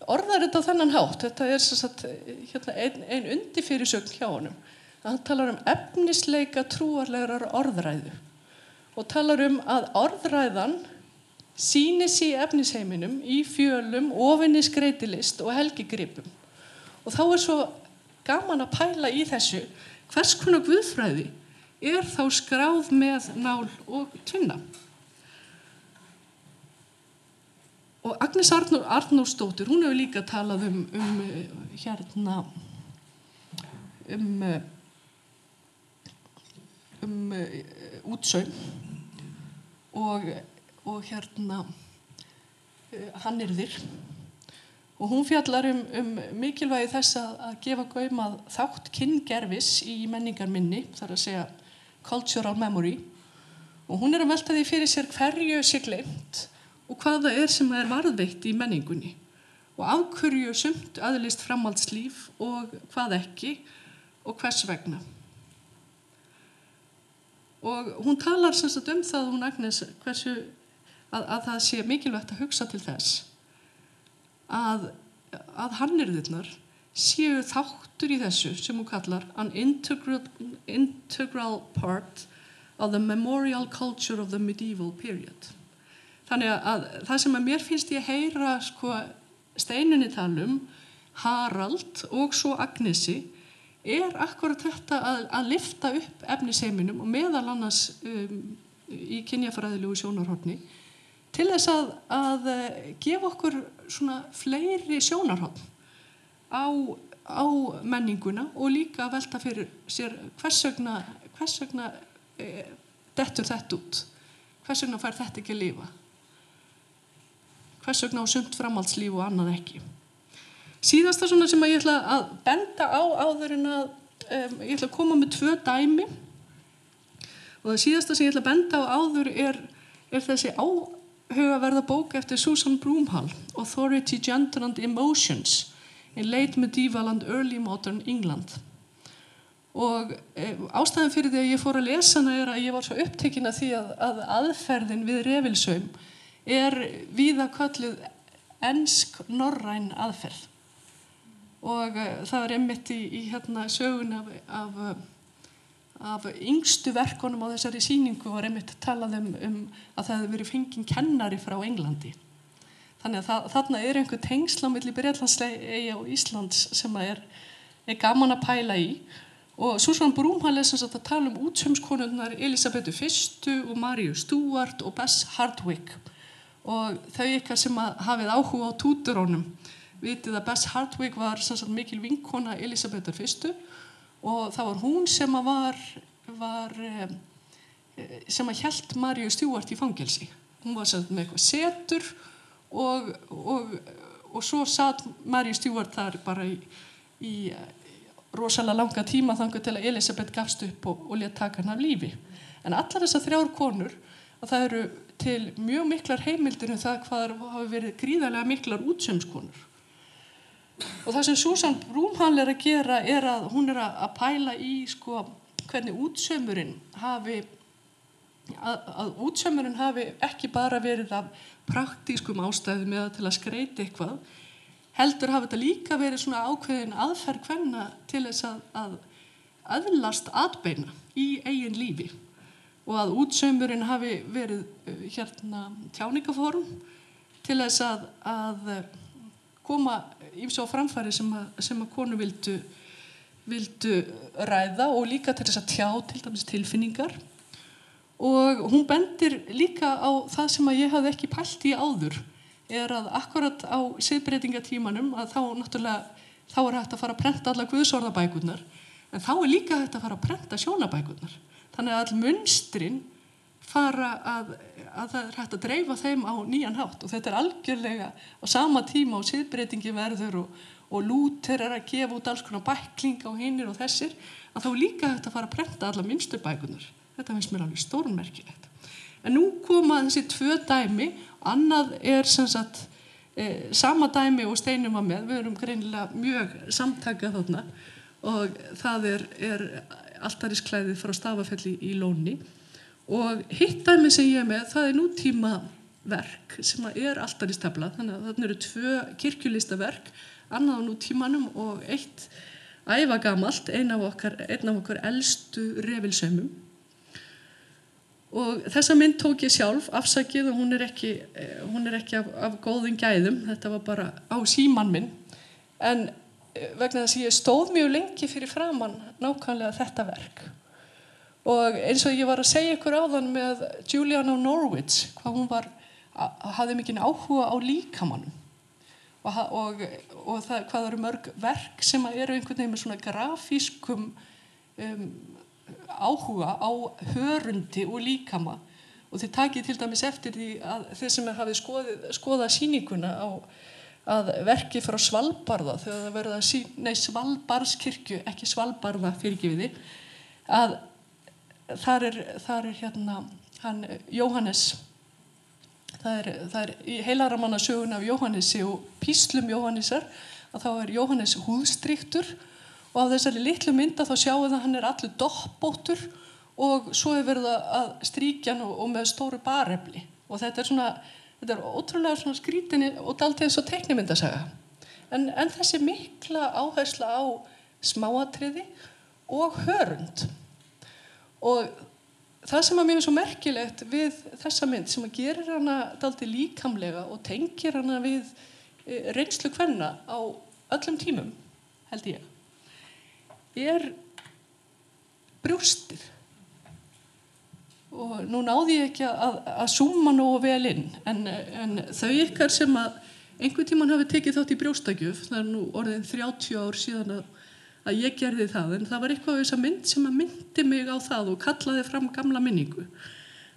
orðar þetta á þennan hátt, þetta sem sagt ein undirfyrirsögn hjá honum. Hann talar efnisleika trúarlegrar orðræðu og talar að orðræðan sýni sig í efnisheiminum í fjölum, ofinni skreitilist og helgigripum. Og þá svo gaman að pæla í þessu, hvers konar guðfræði þá skráð með nál og tvinna. Og Agnes Arnórsdóttir, hún hefur líka talað útsaum og hannyrðir. Og hún fjallar mikilvægi þess að gefa gaum að þátt kyngervis í menningarminni, þar að segja cultural memory, Og hún að velta því fyrir sér hverju sé gleymt og hvað það sem varðveitt í menningunni og af hverju sumt öðlist framhaldslíf og hvað ekki og hvers vegna. Og hún talar sem sagt það, hún Agnes, hversu að það sé mikilvægt að hugsa til þess að hannyrðirnar séu þáttur í þessu sem hún kallar an integral part of the memorial culture of the medieval period. Þannig að það sem að mér finnst ég heyra Steinunni talum, Harald og svo Agnesi akkurat þetta að lyfta upp efnisheiminum og meðal annars í kynjafræðilegu sjónarhorni til þess að gefa okkur svona fleiri sjónarhorn á menninguna og líka velta fyrir sér hvers vegna dettur þetta út, hvers vegna fær þetta ekki að lifa, hvers vegna á sumt framhaldslíf og annað ekki. Síðasta svona sem ég ætla að benda á áður en að ég ætla að koma með 2 dæmi og það síðasta sem ég ætla að benda á áður er þessi áhugaverða bók eftir Susan Broomhall, Authority, Gender and Emotions in Late Medieval and Early Modern England. Og ástæðan fyrir því að ég fór að lesa hana að ég var svo upptekin af því að aðferðin við refilsaum víða kölluð ensk norræn aðferð. Og það einmitt í sögun af yngstu verkunum á þessari sýningu var einmitt talað um að það hefði verið fenginn kennari frá Englandi. Þannig að þarna einhver tengsl á milli Bretlandseyja og Íslands sem er gaman að pæla í. Og Susan Broomhall sem sagt að tala útsaumskonurnar Elisabeth I og Maríu Stuart og Bess Hardwick. Og þau ykkar sem hafið áhuga á túturónum vitið að Bess Hardwick var sem sagt mikil vinkona Elisabethar I og það var hún sem sem hélt Maríu Stuart í fangelsi. Hún var sem sagt með eitthvað setur og svo satt Maríu Stuart þar bara í rosalega langa tíma þangað til að Elisabeth gafst upp og lét taka hana af lífi. En allar þessar 3 konur, að það eru til mjög miklar heimildir það hvað hafa verið gríðarlega miklar útsaumskonur. Og það sem Susan Broomhall að gera að hún að pæla í hvernig útsaumurinn hafi ekki bara verið af praktískum ástæðum eða til að skreyta eitthvað, heldur hafa þetta líka verið svona ákveðin aðferð kvenna til þess að aðlast atbeina í eigin lífi og að útsaumurinn hafi verið tjáningaform til þess að koma ýmsu á framfæri sem að konu vildu ræða og líka til þess að tjá til dæmis tilfinningar. Og hún bendir líka á það sem að ég hafði ekki pælt í áður að akkurat á siðbreytingatímanum að þá hægt að fara að prenta allar guðsorðabækurnar en þá líka hægt að fara að prenta sjónabækurnar. Þannig að all munstrin fara að það hægt að dreifa þeim á nýjan hátt og þetta algjörlega á sama tíma og siðbreytingi verður og Lúther að gefa út alls konar bæklinga og hinir og þessir að þá líka hægt að fara að prenta allar minsturbækurnar. Þetta finnst mér alveg stórmerkilegt. En nú koma þessi 2 dæmi, annað sem sagt sama dæmi og Steinunn var með, við erum greinilega mjög samtakað þarna og það altarisklæðið frá Stafafelli í Lóni og hitt dæmi sem ég með, það nútíma verk sem altaristafla, þannig að þarna eru 2 kirkjulistaverk, annað á nútímanum og eitt ævagamalt, einn af okkar elstu refilsaumum. Og þessa mynd tók ég sjálf, afsakið og hún ekki af góðum gæðum, þetta var bara á símann minn. En vegna þess að ég stóð mjög lengi fyrir framan nákvæmlega þetta verk. Og eins og ég var að segja ykkur áðan með Juliana Norwich, hvað hún hafði mikinn áhuga á líkamannum. Og það, hvað eru mörg verk sem eru einhvern veginn með svona grafískum áhuga á hörundi og líkama og þið takið til dæmis eftir því að þeir sem hafið skoðað sýninguna að verki frá Svalbarða þegar það verða Svalbardskirkju, ekki Svalbarða fyrirgefiði, að þar hann Jóhannes, það er í heilaramanna sögun af Jóhannesi og píslum Jóhannesar, að þá Jóhannes húðstrýktur og á þessari litlu mynda þá sjáum við að hann allur doppóttur og svo verið að strýkja hann og með stóru barefli og þetta er ótrúlega svona skrítinni og dálítið eins og teiknimyndasaga. En þessi mikla áhersla á smáatriði og hörund. Og það sem að mér svo merkilegt við þessa mynd sem að gerir hana dálítið líkamlega og tengir hana við reynslu kvenna á öllum tímum, held ég, brjóstið. Og nú náði ég ekki að zooma nógu vel inn, en þau ykkar sem að einhvern tímann hafi tekið þátt í brjóstagjöf, það nú orðin 30 ár síðan að ég gerði það, en það var eitthvað af þessa mynd sem að myndi mig á það og kallaði fram gamla minningu.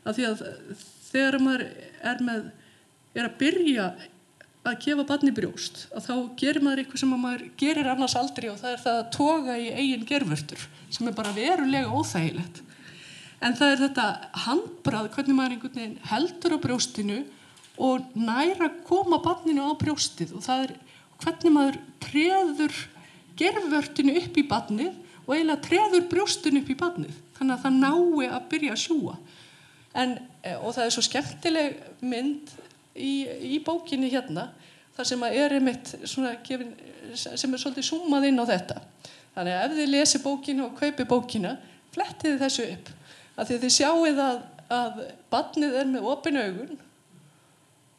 Af því að þegar maður er að byrja að gefa barni brjóst, að þá gerir maður eitthvað sem maður gerir annars aldrei og það er það að toga í eigin gervörtur, sem er bara verulega óþægilegt. En það er þetta handbragð, hvernig maður einhvern veginn heldur á brjóstinu og nær að koma barninu á brjóstið og það er hvernig maður treður gervörtinu upp í barnið og eiginlega treður brjóstinu upp í barnið. Þannig að það nái að byrja að sjúga. Og það er svo skemmtileg mynd í bókinni hérna, þar sem að einmitt svona gefin, sem er svolítið zoomað inn á þetta. Þannig að ef þið lesi bókina og kaupi bókina, flettið þessu upp. Af því að þið sjáið að barnið er með opin augun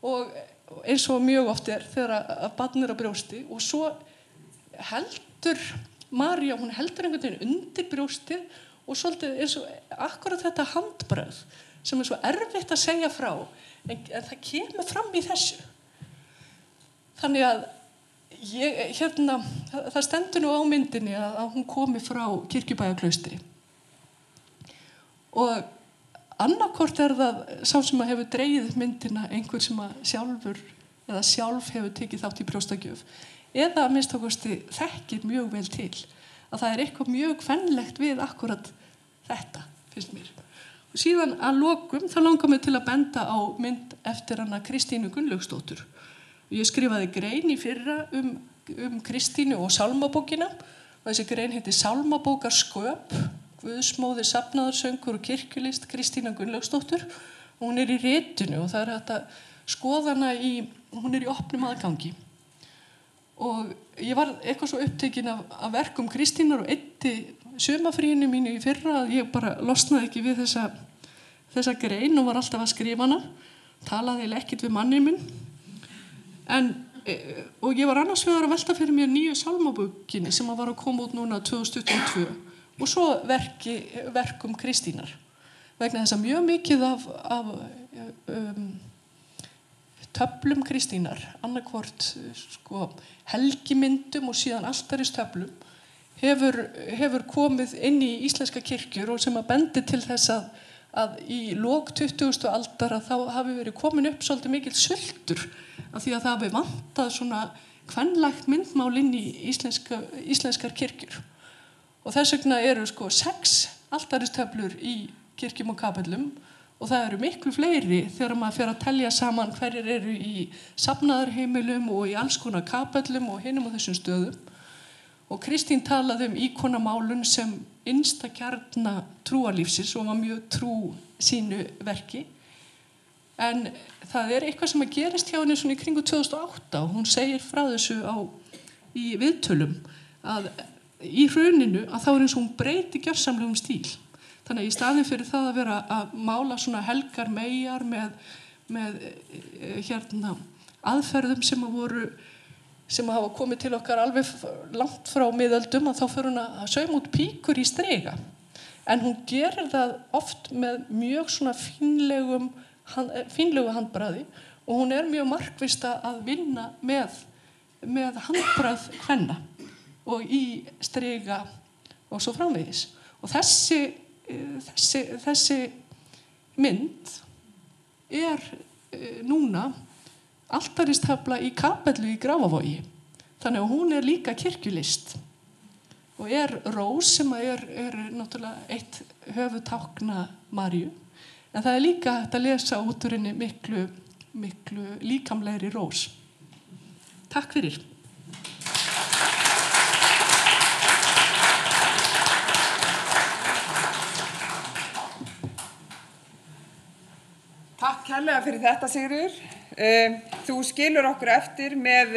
og eins og mjög oft er þegar að barnið er á brjósti og svo heldur María, hún heldur einhvern veginn undir brjóstið og svolítið eins og akkurat þetta handbragð sem er svo erfitt að segja frá en það kemur fram í þessu. Þannig að það stendur nú á myndinni að hún komi frá Kirkjubæjarklaustri. Og annarkort er það sá sem að hefur dregið myndina einhver sem að sjálf hefur tekið þátt í brjóstagjöf eða að minnst ákosti þekkir mjög vel til að það er eitthvað mjög kvenlegt við akkurat þetta, finnst mér. Og síðan að lokum þá langar mig til að benda á mynd eftir hana Kristínu Gunnlaugsdóttur. Ég skrifaði grein í fyrra Kristínu og sálmabókina og þessi grein heitir Sálmabókar sköp, Guðsmóðir safnaðarsöngur og kirkjulist Kristína Gunnlaugsdóttir og hún er í ritinu og það er hægt að skoða hana hún er í opnum aðgangi. Og ég var eitthvað svo upptekin af verkum Kristínar og eyddi sumarfríinu mínu í fyrra að ég bara losnaði ekki við þessa grein og var alltaf að skrifa hana, talaði ekkert við manninn minn. Og ég var annars vegar að velta fyrir mér nýju sálmabókinni sem var að koma út núna 2022 og svo verkum Kristínar. Vegna þess að mjög mikið af töflum Kristínar, annarkvort helgimyndum og síðan altaristöflum, hefur komið inn í íslenska kirkjur og sem að bendi til þess að í lok 20. aldar að þá hafi verið komin upp svolítið mikil sultur af því að það hafi vantað svona kvenlægt myndmál inn í íslenskar kirkjur. Og þess vegna eru 6 altaristöflur í kirkjum og kapellum og það eru miklu fleiri þegar maður fer að telja saman hverjir eru í safnaðarheimilum og í alls konar kapellum og hinum á þessum stöðum. Og Kristín talaði íkonamálun sem innsta kjarna trúarlífsins og var mjög trú sínu verki. En það er eitthvað sem að gerist hjá henni svona í kringu 2008 og hún segir frá þessu í viðtölum að í hruninu að þá er eins og hún breyti gjörsamlegum stíl. Þannig að í staðinn fyrir það að vera að mála svona helgar meyjar með aðferðum sem hafa komið til okkar alveg langt frá miðöldum að þá fyrir hún að sauma út píkur í strega. En hún gerir það oft með mjög svona fínlegu handbragði og hún er mjög markviss að vinna með handbragð kvenna og í strega og svo framvegis. Og þessi mynd er núna altaristafla í kapellu í Grafavogi. Þannig að hún er líka kirkjulist og er rós sem er náttúrulega eitt höfuðtákna Maríu En það líka hægt að lesa út úr henni miklu líkamlegri rós. Takk fyrir. Takk kærlega fyrir þetta, Sigríður. Þú skilur okkur eftir með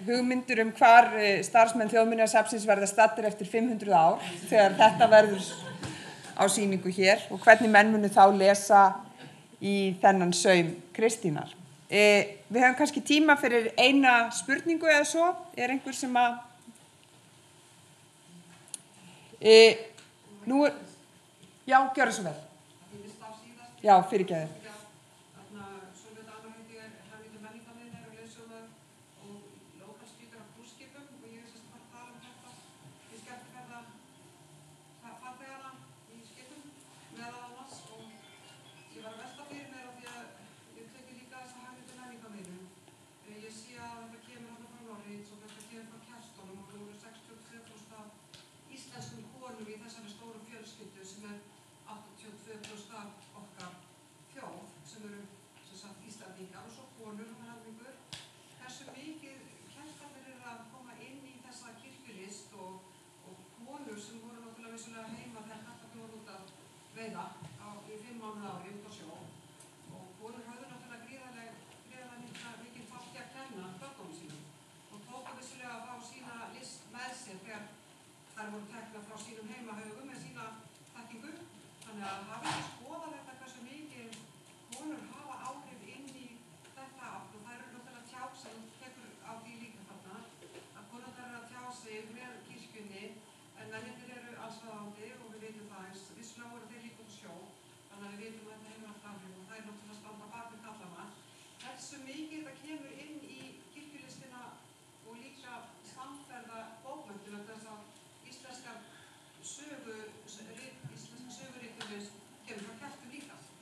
hugmyndur hvar starfsmenn Þjóðminjasafnsins verða staddir eftir 500 ár þegar þetta verður á sýningu hér og hvernig menn munu þá lesa í þennan saum Kristínar. Við höfum kannski tíma fyrir eina spurningu eða svo. Er einhver sem að... Já, gjörðu svo vel. Já, fyrirgefðu.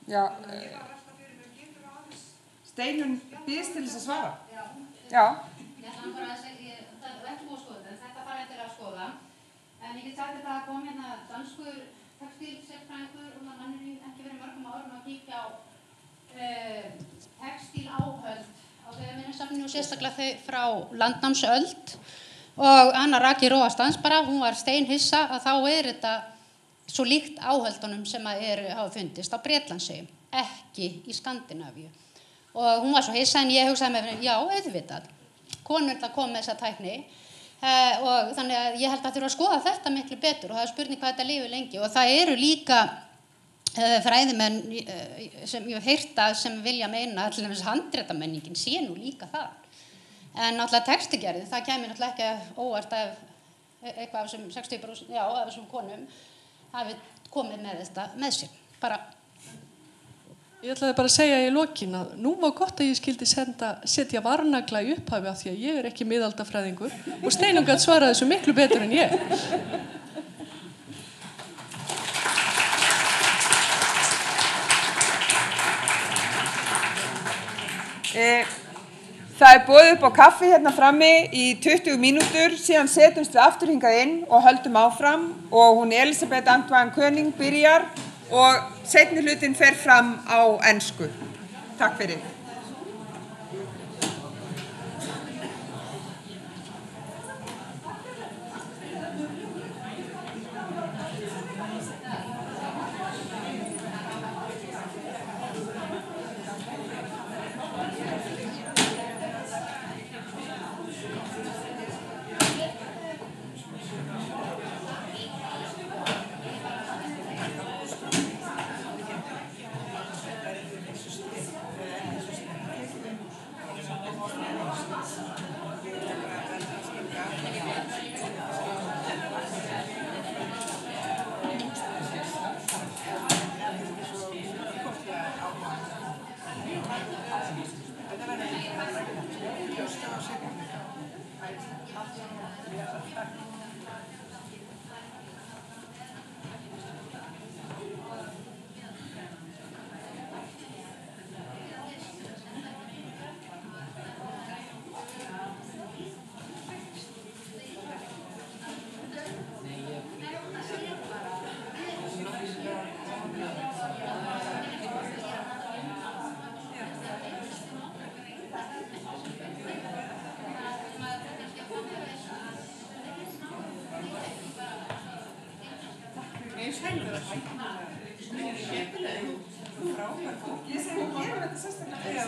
Já, Steinunn býðst til þess að svara. Já. Ég ætla bara að segja, það er ekki búið að skoða þetta, þetta fara eftir að skoða. En ég get sagt þetta að kom hérna danskur textílsérfræðingur og hann er ekki verið mörgum árum að kíkja á textíláhöld á Þjóðminjasafninu og sérstaklega þau frá landnámsöld og Anna Raki róastans bara, hún var steinhissa að þá þetta svo líkt áhöldunum sem hafa fundist á Bretlandseyjum, ekki í Skandinavíu. Og hún var svo hissa en ég hugsaði með henni, já, auðvitað, konur það kom með þessa tækni og þannig að ég held að þurfa að skoða þetta miklu betur og það er spurning hvað þetta lifir lengi og það eru líka fræðimenn sem ég hef heyrt að sem vilja meina til þess handritamenningin sé nú líka það. En náttúrulega textigerði, það kæmi náttúrulega ekki óvart af eitthvað af þessum 60%, já, af þessum konum hafi komið með þetta með sér. Bara. Ég ætlaði bara að segja í lokin að nú var gott að ég skildi setja varnagla í upphafi af því að ég er ekki miðaldafræðingur og Steinunn gat svaraði þessu miklu betur en ég. Það boðið upp á kaffi hérna frammi í 20 mínútur, síðan setjumst við aftur hingað inn og höldum áfram og hún Elisabeth Antoine-König byrjar og seinni hlutinn fer fram á ensku. Takk fyrir. Ég segi, við gerum þetta sérstaklega.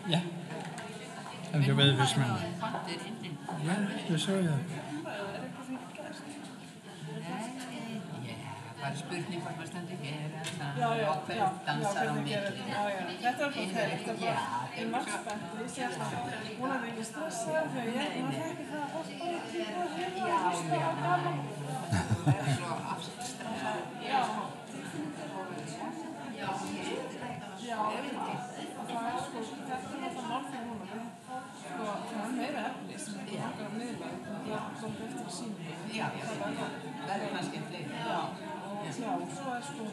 Ja, jamen, det ved hvis man... Ja, det så jeg. Bara spurning hvort maður stendur hér Já, og hver dansar á milli. Þetta var bara þetta er bara í margspennt. Ég sé alltaf, hún er ekki stressað þegar maður þekki það að fólk bara tíma hérna og hlusta á gaman. Það er svo afstressað. Já. Og það er sko, þetta er náttúrulega málþing núna. Sko, það er meira efni sem er okkar á miðlæg. Það er svolítið eftir að sína. Já, það er kannski fleiri. Já, svo er sko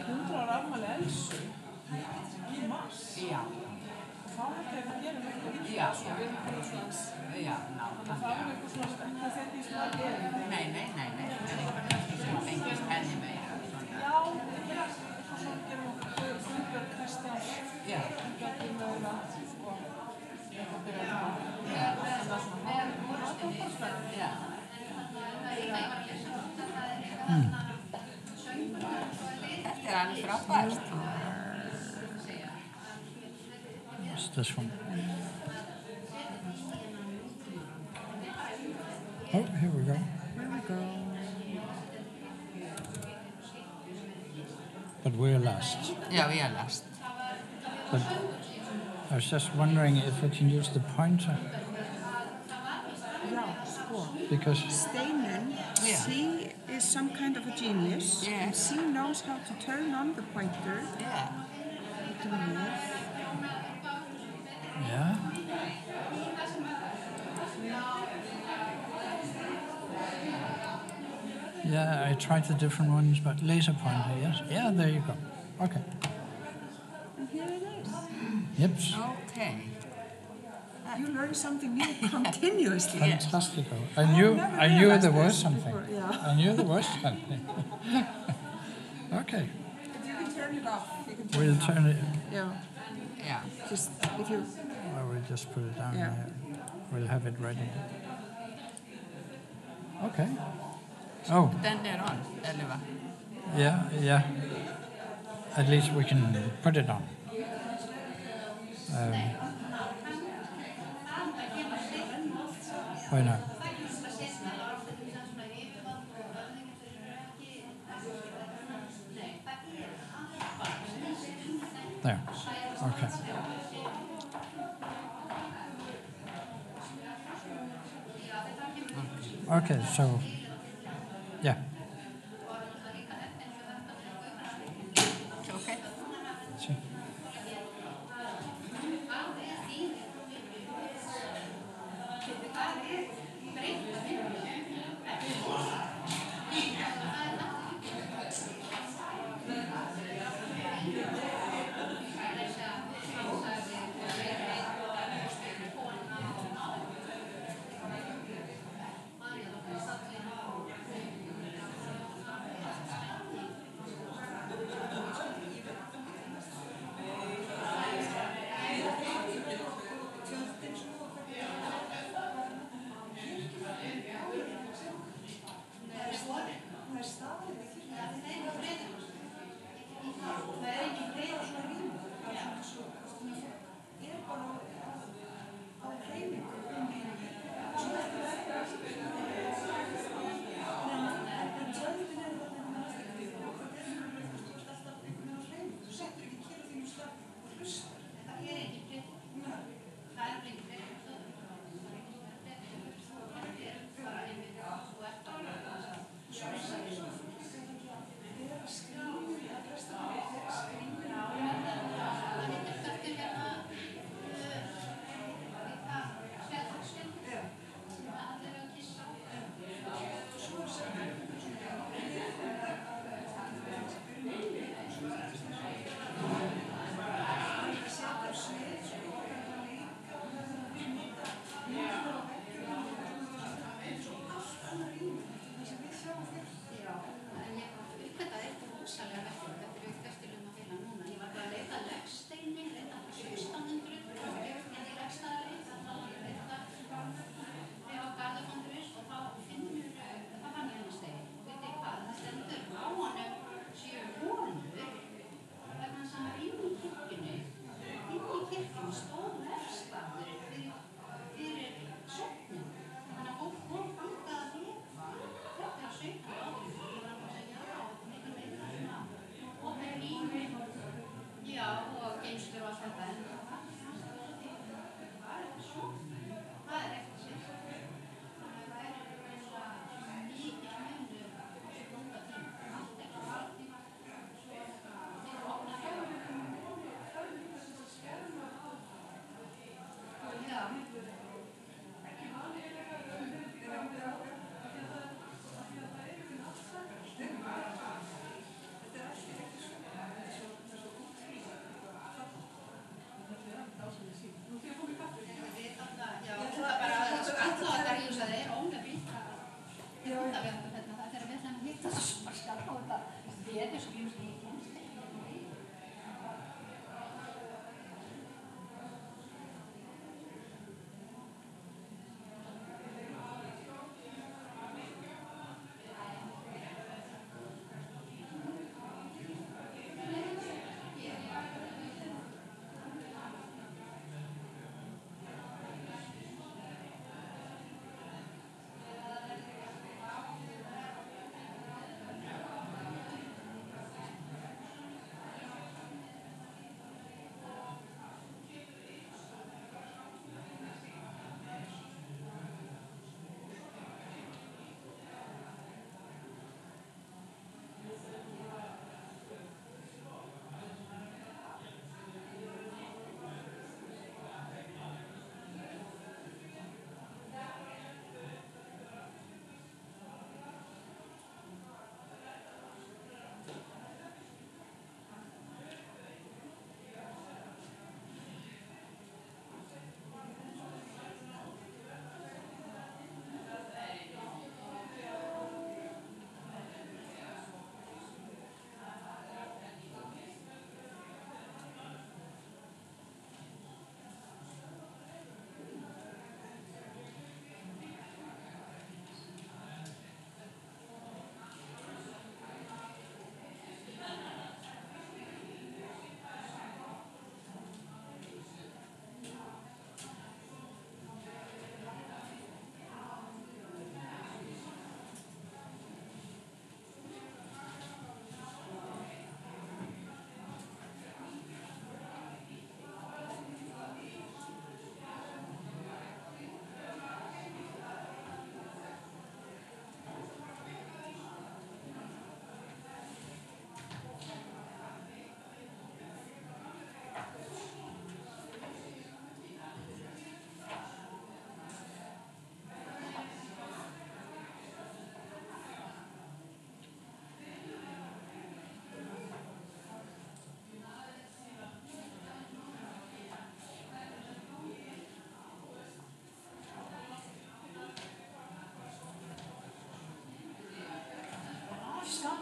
100 ára afmæli Elsu í mars. Já. Og þá hætti ég að gera eitthvað í Já. svo við erum bara svona. Já, nákvæmlega. Það er eitthvað svona, það setjum í svona gerði. Nei. Það er eitthvað kannski sem fengist henni meira. Já, eitthvað svona gerum okkur Sigríður Kristjánsdóttir. Já. Getum mögulega sko eitthvað byrjað að hafa. Það er svona hálf. Já. Þetta er alveg frábært. What's this one? Oh, here we go. But we're last. Já, við erum last. But I was just wondering if we can use the pointer. Já, sko. Because Steinunn, she is some kind of a genius. Yes. And she knows how to turn on the pointer. Yeah. yeah. Yeah, I tried the different ones, but laser pointer, yes. Yeah, there you go. Okay. And here it is. Yep. Okay. You learn something new continuously. Fantastico. I knew there was something. Yeah. I knew there was something. Okay. But you can turn it off. We'll turn it. Yeah. Yeah. Just if you. Well, we'll just put it down Yeah. there. We'll have it ready. Okay. Oh. Den er on, eller hva? Yeah. At least we can put it on. Why not? There. Okay. Okay, so yeah. Okay. See.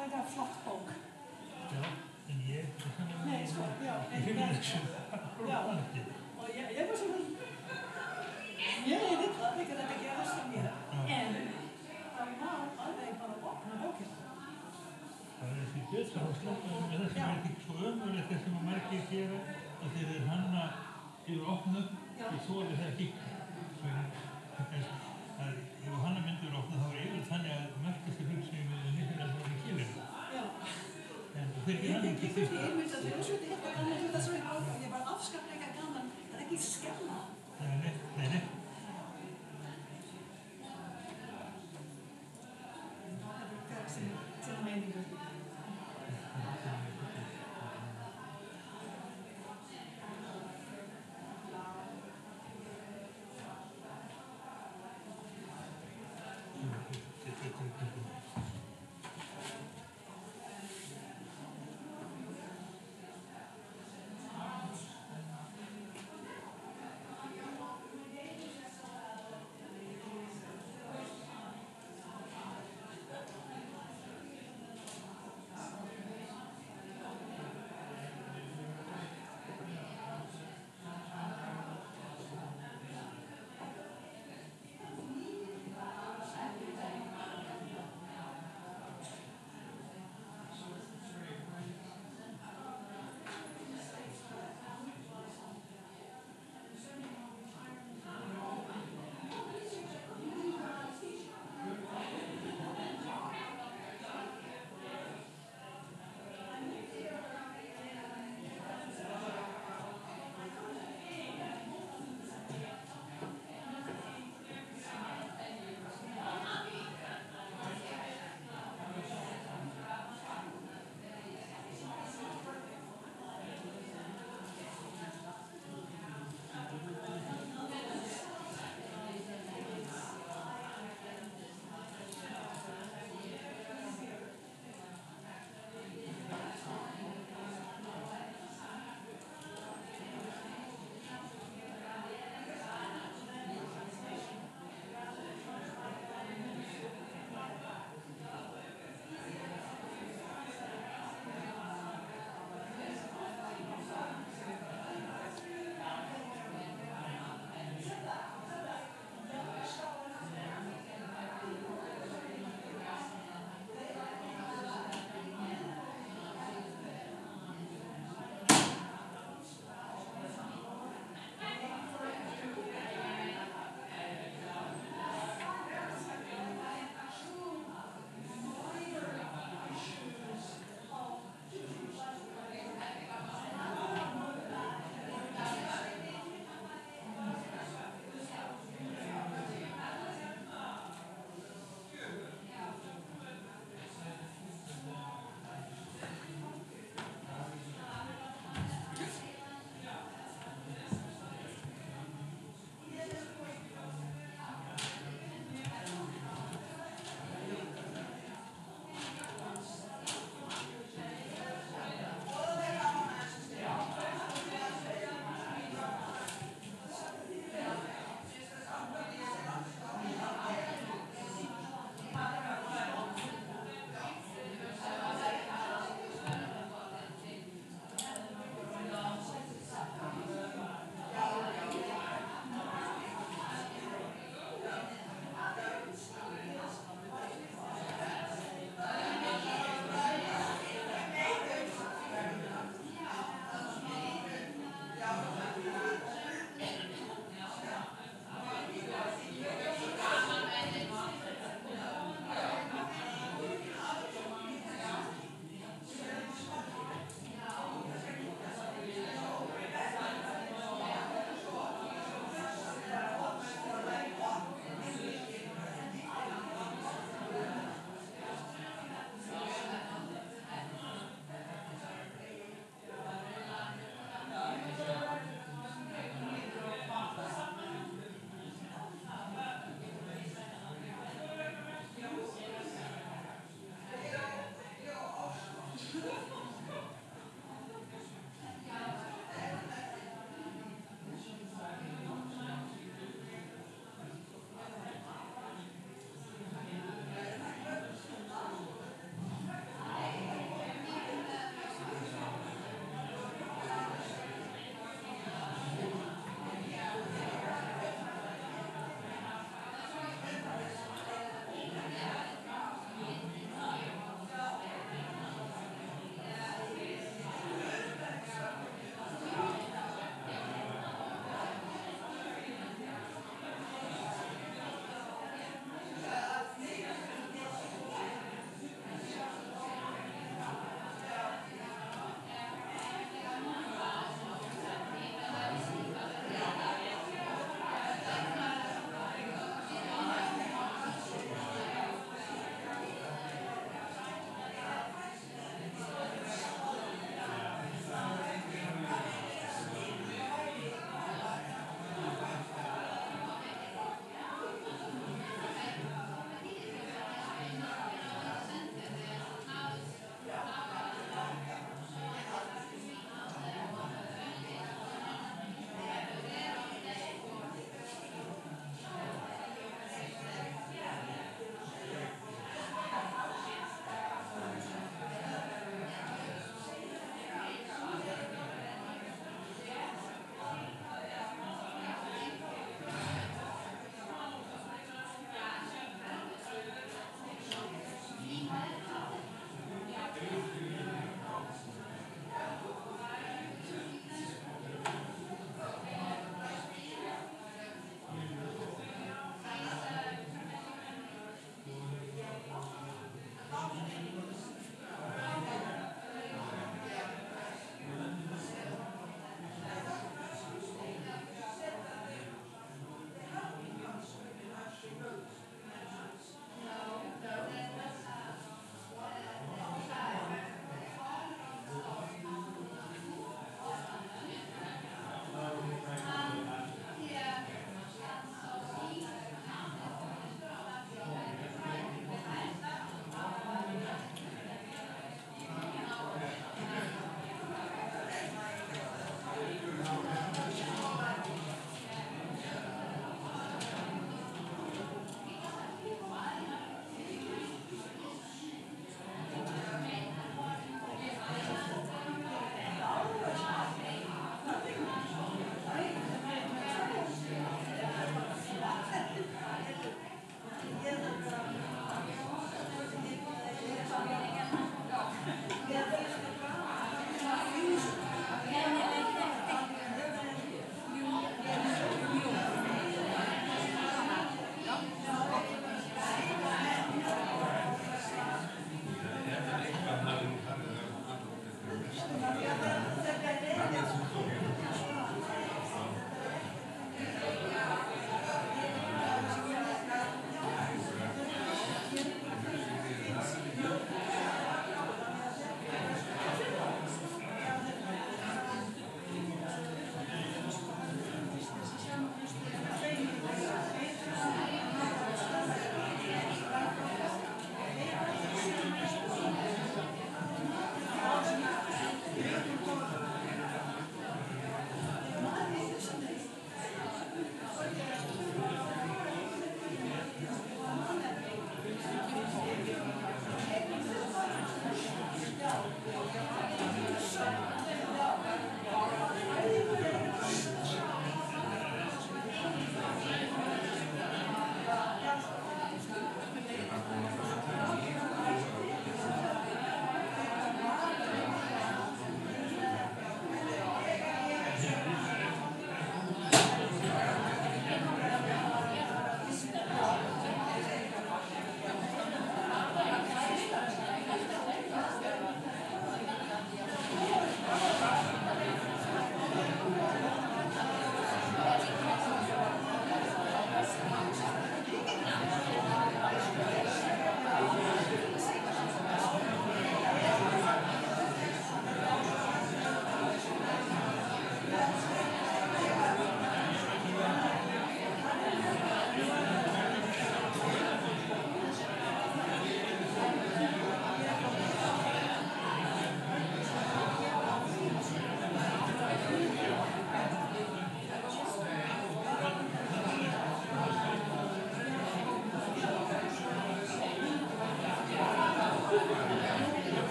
ótrúlega flott bók. Já, en ég... Nei, sko, já. Ég finn þessu brotandi. Og ég var svona... Mér er illa þegar þetta gerast hjá mér, en það var alveg bara að opna bókina. Það er því betra að slappa með það sem er ekki svo ömurlegt þess að margir gera að þeir eru hanna yfir opnum og þóri það ekki. Ef hanna myndir opna þá er yfir þannig að merkastu hugsaði við nýttir að það er kýlir. En þeir ekki hann ekki því. Ég myndi að þau eru svolítið hitt og gaman að þetta svo í bók og ég var afskaplega gaman. Það er ekki skemma. Nei. Til meiningu.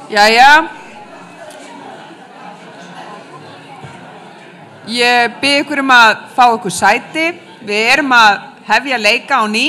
Jæja. Ég bið ykkur að fá ykkur sæti. Við erum að hefja leika á ný.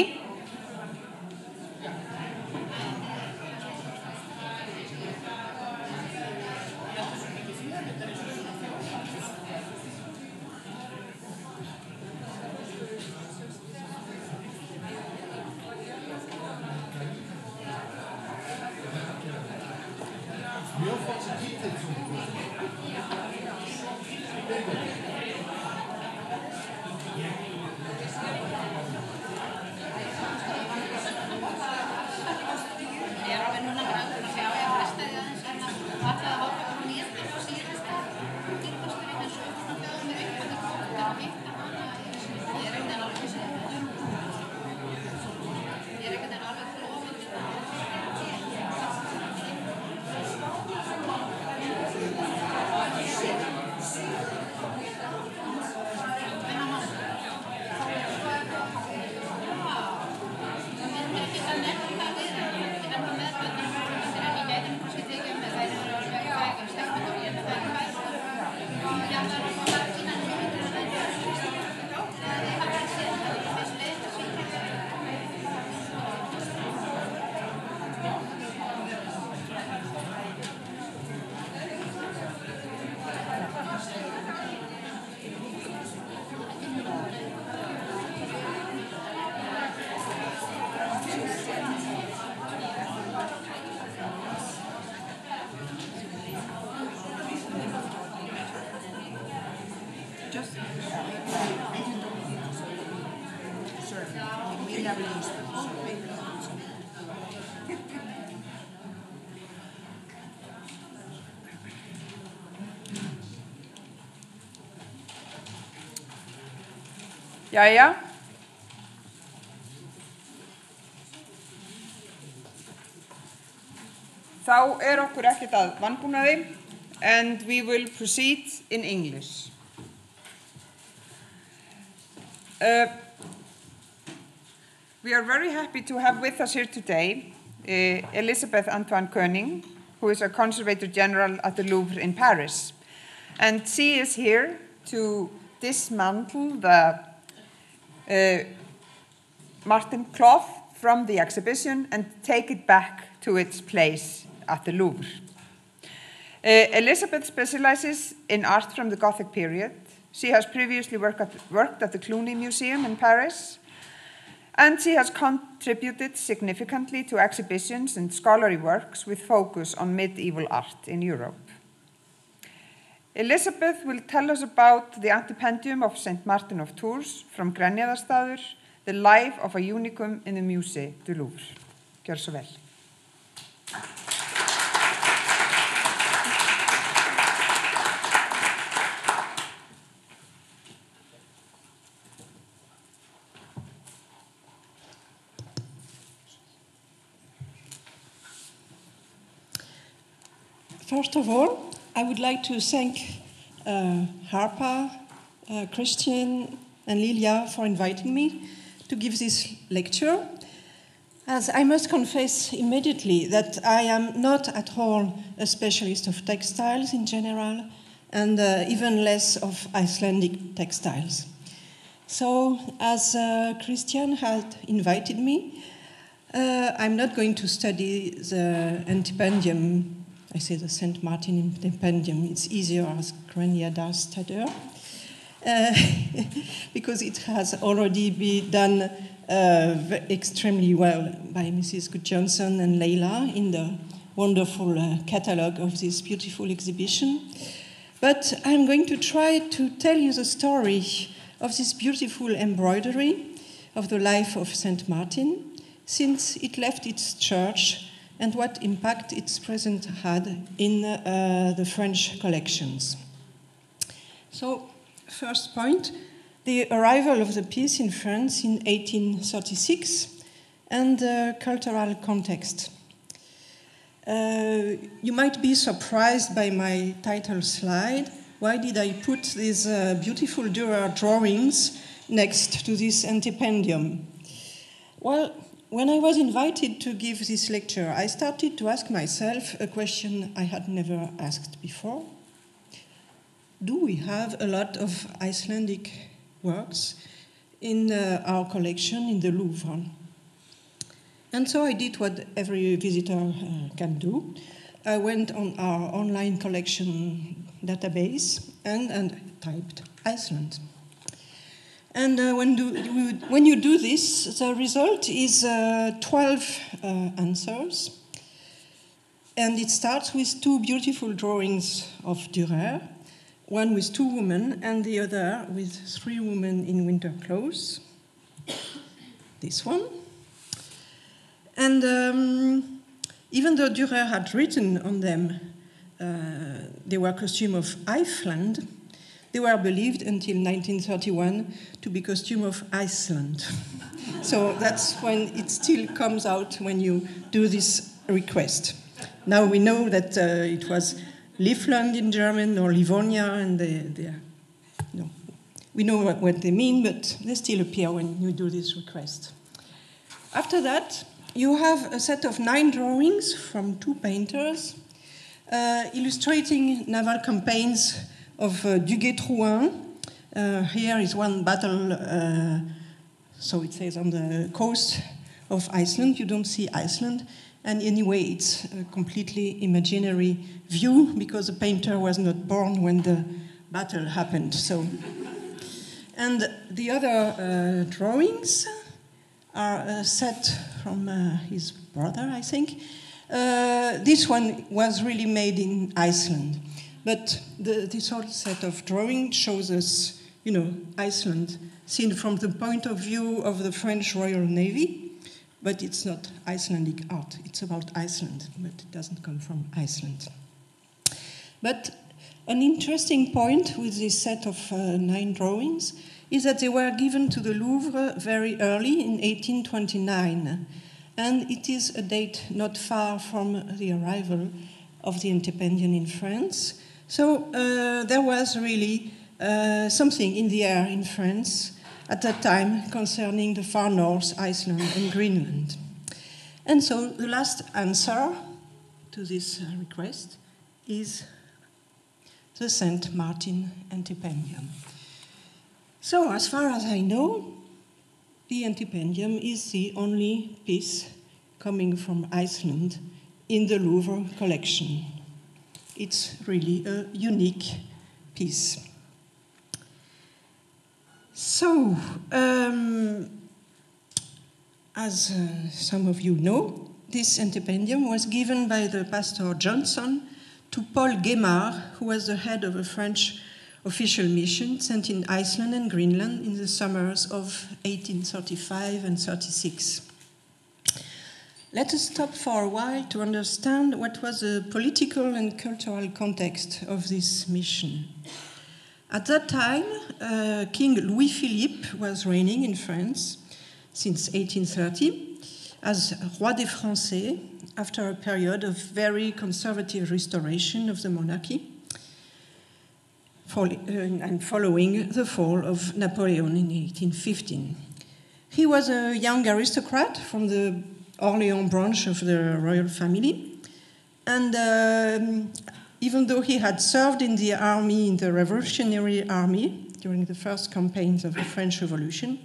Jæja. Þá okkur ekkert að vanbúnaði, and we will proceed in English. We are very happy to have with us here today Elisabeth Antoine-König, who is a Conservator General at the Louvre in Paris. And she is here to dismantle the Martin cloth from the exhibition and take it back to its place at the Louvre. Elisabeth specializes in art from the Gothic period. She has previously worked at the Cluny Museum in Paris, and she has contributed significantly to exhibitions and scholarly works with focus on medieval art in Europe. Elisabeth will tell us about the Antependium of St. Martin of Tours from Grenjaðarstaður, the life of a unicum in the Musée du Louvre. Gjör svo vel. First of all, I would like to thank Harpa, Christian, and Lilja for inviting me to give this lecture, as I must confess immediately that I am not at all a specialist of textiles in general, and even less of Icelandic textiles. So, as Christian had invited me, I'm not going to study the Antependium. I say the St. Martin Antependium. It's easier as Grenjaðarstaður, because it has already been done extremely well by Mrs. Gudjonsson and Leila in the wonderful catalogue of this beautiful exhibition. But I'm going to try to tell you the story of this beautiful embroidery of the life of St. Martin, since it left its church and what impact its presence had in the French collections. So, first point, the arrival of the piece in France in 1836 and the cultural context. You might be surprised by my title slide. Why did I put these beautiful Dürer drawings next to this Antependium? Well, when I was invited to give this lecture, I started to ask myself a question I had never asked before. Do we have a lot of Icelandic works in our collection in the Louvre? And so I did what every visitor can do. I went on our online collection database and typed Iceland. And when you do this, the result is 12 answers. And it starts with two beautiful drawings of Dürer, one with two women and the other with three women in winter clothes. This one. And even though Dürer had written on them they were costume of Iceland, they were believed until 1931 to be costume of Iceland. So that's when it still comes out when you do this request. Now we know that it was Livland in German or Livonia, and we know what they mean, but they still appear when you do this request. After that, you have a set of 9 drawings from 2 painters illustrating naval campaigns of Duguay-Trouin. Here is one battle, so it says on the coast of Iceland. You don't see Iceland, and anyway, it's a completely imaginary view because the painter was not born when the battle happened. So, and the other drawings are a set from his brother, I think. This one was really made in Iceland. But this whole set of drawings shows us, Iceland seen from the point of view of the French Royal Navy, but it's not Icelandic art. It's about Iceland, but it doesn't come from Iceland. But an interesting point with this set of 9 drawings is that they were given to the Louvre very early in 1829, and it is a date not far from the arrival of the Antependium in France. So there was really something in the air in France at that time concerning the far north, Iceland and Greenland. And so the last answer to this request is the St. Martin Antependium. So as far as I know, the Antependium is the only piece coming from Iceland in the Louvre collection. It's really a unique piece. So, as some of you know, this Antependium was given by the pastor Johnson to Paul Guémard, who was the head of a French official mission sent in Iceland and Greenland in the summers of 1835 and 36. Let us stop for a while to understand what was the political and cultural context of this mission. At that time, King Louis-Philippe was reigning in France since 1830 as Roi des Français after a period of very conservative restoration of the monarchy and following the fall of Napoleon in 1815. He was a young aristocrat from the Orléans branch of the royal family, and even though he had served in the army, in the Revolutionary Army during the first campaigns of the French Revolution,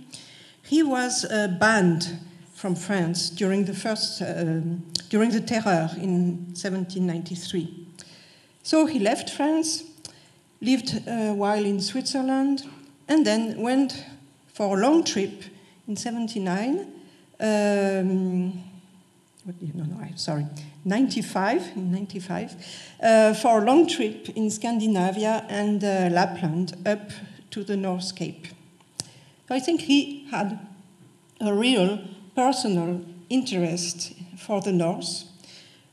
he was banned from France during the Terror in 1793. So he left France, lived a while in Switzerland, and then went for a long trip in 95, for a long trip in Scandinavia and Lapland up to the North Cape. So I think he had a real personal interest for the North,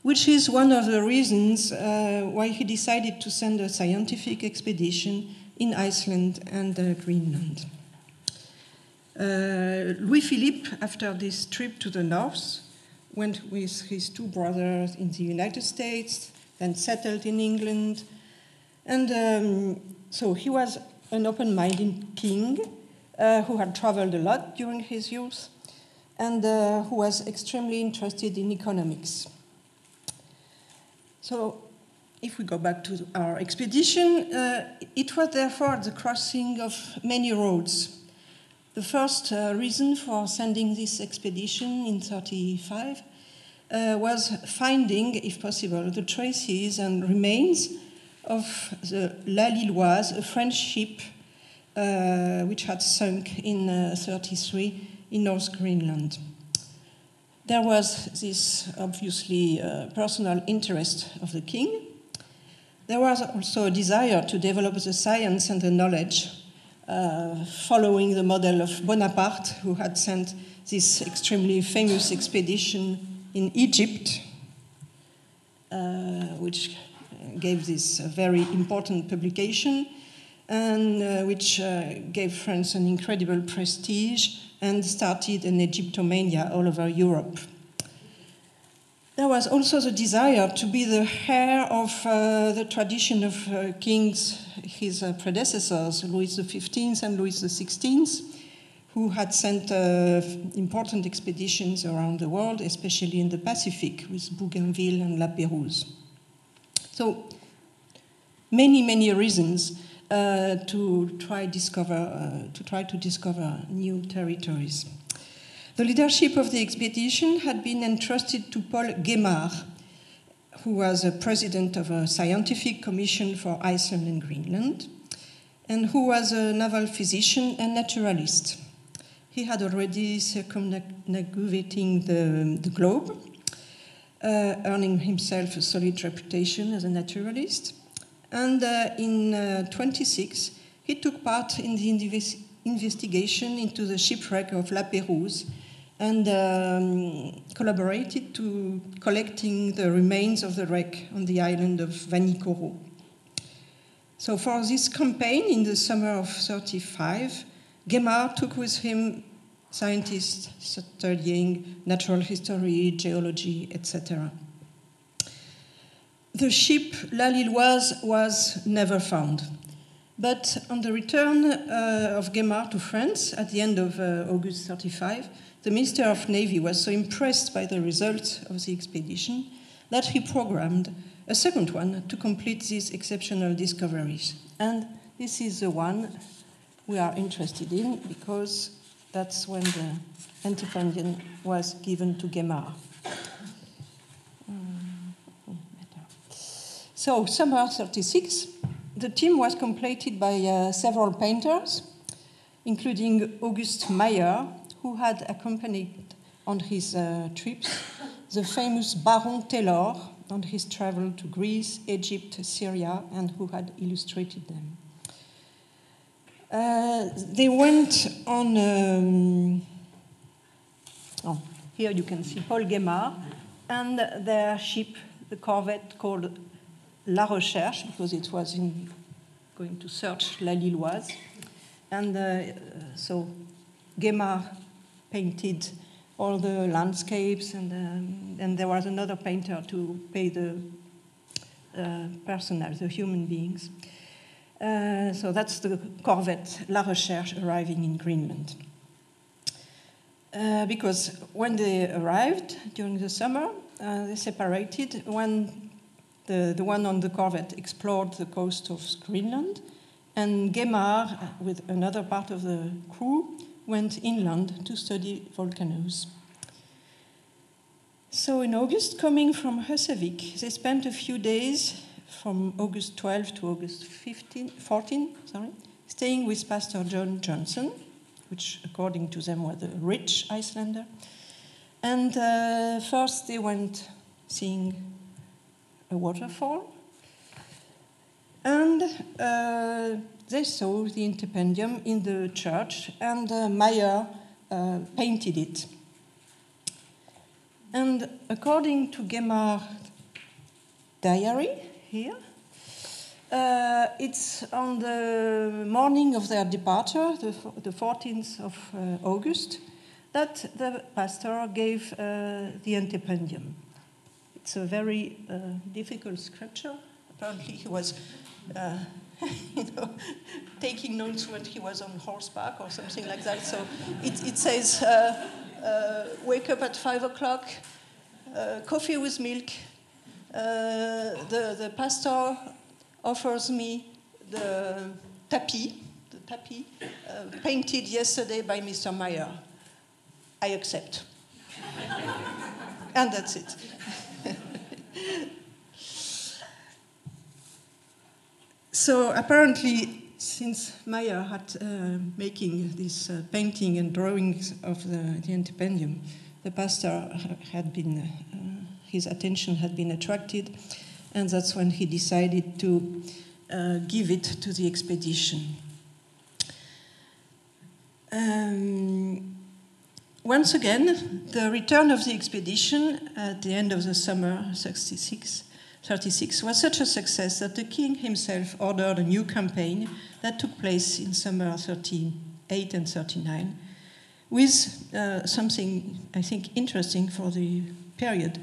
which is one of the reasons why he decided to send a scientific expedition in Iceland and Greenland. Louis-Philippe, after this trip to the North, went with his 2 brothers in the United States, then settled in England. And so he was an open-minded king who had traveled a lot during his youth. and who was extremely interested in economics. So, if we go back to our expedition, it was therefore the crossing of many roads. The first reason for sending this expedition in 1935 was finding, if possible, the traces and remains of the La Lilloise, a French ship which had sunk in 1933 in North Greenland. There was this obviously personal interest of the king. There was also a desire to develop the science and the knowledge, following the model of Bonaparte, who had sent this extremely famous expedition in Egypt, which gave this very important publication, and which gave France an incredible prestige and started an Egyptomania all over Europe. There was also the desire to be the heir of the tradition of kings, his predecessors, Louis XV and Louis XVI, who had sent important expeditions around the world, especially in the Pacific, with Bougainville and La Pérouse. So, many reasons to try to discover new territories. The leadership of the expedition had been entrusted to Paul Guémard, who was a president of a scientific commission for Iceland and Greenland, and who was a naval physician and naturalist. He had already circumnavigating the globe, earning himself a solid reputation as a naturalist. And in 1926, he took part in the investigation into the shipwreck of La Pérouse and collaborated to collecting the remains of the wreck on the island of Vanikoro. So for this campaign in the summer of 1935, Guémard took with him scientists studying natural history, geology, etc. The ship La Lilloise was never found. But on the return of Guémard to France at the end of August 1935, the Minister of Navy was so impressed by the results of the expedition that he programmed a second one to complete these exceptional discoveries. And this is the one we are interested in because that's when the Antependium was given to Guémard. So, summer 1936, the team was completed by several painters, including August Meyer, who had accompanied on his trips the famous Baron Taylor on his travel to Greece, Egypt, Syria, and who had illustrated them. They went on, here you can see Paul Guémard and their ship, the corvette called La Recherche, because it was going to search La Lilloise. And so Guémard painted all the landscapes, and there was another painter to paint the personnel, the human beings. So that's the corvette La Recherche arriving in Greenland. Because when they arrived during the summer, they separated. When the one on the corvette explored the coast of Greenland, and Guémard, with another part of the crew, went inland to study volcanoes. So in August, coming from Husavik, they spent a few days from August 12 to August 14, staying with Pastor John Johnson, which according to them was a rich Icelander. And first they went seeing a waterfall, and they saw the Antependium in the church, and Meyer painted it. And according to Guémard's diary here, it's on the morning of their departure, the 14th of August, that the pastor gave the Antependium. It's a very difficult scripture. Apparently he was taking notes when he was on horseback or something like that. So it says, wake up at 5 o'clock, coffee with milk. The pastor offers me the tapis painted yesterday by Mr. Meyer. I accept. And that's it. So apparently, since Meyer had making this painting and drawings of the Antependium, the pastor had been, his attention had been attracted, and that's when he decided to give it to the expedition. Once again, the return of the expedition at the end of the summer 36 was such a success that the king himself ordered a new campaign that took place in summer 38 and 39 with something, I think, interesting for the period.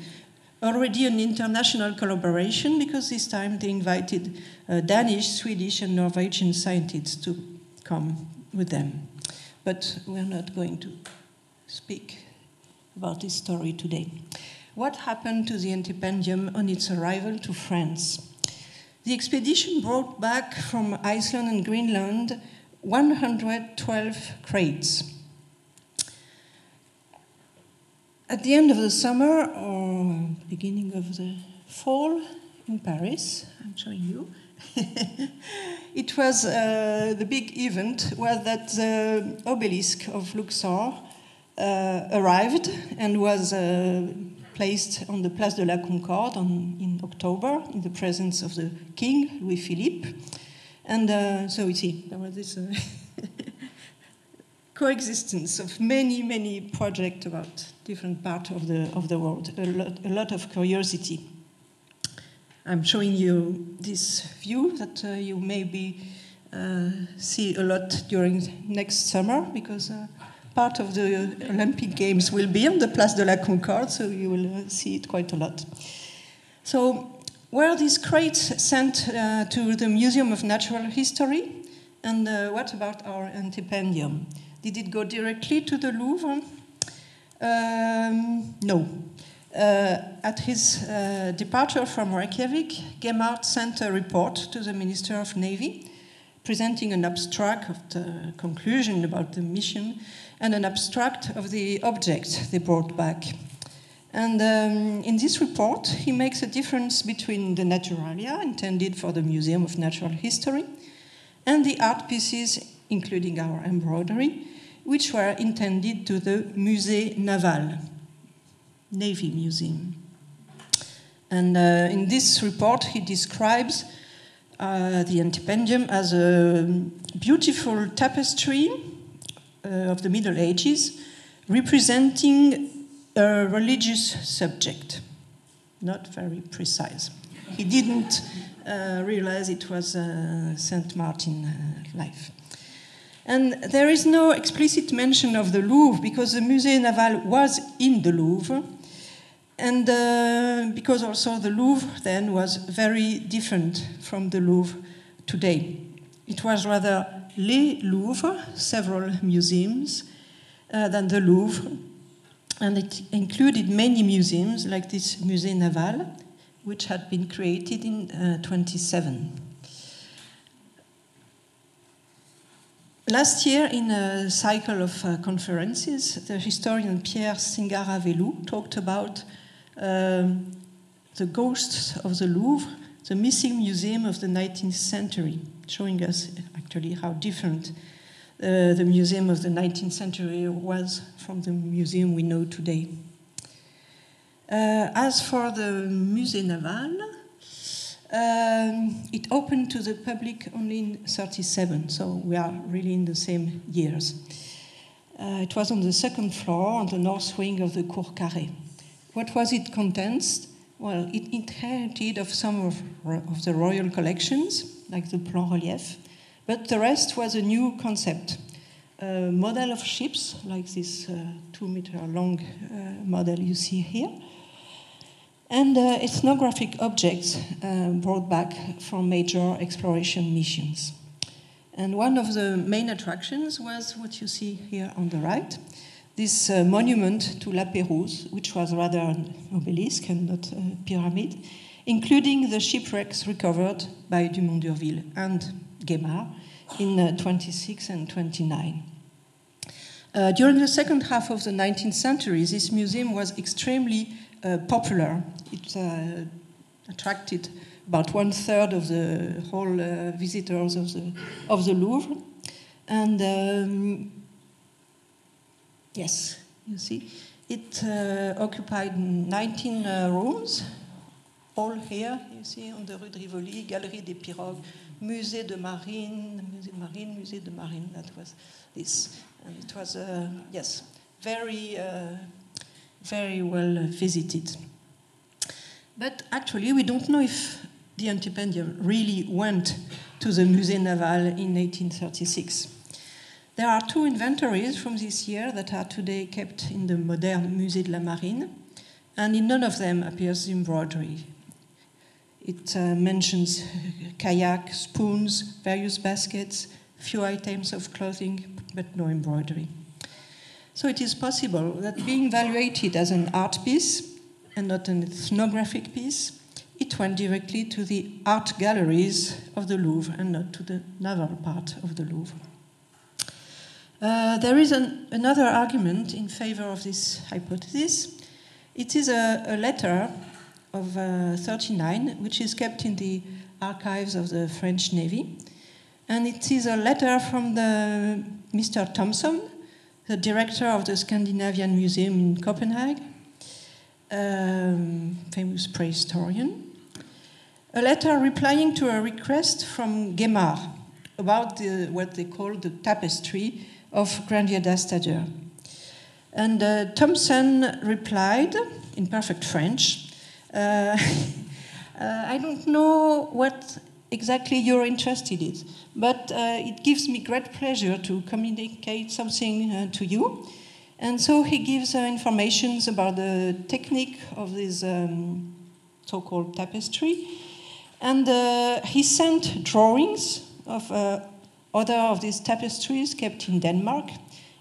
Already an international collaboration, because this time they invited Danish, Swedish, and Norwegian scientists to come with them. But we're not going to speak about this story today. What happened to the Antependium on its arrival to France? The expedition brought back from Iceland and Greenland 112 crates. At the end of the summer, or beginning of the fall in Paris, I'm showing you, it was the big event was that the obelisk of Luxor arrived and was placed on the Place de la Concorde in October in the presence of the king, Louis Philippe. And so you see, there was this coexistence of many, many projects about different parts of the world, a lot of curiosity. I'm showing you this view that you maybe see a lot during next summer, because part of the Olympic Games will be on the Place de la Concorde, so you will see it quite a lot. So, were these crates sent to the Museum of Natural History? And what about our Antependium? Did it go directly to the Louvre? No. At his departure from Reykjavik, Gemart sent a report to the Minister of Navy, presenting an abstract of the conclusion about the mission and an abstract of the object they brought back. And in this report, he makes a difference between the naturalia intended for the Museum of Natural History and the art pieces, including our embroidery, which were intended to the Musée Naval, Navy Museum. And in this report, he describes the Antependium as a beautiful tapestry of the Middle Ages, representing a religious subject. Not very precise. He didn't realize it was St. Martin's life. And there is no explicit mention of the Louvre, because the Musée Naval was in the Louvre, and because also the Louvre then was very different from the Louvre today. It was rather les Louvres, several museums, than the Louvre, and it included many museums like this Musée Naval, which had been created in 27. Last year, in a cycle of conferences, the historian Pierre Singaravelou talked about the ghosts of the Louvre, the missing museum of the 19th century, showing us actually how different the museum of the 19th century was from the museum we know today. As for the Musée Naval, it opened to the public only in 37, so we are really in the same years. It was on the second floor, on the north wing of the Cour Carrée. What was its contents? Well, it inherited of some of the royal collections, like the plan relief, but the rest was a new concept. A model of ships, like this 2-meter long model you see here, and ethnographic objects brought back from major exploration missions. And one of the main attractions was what you see here on the right, this monument to La Pérouse, which was rather an obelisk and not a pyramid, including the shipwrecks recovered by Dumont d'Urville and Guémard in 26 and 29. During the second half of the 19th century, this museum was extremely popular. It attracted about 1/3 of the whole visitors of the Louvre. And yes, you see, it occupied 19 rooms, all here, you see, on the Rue de Rivoli, Galerie des Pirogues, Musée de Marine, that was this. And it was, yes, very well visited. But actually, we don't know if the Antependium really went to the Musée Naval in 1836. There are 2 inventories from this year that are today kept in the modern Musée de la Marine, and in none of them appears the embroidery. It mentions kayak, spoons, various baskets, few items of clothing, but no embroidery. So it is possible that being evaluated as an art piece and not an ethnographic piece, it went directly to the art galleries of the Louvre and not to the naval part of the Louvre. There is another argument in favor of this hypothesis. It is a letter of 39, which is kept in the archives of the French Navy. And it is a letter from the Mr. Thompson, the director of the Scandinavian Museum in Copenhagen, famous prehistorian. A letter replying to a request from Guémard about what they call the tapestry of Grandier d'Astadur. And Thompson replied in perfect French, I don't know what exactly you're interested in, but it gives me great pleasure to communicate something to you. And so he gives information about the technique of this so-called tapestry. And he sent drawings of other of these tapestries kept in Denmark.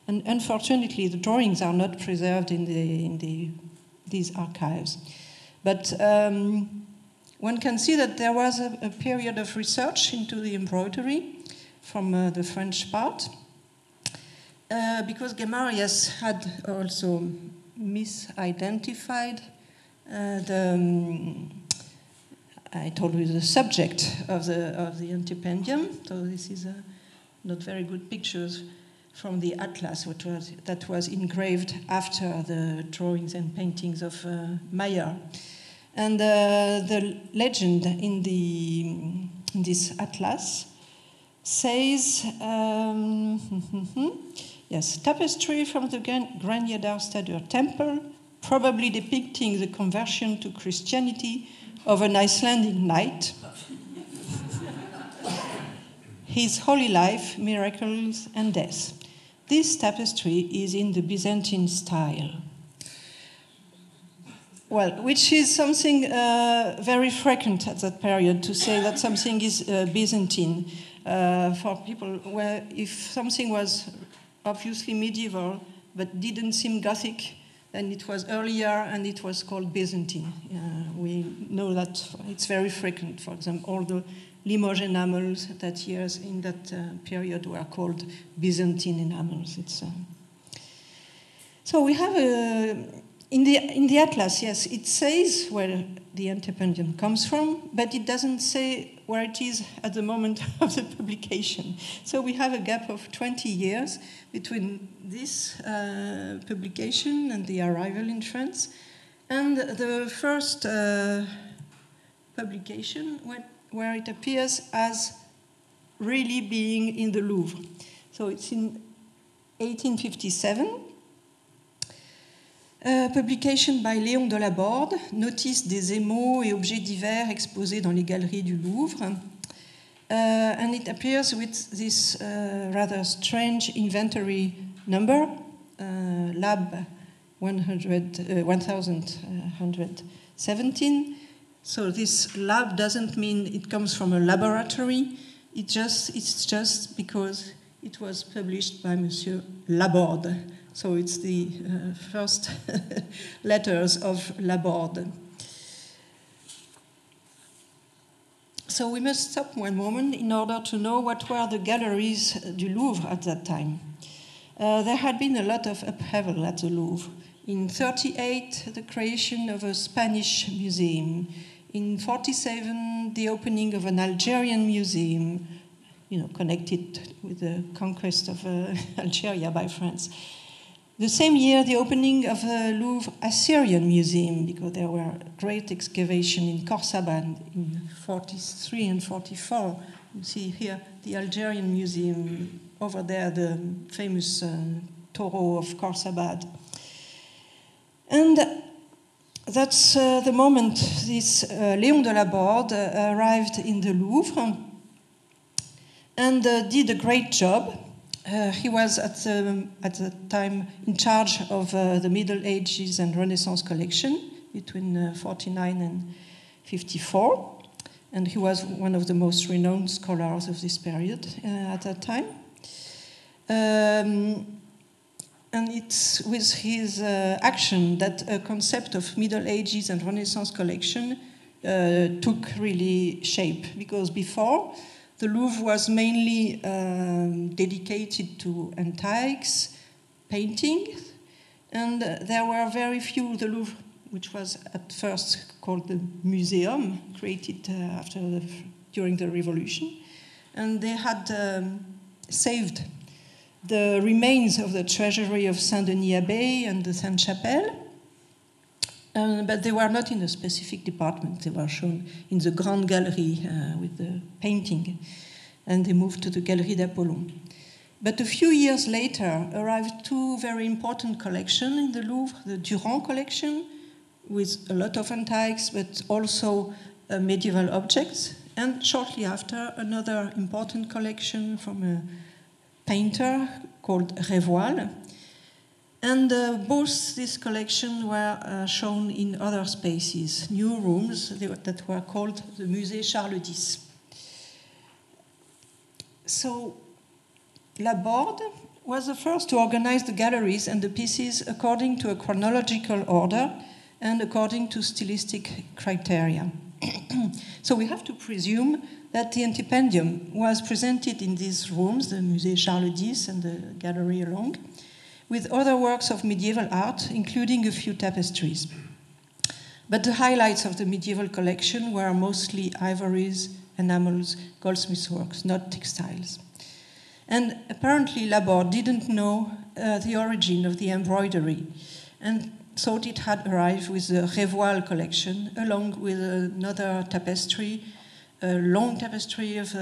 And unfortunately, the drawings are not preserved in these archives. But one can see that there was a period of research into the embroidery from the French part, because Guémard, yes, had also misidentified I told you the subject of the Antependium. So this is not very good pictures from the atlas, that was engraved after the drawings and paintings of Mayer. And the legend in this atlas says, yes, tapestry from the Grandier d'Astadur temple, probably depicting the conversion to Christianity of an Icelandic knight, his holy life, miracles, and death. This tapestry is in the Byzantine style. Well, which is something very frequent at that period, to say that something is Byzantine. For people, where if something was obviously medieval but didn't seem Gothic, then it was earlier and it was called Byzantine. We know that it's very frequent. For example, all the Limoges enamels in that period were called Byzantine enamels. So we have in the atlas, yes, it says where the Antependium comes from, but it doesn't say where it is at the moment of the publication. So we have a gap of 20 years between this publication and the arrival in France, and the first publication where it appears as really being in the Louvre. So it's in 1857. Publication by Léon de Laborde, notice des émaux et objets divers exposés dans les galeries du Louvre. And it appears with this rather strange inventory number, lab 1117. So this lab doesn't mean it comes from a laboratory. It's just because it was published by Monsieur Laborde. So it's the first letters of Laborde. So we must stop one moment in order to know what were the galleries du Louvre at that time. There had been a lot of upheaval at the Louvre. In 1938, the creation of a Spanish museum. In 1947, the opening of an Algerian museum, connected with the conquest of Algeria by France. The same year, the opening of the Louvre Assyrian Museum, because there were great excavations in Khorsabad in 1943 and 1944. You see here the Algerian Museum, over there the famous taureau of Khorsabad. And that's the moment this Léon de Laborde arrived in the Louvre and did a great job. He was at the time in charge of the Middle Ages and Renaissance collection between 49 and 54, and he was one of the most renowned scholars of this period at that time. And it's with his action that a concept of Middle Ages and Renaissance collection took really shape, because before, the Louvre was mainly dedicated to antiques, painting, and there were very few. The Louvre, which was at first called the Museum, created during the Revolution, and they had saved the remains of the treasury of Saint-Denis Abbey and the Sainte-Chapelle, but they were not in a specific department. They were shown in the Grande Galerie with the painting, and they moved to the Galerie d'Apollon. But a few years later arrived two very important collections in the Louvre, the Durand collection, with a lot of antiques, but also medieval objects, and shortly after, another important collection from a painter called Révoil. And both these collections were shown in other spaces, new rooms that were called the Musée Charles X. So Laborde was the first to organize the galleries and the pieces according to a chronological order and according to stylistic criteria. So we have to presume that the Antependium was presented in these rooms, the Musée Charles X and the gallery along, with other works of medieval art, including a few tapestries. But the highlights of the medieval collection were mostly ivories, enamels, goldsmiths' works, not textiles. And apparently Laborde didn't know the origin of the embroidery and thought it had arrived with the Révoil collection, along with another tapestry, a long tapestry of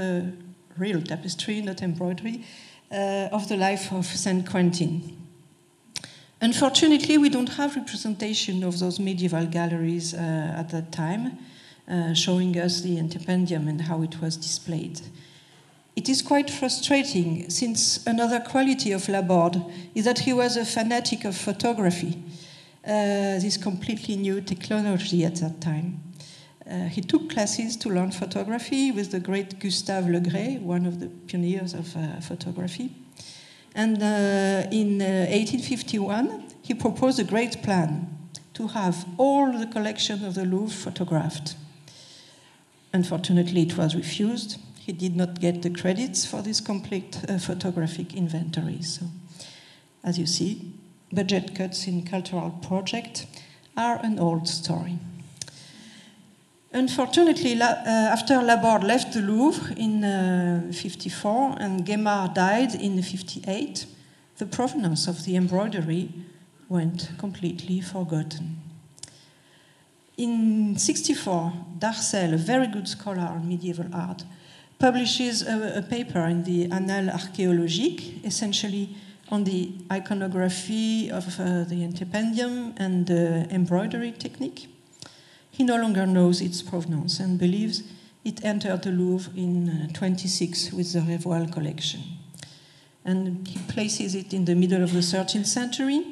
real tapestry, not embroidery, of the life of Saint Quentin. Unfortunately, we don't have representation of those medieval galleries at that time, showing us the Antependium and how it was displayed. It is quite frustrating, since another quality of Laborde is that he was a fanatic of photography, this completely new technology at that time. He took classes to learn photography with the great Gustave Le Gray, one of the pioneers of photography. And in 1851, he proposed a great plan to have all the collection of the Louvre photographed. Unfortunately, it was refused. He did not get the credits for this complete photographic inventory. So, as you see, budget cuts in cultural projects are an old story. Unfortunately, after Laborde left the Louvre in 1954 and Guémard died in 1958, the provenance of the embroidery went completely forgotten. In 1964, Darcel, a very good scholar on medieval art, publishes a paper in the Annales archéologiques, essentially on the iconography of the Antependium and the embroidery technique. He no longer knows its provenance and believes it entered the Louvre in 1926 with the Révoil collection. And he places it in the middle of the 13th century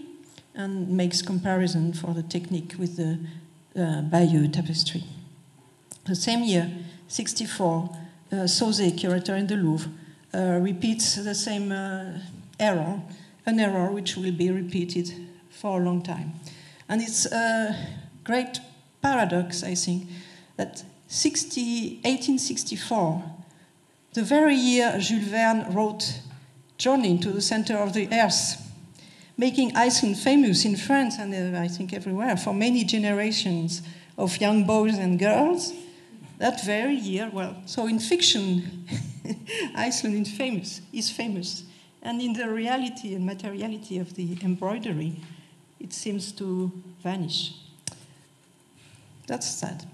and makes comparison for the technique with the Bayeux tapestry. The same year, 1964, Sauzet, curator in the Louvre, repeats the same error an error which will be repeated for a long time. And it's a great paradox, I think, that 1864, the very year Jules Verne wrote Journey to the Center of the Earth, making Iceland famous in France and I think everywhere for many generations of young boys and girls, that very year, well, so in fiction, Iceland is famous. And in the reality and materiality of the embroidery, it seems to vanish. That's sad.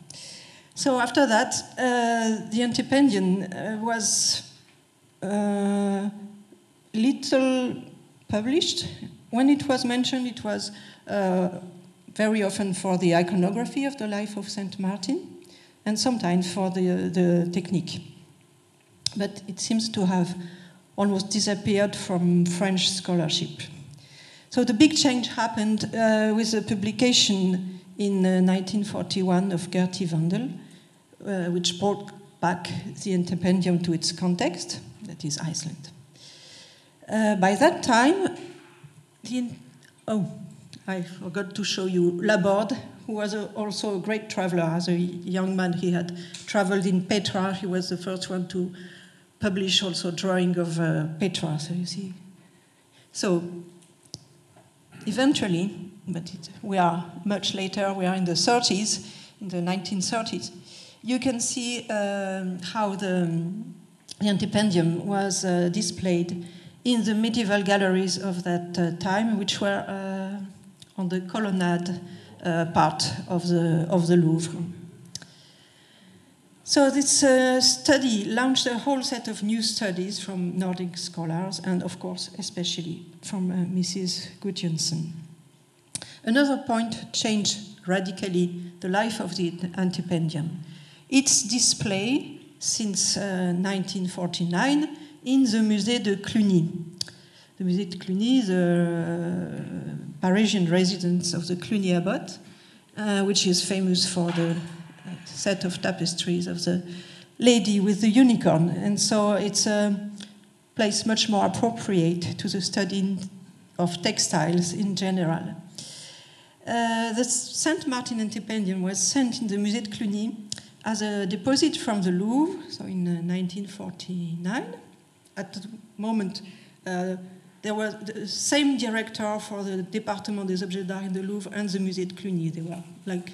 So after that, the Antependium was little published. When it was mentioned, it was very often for the iconography of the life of St. Martin, and sometimes for the technique. But it seems to have almost disappeared from French scholarship. So the big change happened with the publication in 1941 of Gertie Vandel, which brought back the Antependium to its context, that is Iceland. By that time, I forgot to show you Laborde, who was also a great traveler. As a young man, he had traveled in Petra. He was the first one to publish also drawing of Petra, so you see. So eventually, but we are much later, we are in the 30s, in the 1930s, you can see how the Antependium was displayed in the medieval galleries of that time, which were on the colonnade part of the Louvre. So this study launched a whole set of new studies from Nordic scholars and, of course, especially from Mrs. Gudjonsen. Another point changed radically the life of the Antependium. Its display since 1949 in the Musée de Cluny. The Musée de Cluny, the Parisian residence of the Cluny Abbot, which is famous for the set of tapestries of the lady with the unicorn. And so it's a place much more appropriate to the study of textiles in general. The St. Martin Antependium was sent in the Musée de Cluny as a deposit from the Louvre, so in 1949. At the moment, there was the same director for the Département des Objets d'Art in the Louvre and the Musée de Cluny. They were like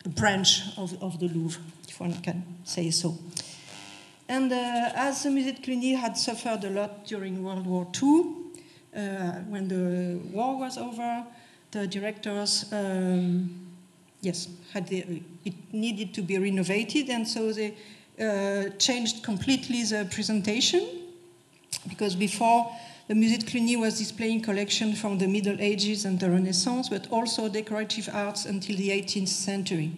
a branch of the Louvre, if one can say so. And as the Musée de Cluny had suffered a lot during World War II, when the war was over, the directors, it needed to be renovated, and so they changed completely the presentation, because before the Musée de Cluny was displaying collections from the Middle Ages and the Renaissance, but also decorative arts until the 18th century.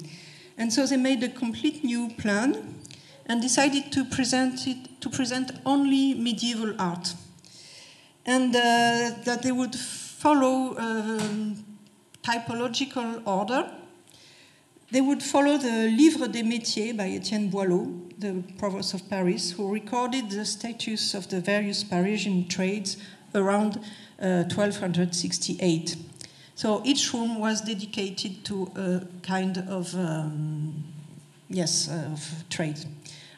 And so they made a complete new plan and decided to present only medieval art, and that they would follow typological order. They would follow the Livre des Métiers by Étienne Boileau, the provost of Paris, who recorded the status of the various Parisian trades around 1268. So each room was dedicated to a kind of trade.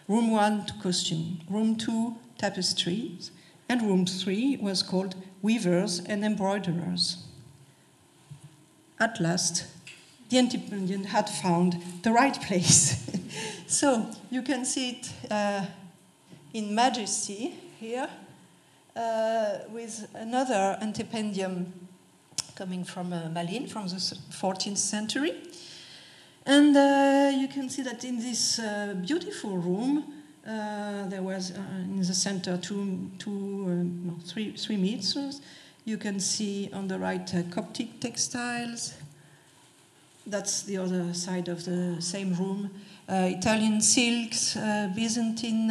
Room 1 to costume, room 2 tapestries, and room 3 was called weavers and embroiderers. At last, the Antependium had found the right place. So you can see it in majesty here, with another Antependium coming from Malines from the 14th century. And you can see that in this beautiful room, there was in the center three meters. You can see on the right Coptic textiles. That's the other side of the same room. Italian silks, Byzantine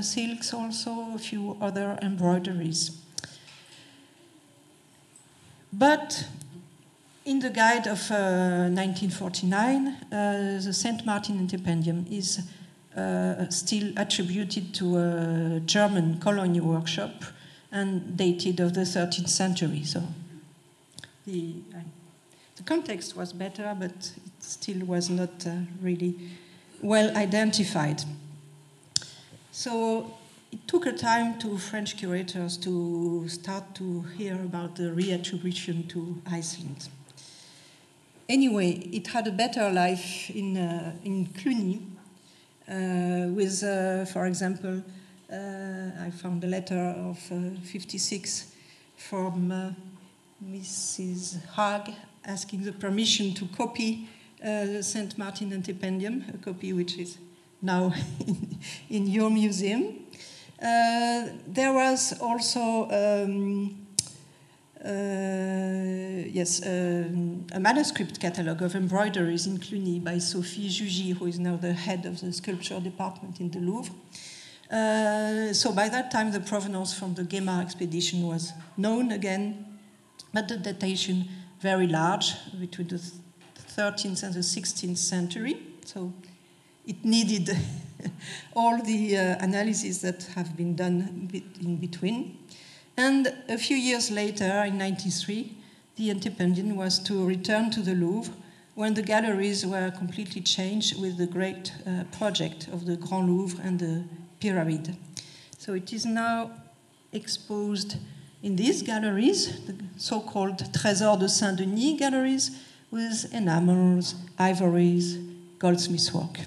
silks also, a few other embroideries. But in the guide of 1949, the St. Martin Antependium is still attributed to a German colony workshop, and dated of the 13th century. So the context was better, but it still was not really well identified. So it took a time to French curators to start to hear about the reattribution to Iceland. Anyway, it had a better life in Cluny, with, for example, I found a letter of 56 from Mrs. Haag asking the permission to copy the St. Martin Antependium, a copy which is now in your museum. There was also a manuscript catalogue of embroideries in Cluny by Sophie Jugy, who is now the head of the sculpture department in the Louvre. So by that time, the provenance from the Guémar expedition was known again, but the datation very large, between the 13th and the 16th century. So it needed all the analyses that have been done in between. And a few years later, in 1993, the Antependium was to return to the Louvre when the galleries were completely changed with the great project of the Grand Louvre and the Pyramid. So it is now exposed in these galleries, the so-called Trésor de Saint-Denis galleries, with enamels, ivories, goldsmiths' work.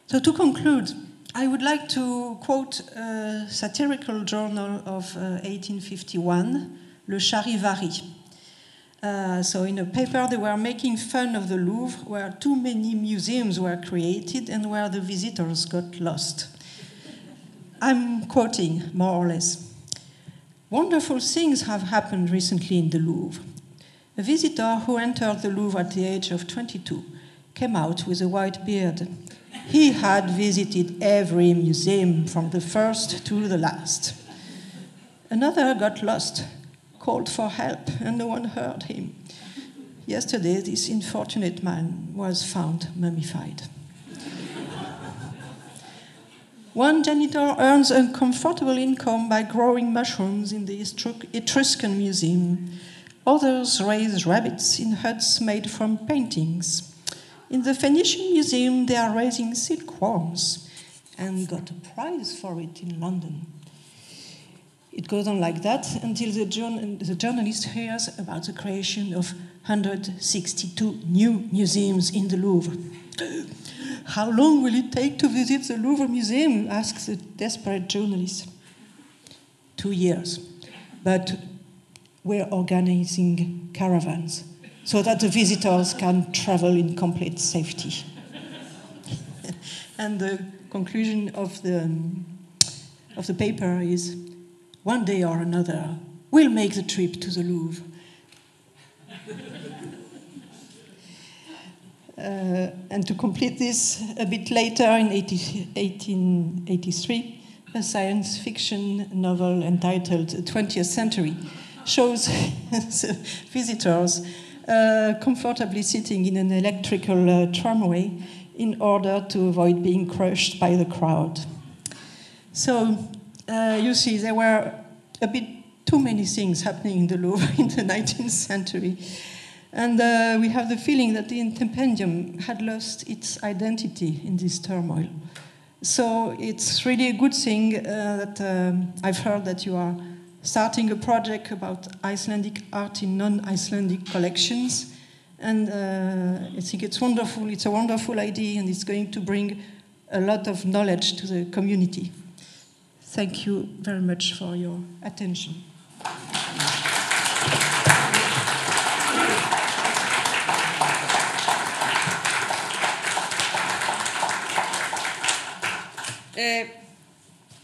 So to conclude, I would like to quote a satirical journal of 1851, Le Charivari. So in a paper, they were making fun of the Louvre, where too many museums were created and where the visitors got lost. I'm quoting, more or less. Wonderful things have happened recently in the Louvre. A visitor who entered the Louvre at the age of 22 came out with a white beard. He had visited every museum from the first to the last. Another got lost, called for help, and no one heard him. Yesterday, this unfortunate man was found mummified. One janitor earns a comfortable income by growing mushrooms in the Etruscan Museum. Others raise rabbits in huts made from paintings. In the Phoenician Museum, they are raising silkworms and got a prize for it in London. It goes on like that until the journalist hears about the creation of 162 new museums in the Louvre. How long will it take to visit the Louvre Museum? Asks the desperate journalist. 2 years. But we're organizing caravans so that the visitors can travel in complete safety. And the conclusion of the paper is, one day or another, we'll make the trip to the Louvre. And to complete this, a bit later in 1883, a science fiction novel entitled 20th Century shows the visitors comfortably sitting in an electrical tramway in order to avoid being crushed by the crowd. So you see, there were a bit too many things happening in the Louvre in the 19th century. And we have the feeling that the Antependium had lost its identity in this turmoil. So it's really a good thing that I've heard that you are starting a project about Icelandic art in non-Icelandic collections. And I think it's wonderful. It's a wonderful idea, and it's going to bring a lot of knowledge to the community. Thank you very much for your attention.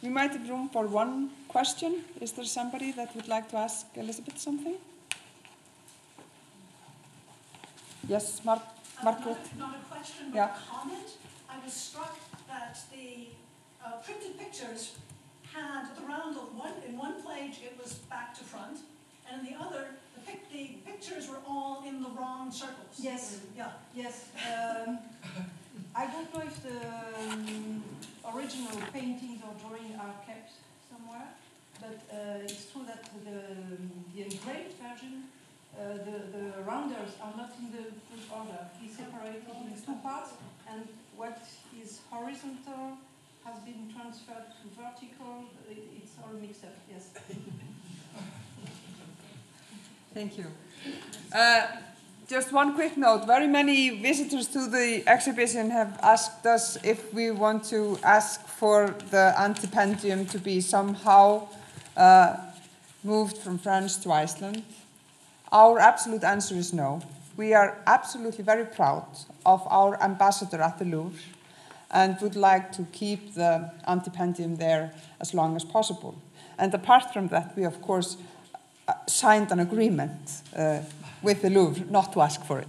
We might have room for one question. Is there somebody that would like to ask Elisabeth something? Yes, Margaret? Not a question, but yeah. a comment. I was struck that the printed pictures had at the round of in one page it was back to front, and in the other the pictures were all in the wrong circles. Yes. Yeah. Yes. I don't know if the original paintings or drawings are kept somewhere, but it's true that the engraved version, the rounders are not in the full order. He's separated in two parts, and what is horizontal has been transferred to vertical. It's all mixed up, yes. Thank you. Just one quick note. Very many visitors to the exhibition have asked us if we want to ask for the Antependium to be somehow moved from France to Iceland. Our absolute answer is no. We are absolutely very proud of our ambassador at the Louvre and would like to keep the Antependium there as long as possible. And apart from that, we of course signed an agreement with the Louvre not to ask for it.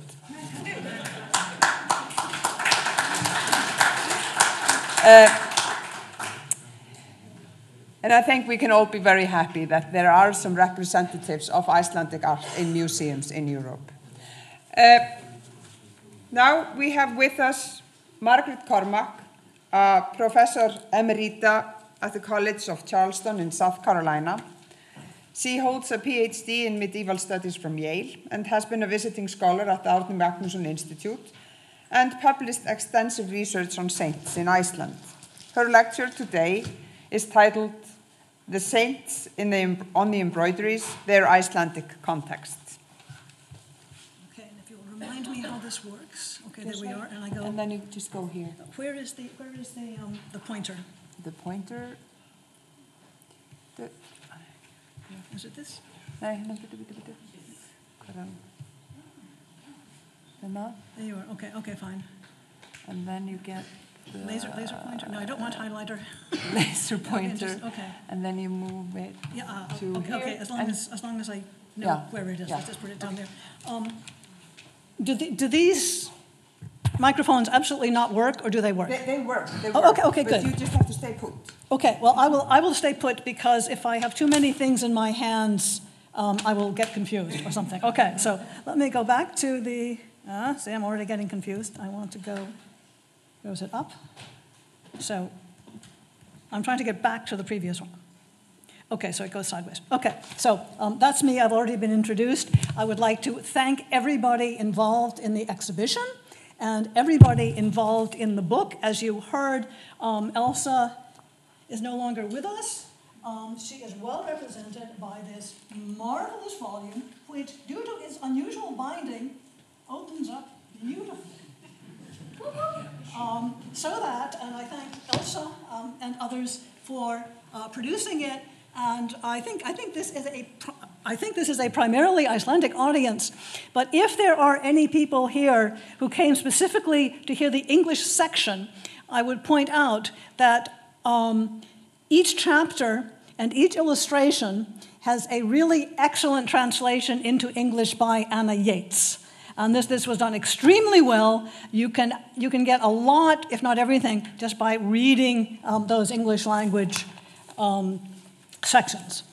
And I think we can all be very happy that there are some representatives of Icelandic art in museums in Europe. Now we have with us Margaret Cormack, Professor Emerita at the College of Charleston in South Carolina. She holds a PhD in medieval studies from Yale and has been a visiting scholar at the Árni Magnússon Institute and published extensive research on saints in Iceland. Her lecture today is titled "The Saints on the Embroideries, Their Icelandic Context." Okay, and if you'll remind me how this works. Okay, there we are, and I go. And then you just go here. Where is the pointer? The pointer. Is it this? Nee, bitte. There you are. Okay, fine. And then you get the laser pointer. No, I don't want highlighter. Laser pointer. Okay. And then you move it to okay, here. okay. As long as I know where it is, let's just put it down there. Do these microphones absolutely not work, or do they work? They work. Okay, good. But you just have to stay put. Okay, well, I will stay put, because if I have too many things in my hands, I will get confused or something. Okay, so let me go back to the, see, I'm already getting confused. I want to go, goes it up? So I'm trying to get back to the previous one. Okay, so it goes sideways. Okay, so that's me. I've already been introduced. I would like to thank everybody involved in the exhibition and everybody involved in the book. As you heard, Elsa is no longer with us. She is well represented by this marvelous volume, which, due to its unusual binding, opens up beautifully. So that, and I thank Elsa and others for producing it. And I think this is a primarily Icelandic audience. But if there are any people here who came specifically to hear the English section, I would point out that each chapter and each illustration has a really excellent translation into English by Anna Yates. And this was done extremely well. You can get a lot, if not everything, just by reading those English language sections.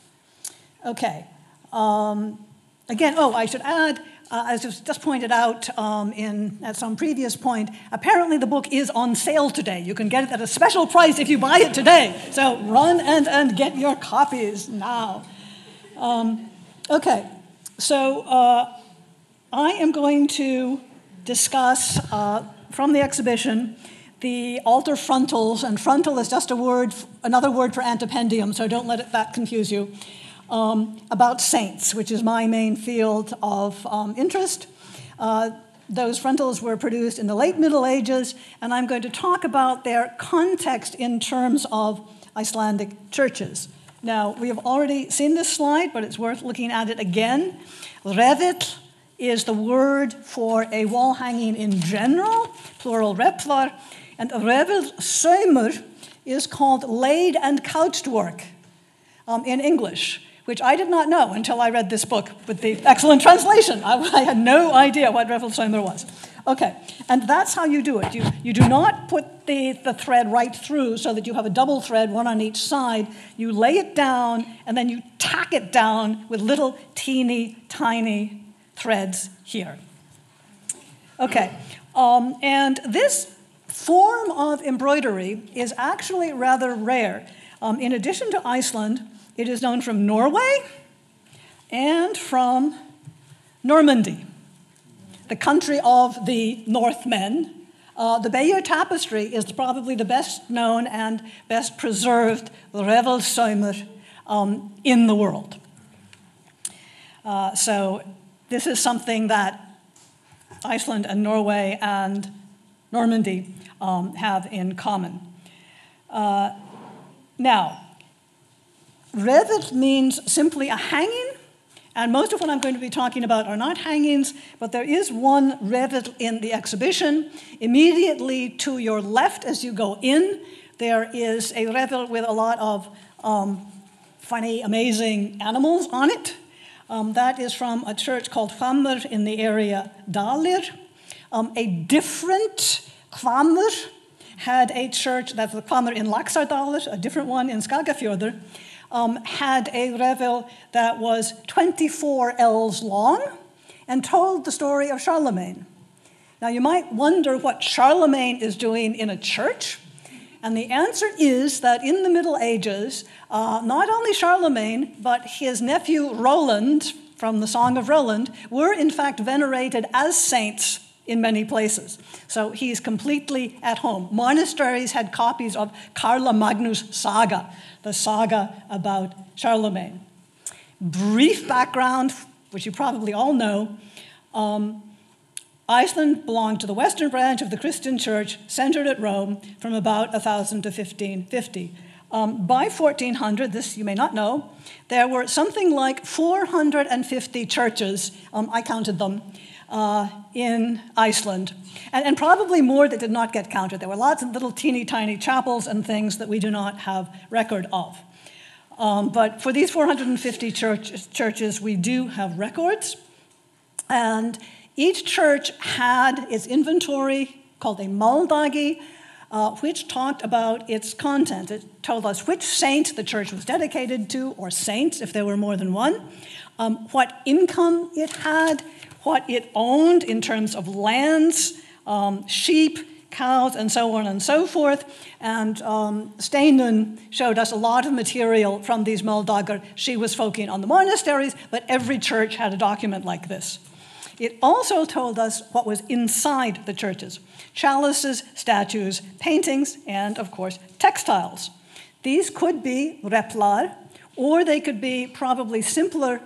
Okay. Again, I should add, as was just pointed out at some previous point, apparently the book is on sale today. You can get it at a special price if you buy it today. So run and get your copies now. Okay, so I am going to discuss from the exhibition the altar frontals, and frontal is just another word for antependium, so don't let that confuse you. About saints, which is my main field of interest. Those frontals were produced in the late Middle Ages, and I'm going to talk about their context in terms of Icelandic churches. Now, we have already seen this slide, but it's worth looking at it again. Revill is the word for a wall hanging in general, plural replar, and revill saumur is called laid and couched work in English, which I did not know until I read this book with the excellent translation. I had no idea what revill saumur was. Okay, and that's how you do it. You do not put the thread right through so that you have a double thread, one on each side. You lay it down, and then you tack it down with little teeny tiny threads here. Okay, and this form of embroidery is actually rather rare. In addition to Iceland, It is known from Norway and from Normandy, the country of the Northmen. The Bayeux Tapestry is probably the best known and best preserved revelsøymer in the world. So this is something that Iceland and Norway and Normandy have in common. Now, revel means simply a hanging, and most of what I'm going to be talking about are not hangings, but there is one revel in the exhibition. Immediately to your left as you go in, there is a revel with a lot of funny, amazing animals on it. That is from a church called Hvammur in the area Dalir. A different Hvammur had a church, that's the Hvammur in Laxardalur, a different one in Skagafjörður, had a revel that was 24 ells long and told the story of Charlemagne. Now you might wonder what Charlemagne is doing in a church, and the answer is that in the Middle Ages, not only Charlemagne, but his nephew Roland, from the Song of Roland, were in fact venerated as saints in many places. So he's completely at home. Monasteries had copies of Karla Magnus Saga, the saga about Charlemagne. Brief background, which you probably all know. Iceland belonged to the western branch of the Christian church, centered at Rome, from about 1000 to 1550. By 1400, this you may not know, there were something like 450 churches, I counted them, in Iceland, and probably more that did not get counted. There were lots of little teeny tiny chapels and things that we do not have record of. But for these 450 churches, we do have records, and each church had its inventory called a málþingi, which talked about its content. It told us which saint the church was dedicated to, or saints if there were more than one, what income it had, what it owned in terms of lands, sheep, cows, and so on and so forth. And Steinunn showed us a lot of material from these málþingar. She was focusing on the monasteries, but every church had a document like this. It also told us what was inside the churches: chalices, statues, paintings, and, of course, textiles. These could be replar, or they could be probably simpler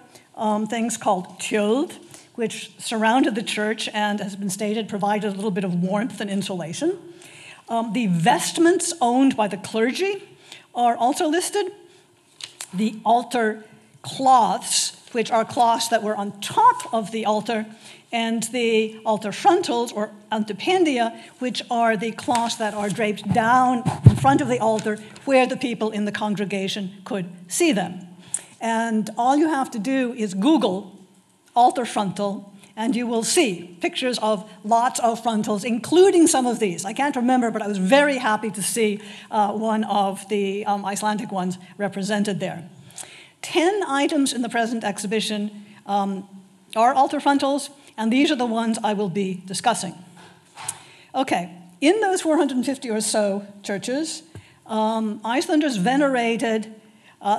things called tjöld, which surrounded the church and, as has been stated, provided a little bit of warmth and insulation. The vestments owned by the clergy are also listed. The altar cloths, which are cloths that were on top of the altar, and the altar frontals, or Antependia, which are the cloths that are draped down in front of the altar where the people in the congregation could see them. And all you have to do is Google altar frontal, and you will see pictures of lots of frontals, including some of these. I can't remember, but I was very happy to see one of the Icelandic ones represented there. 10 items in the present exhibition are altar frontals, and these are the ones I will be discussing. Okay, in those 450 or so churches, Icelanders venerated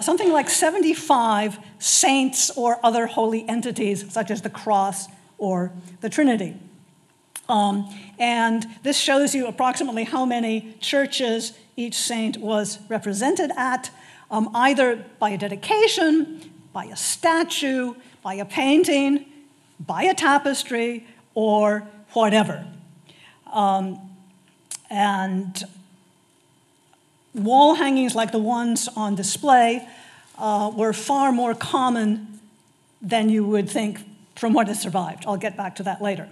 something like 75 saints or other holy entities, such as the cross or the Trinity. And this shows you approximately how many churches each saint was represented at, either by a dedication, by a statue, by a painting, by a tapestry, or whatever. And wall hangings like the ones on display were far more common than you would think from what has survived. I'll get back to that later.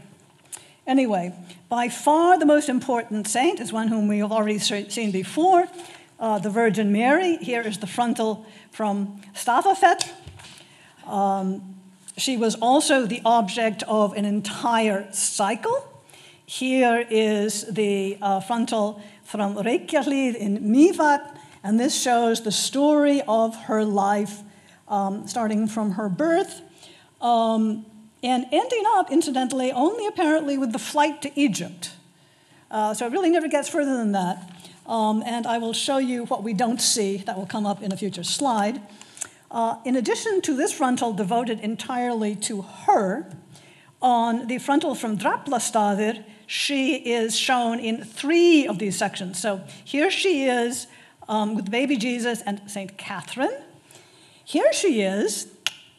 Anyway, by far the most important saint is one whom we have already seen before, the Virgin Mary. Here is the frontal from Stafafet. She was also the object of an entire cycle. Here is the frontal from Reykjahlíð in Mývatn, and this shows the story of her life, starting from her birth, and ending up, incidentally, only apparently with the flight to Egypt. So it really never gets further than that. And I will show you what we don't see. That will come up in a future slide. In addition to this frontal devoted entirely to her, on the frontal from Draplastaðir, she is shown in 3 of these sections. So here she is with baby Jesus and St. Catherine. Here she is,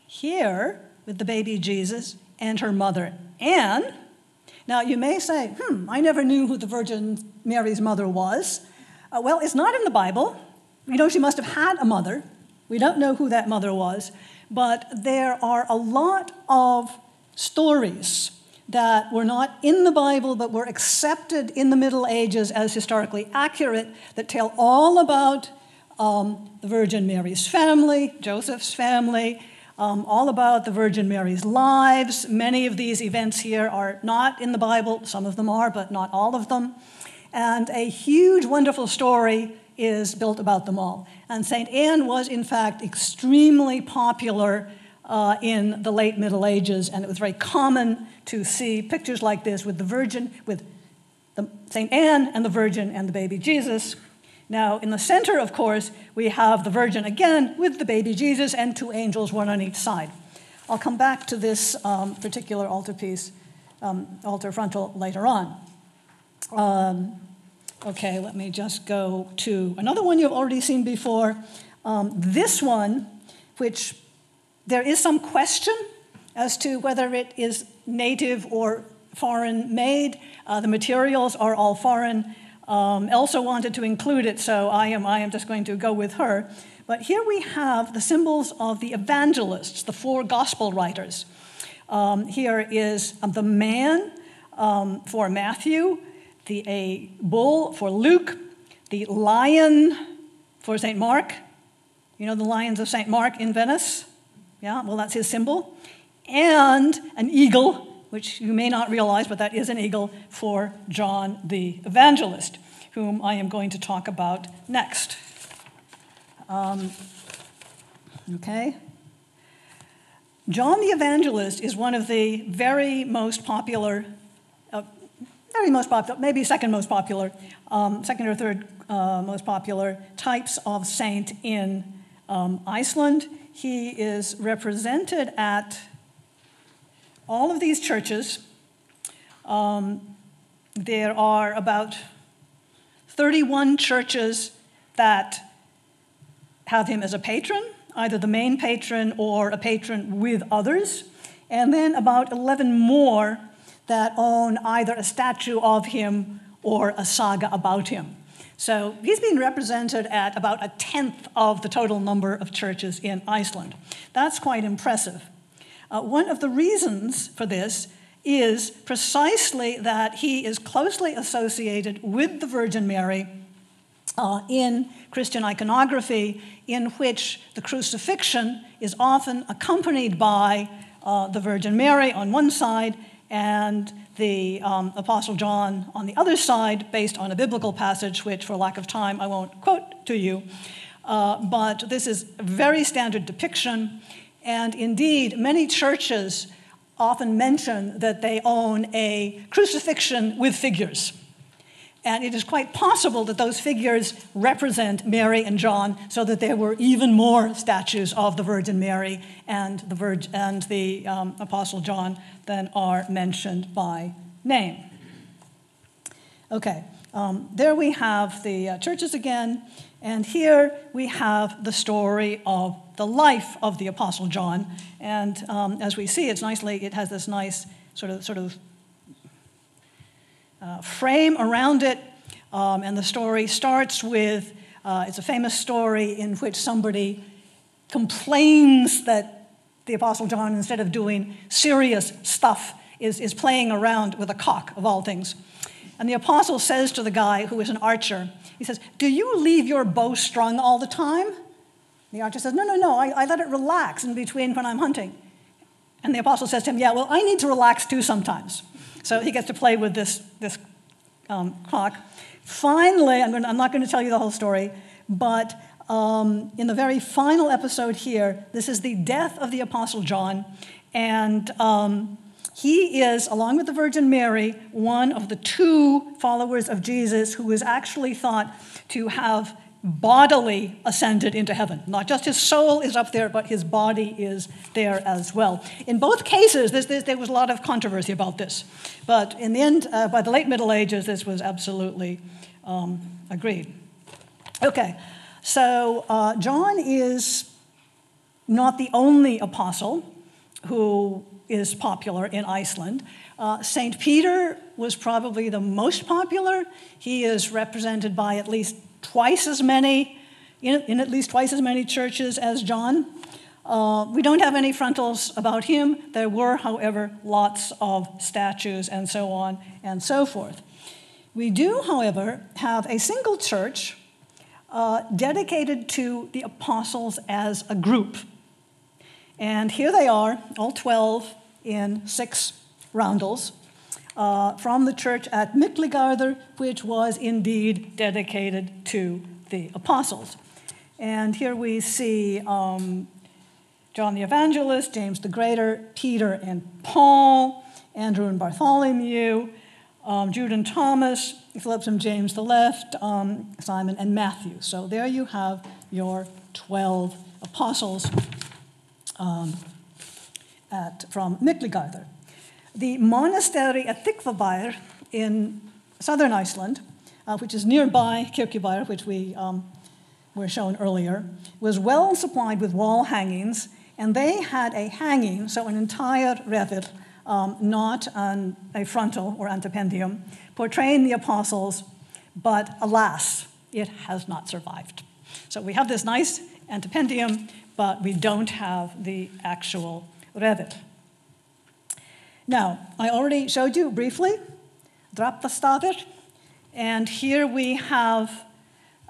here with the baby Jesus and her mother, Anne. Now you may say, I never knew who the Virgin Mary's mother was. Well, it's not in the Bible. We know she must have had a mother. We don't know who that mother was, but there are a lot of stories that were not in the Bible but were accepted in the Middle Ages as historically accurate that tell all about the Virgin Mary's family, Joseph's family, all about the Virgin Mary's lives. Many of these events here are not in the Bible. Some of them are, but not all of them. And a huge, wonderful story is built about them all. And St. Anne was, in fact, extremely popular in the late Middle Ages, and it was very common to see pictures like this with the Virgin, with St. Anne and the Virgin and the baby Jesus. Now, in the center, of course, we have the Virgin again with the baby Jesus and 2 angels, one on each side. I'll come back to this particular altarpiece, altar frontal, later on. Okay, let me just go to another one you've already seen before. This one, which there is some question as to whether it is native or foreign made. The materials are all foreign. Elsa wanted to include it, so I am just going to go with her. But here we have the symbols of the evangelists, the 4 gospel writers. Here is the man for Matthew, the bull for Luke, the lion for St. Mark. You know the lions of St. Mark in Venice? Yeah, well, that's his symbol. And an eagle, which you may not realize, but that is an eagle for John the Evangelist, whom I am going to talk about next. Okay. John the Evangelist is one of the very most popular, maybe second most popular, second or third most popular types of saint in Iceland. He is represented at all of these churches. There are about 31 churches that have him as a patron, either the main patron or a patron with others, and then about 11 more that own either a statue of him or a saga about him. So he's being represented at about 1/10 of the total number of churches in Iceland. That's quite impressive. One of the reasons for this is precisely that he is closely associated with the Virgin Mary in Christian iconography, in which the crucifixion is often accompanied by the Virgin Mary on one side and the Apostle John on the other side, based on a biblical passage, which for lack of time I won't quote to you. But this is a very standard depiction, and indeed many churches often mention that they own a crucifixion with figures. And it is quite possible that those figures represent Mary and John, so that there were even more statues of the Virgin Mary and the Apostle John than are mentioned by name. Okay, there we have the churches again, and here we have the story of the life of the Apostle John. And as we see, it has this nice sort of frame around it, and the story starts with, it's a famous story in which somebody complains that the Apostle John, instead of doing serious stuff, is playing around with a cock, of all things. And the apostle says to the guy who is an archer, he says, "Do you leave your bow strung all the time?" The archer says, No, I let it relax in between when I'm hunting. And the apostle says to him, "Yeah, well, I need to relax too sometimes." So he gets to play with this cock. Finally, I'm not going to tell you the whole story, but in the very final episode here, this is the death of the Apostle John, and he is, along with the Virgin Mary, one of the 2 followers of Jesus who is actually thought to have bodily ascended into heaven. Not just his soul is up there, but his body is there as well. In both cases, there was a lot of controversy about this. But in the end, by the late Middle Ages, this was absolutely agreed. Okay, so John is not the only apostle who is popular in Iceland. St. Peter was probably the most popular. He is represented by at least twice as many, in at least twice as many churches as John. We don't have any frontals about him. There were, however, lots of statues and so on and so forth. We do, however, have a single church dedicated to the apostles as a group. And here they are, all 12 in 6 roundels, from the church at Mikligarður, which was indeed dedicated to the apostles. And here we see John the Evangelist, James the Greater, Peter and Paul, Andrew and Bartholomew, Jude and Thomas, Philip and James the Left, Simon and Matthew. So there you have your 12 apostles from Mikligarður. The monastery at Þykvabyr in southern Iceland, which is nearby Kirkjubæir, which we were shown earlier, was well supplied with wall hangings, and they had a hanging, so an entire revit, not a frontal or Antependium, portraying the apostles, but alas, it has not survived. So we have this nice Antependium, but we don't have the actual revit. Now, I already showed you briefly Drapplastaðir, and here we have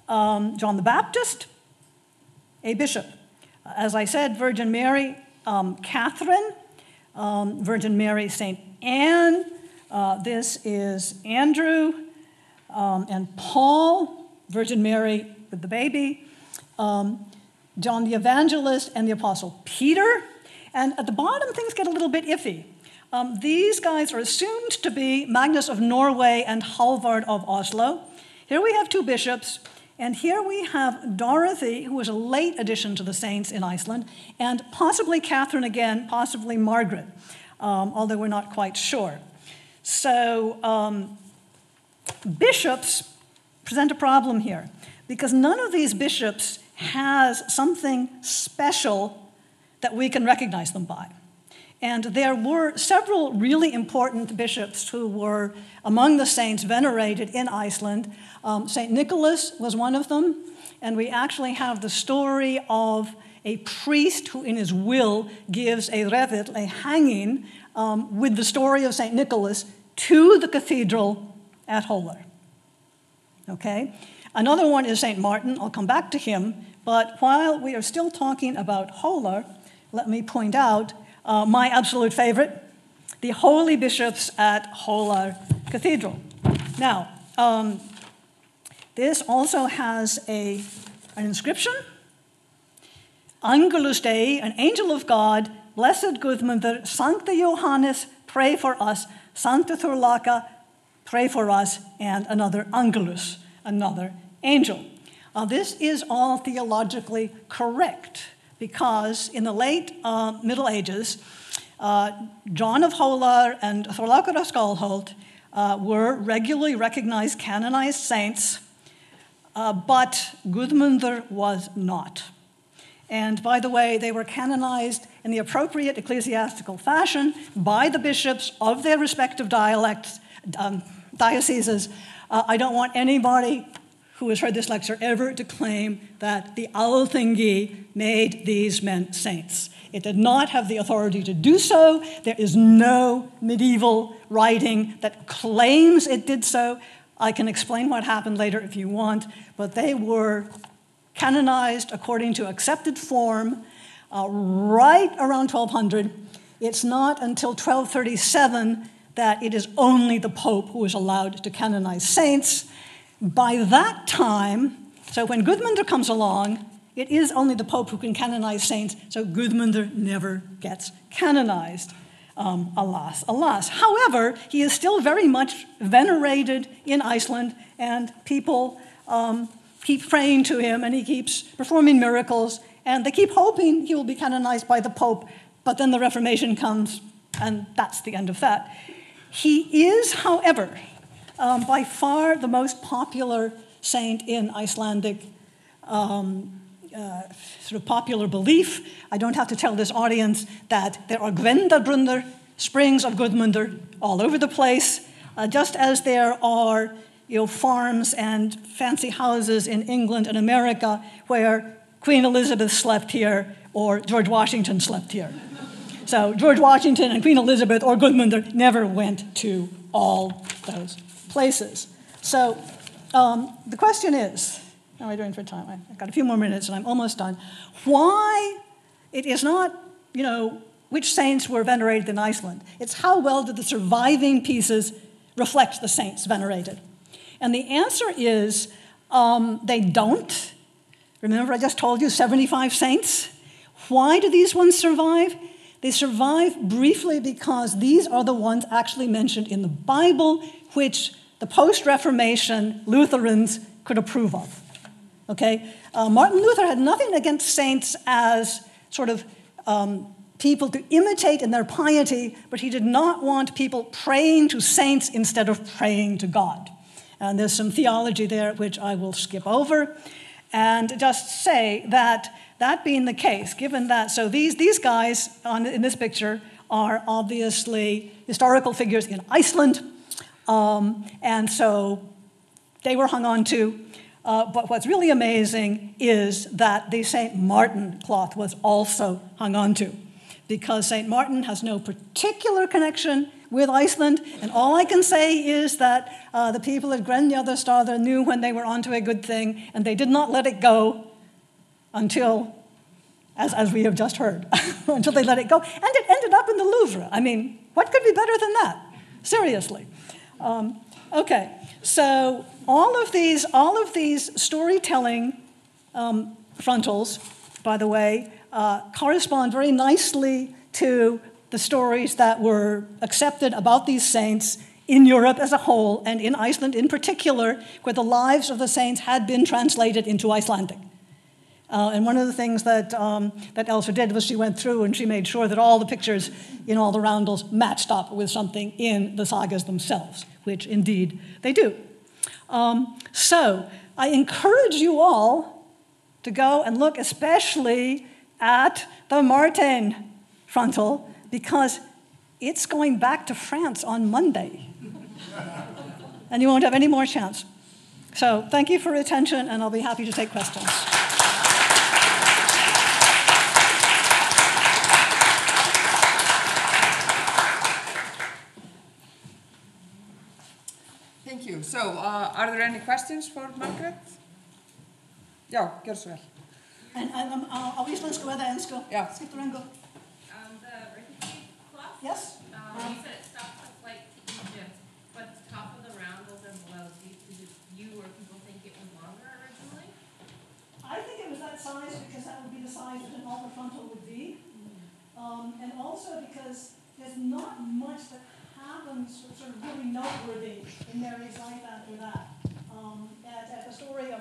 John the Baptist, a bishop. As I said, Virgin Mary, Catherine, Virgin Mary, St. Anne, this is Andrew and Paul, Virgin Mary with the baby, John the Evangelist and the Apostle Peter, and at the bottom things get a little bit iffy. These guys are assumed to be Magnus of Norway and Halvard of Oslo. Here we have 2 bishops, and here we have Dorothy, who was a late addition to the saints in Iceland, and possibly Catherine again, possibly Margaret, although we're not quite sure. So bishops present a problem here, because none of these bishops has something special that we can recognize them by. And there were several really important bishops who were among the saints venerated in Iceland. St. Nicholas was one of them, and we actually have the story of a priest who in his will gives a revit, a hanging, with the story of St. Nicholas to the cathedral at Hólar. Okay? Another one is St. Martin. I'll come back to him, but while we are still talking about Hólar, let me point out my absolute favorite, the holy bishops at Hólar Cathedral. Now, this also has an inscription. Angelus Dei, an angel of God, blessed Guðmundur, Sancta Johannes, pray for us, Sancta Thorlaka, pray for us, and another Angelus, another angel. This is all theologically correct, because in the late Middle Ages, John of Hólar and Thorlakar of Skálholt were regularly recognized canonized saints, but Guðmundur was not. And by the way, they were canonized in the appropriate ecclesiastical fashion by the bishops of their respective dioceses. I don't want anybody who has heard this lecture ever to claim that the Alþingi made these men saints. It did not have the authority to do so. There is no medieval writing that claims it did so. I can explain what happened later if you want, but they were canonized according to accepted form right around 1200. It's not until 1237 that it is only the Pope who is allowed to canonize saints. By that time, so when Guðmundur comes along, it is only the Pope who can canonize saints, so Guðmundur never gets canonized, alas, alas. However, he is still very much venerated in Iceland, and people keep praying to him, and he keeps performing miracles, and they keep hoping he will be canonized by the Pope, but then the Reformation comes, and that's the end of that. He is, however, by far the most popular saint in Icelandic sort of popular belief. I don't have to tell this audience that there are Gvendarbrunnar, springs of Gudmundur, all over the place, just as there are farms and fancy houses in England and America where Queen Elizabeth slept here or George Washington slept here. So George Washington and Queen Elizabeth or Gudmundur never went to all those places. So the question is, how am I doing for time? I've got a few more minutes and I'm almost done. Why it is not, which saints were venerated in Iceland. It's how well did the surviving pieces reflect the saints venerated. And the answer is they don't. Remember I just told you 75 saints? Why do these ones survive? They survive briefly because these are the ones actually mentioned in the Bible, which the post-Reformation Lutherans could approve of. Okay? Martin Luther had nothing against saints as sort of people to imitate in their piety, but he did not want people praying to saints instead of praying to God. And there's some theology there which I will skip over and just say that being the case, given that, so these guys in this picture are obviously historical figures in Iceland, and so they were hung on to. But what's really amazing is that the St. Martin cloth was also hung on to, because St. Martin has no particular connection with Iceland, and all I can say is that the people at Grenjaðarstaðir knew when they were onto a good thing, and they did not let it go until, as we have just heard, until they let it go, and it ended up in the Louvre. I mean, what could be better than that? Seriously. Okay, so all of these storytelling frontals, by the way, correspond very nicely to the stories that were accepted about these saints in Europe as a whole, and in Iceland in particular, where the lives of the saints had been translated into Icelandic. And one of the things that Elsa did was she went through and she made sure that all the pictures in all the roundels matched up with something in the sagas themselves, which indeed they do. So I encourage you all to go and look especially at the Martin frontal, because it's going back to France on Monday. And you won't have any more chance. So thank you for your attention, and I'll be happy to take questions. Thank you. So, are there any questions for Margaret? Já, gjör svo vel. En á íslensku eða ensku? Já. Skiptur engu. The refugee cloth? Yes. You said it stopped the flight to Egypt, but the top of the roundels are below. Did you or people think it was longer originally? I think it was that size because that would be the size that an altar frontal would be. And also because there's not much that happens sort of really noteworthy in Mary's life after that. At the story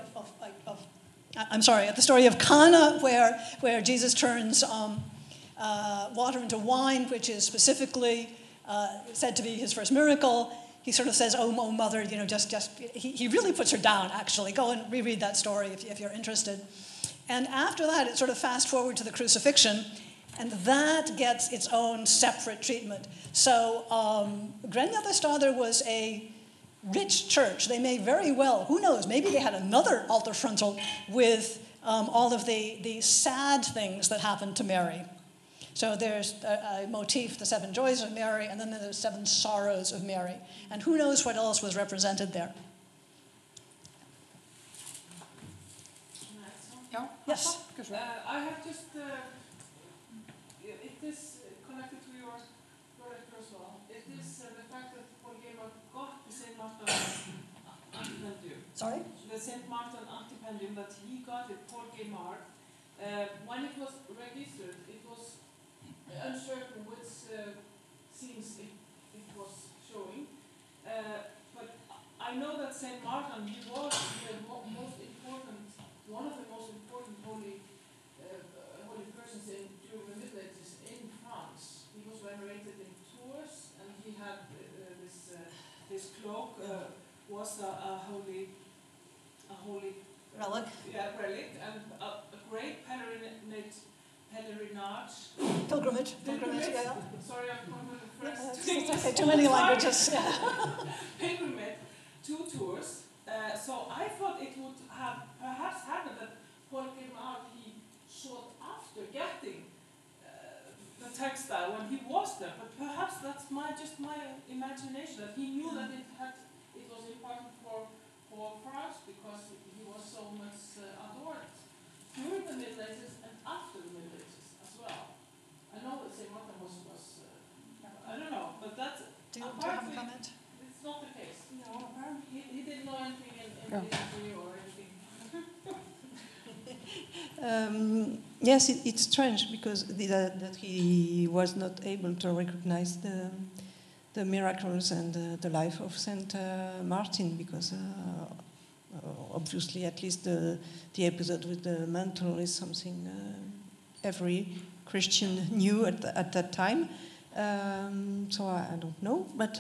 at the story of Cana, where Jesus turns water into wine, which is specifically said to be his first miracle, he sort of says, "Oh, mother, he really puts her down. Actually, go and reread that story if you're interested." And after that, it sort of fast forward to the crucifixion. And that gets its own separate treatment. So Grenjaðarstaðir was a rich church. They may very well, who knows, maybe they had another altar frontal with all of the sad things that happened to Mary. So there's a motif, the 7 joys of Mary, and then there's 7 sorrows of Mary. And who knows what else was represented there. Yes? I have just... It is connected to your director as well. It is the fact that Paul Gilbert got the St. Martin Antependium. Sorry? The St. Martin Antependium that he got at Paul Gilbert. When it was registered, it was uncertain which scenes it was showing. But I know that St. Martin, he was the most important relic. Yeah, relic, and a great pilgrimage. Pilgrimage, yeah. Sorry, I'm from the first. It's okay, too many languages. Yeah. Pilgrimage, 2 tours. So I thought it would have perhaps happened that Paul came out, he sought after getting the textile when he was there, but perhaps that's just my imagination, that he knew that it was important for us because he was so much adored during the Middle Ages and after the Middle Ages as well. I know that St. Martin was I don't know, but that's Do you have a comment? It's not the case. No, apparently he didn't know anything in history or anything. Yes, it's strange because that he was not able to recognize the miracles and the life of Saint Martin, because obviously at least the episode with the mantle is something every Christian knew at that time. So I don't know, but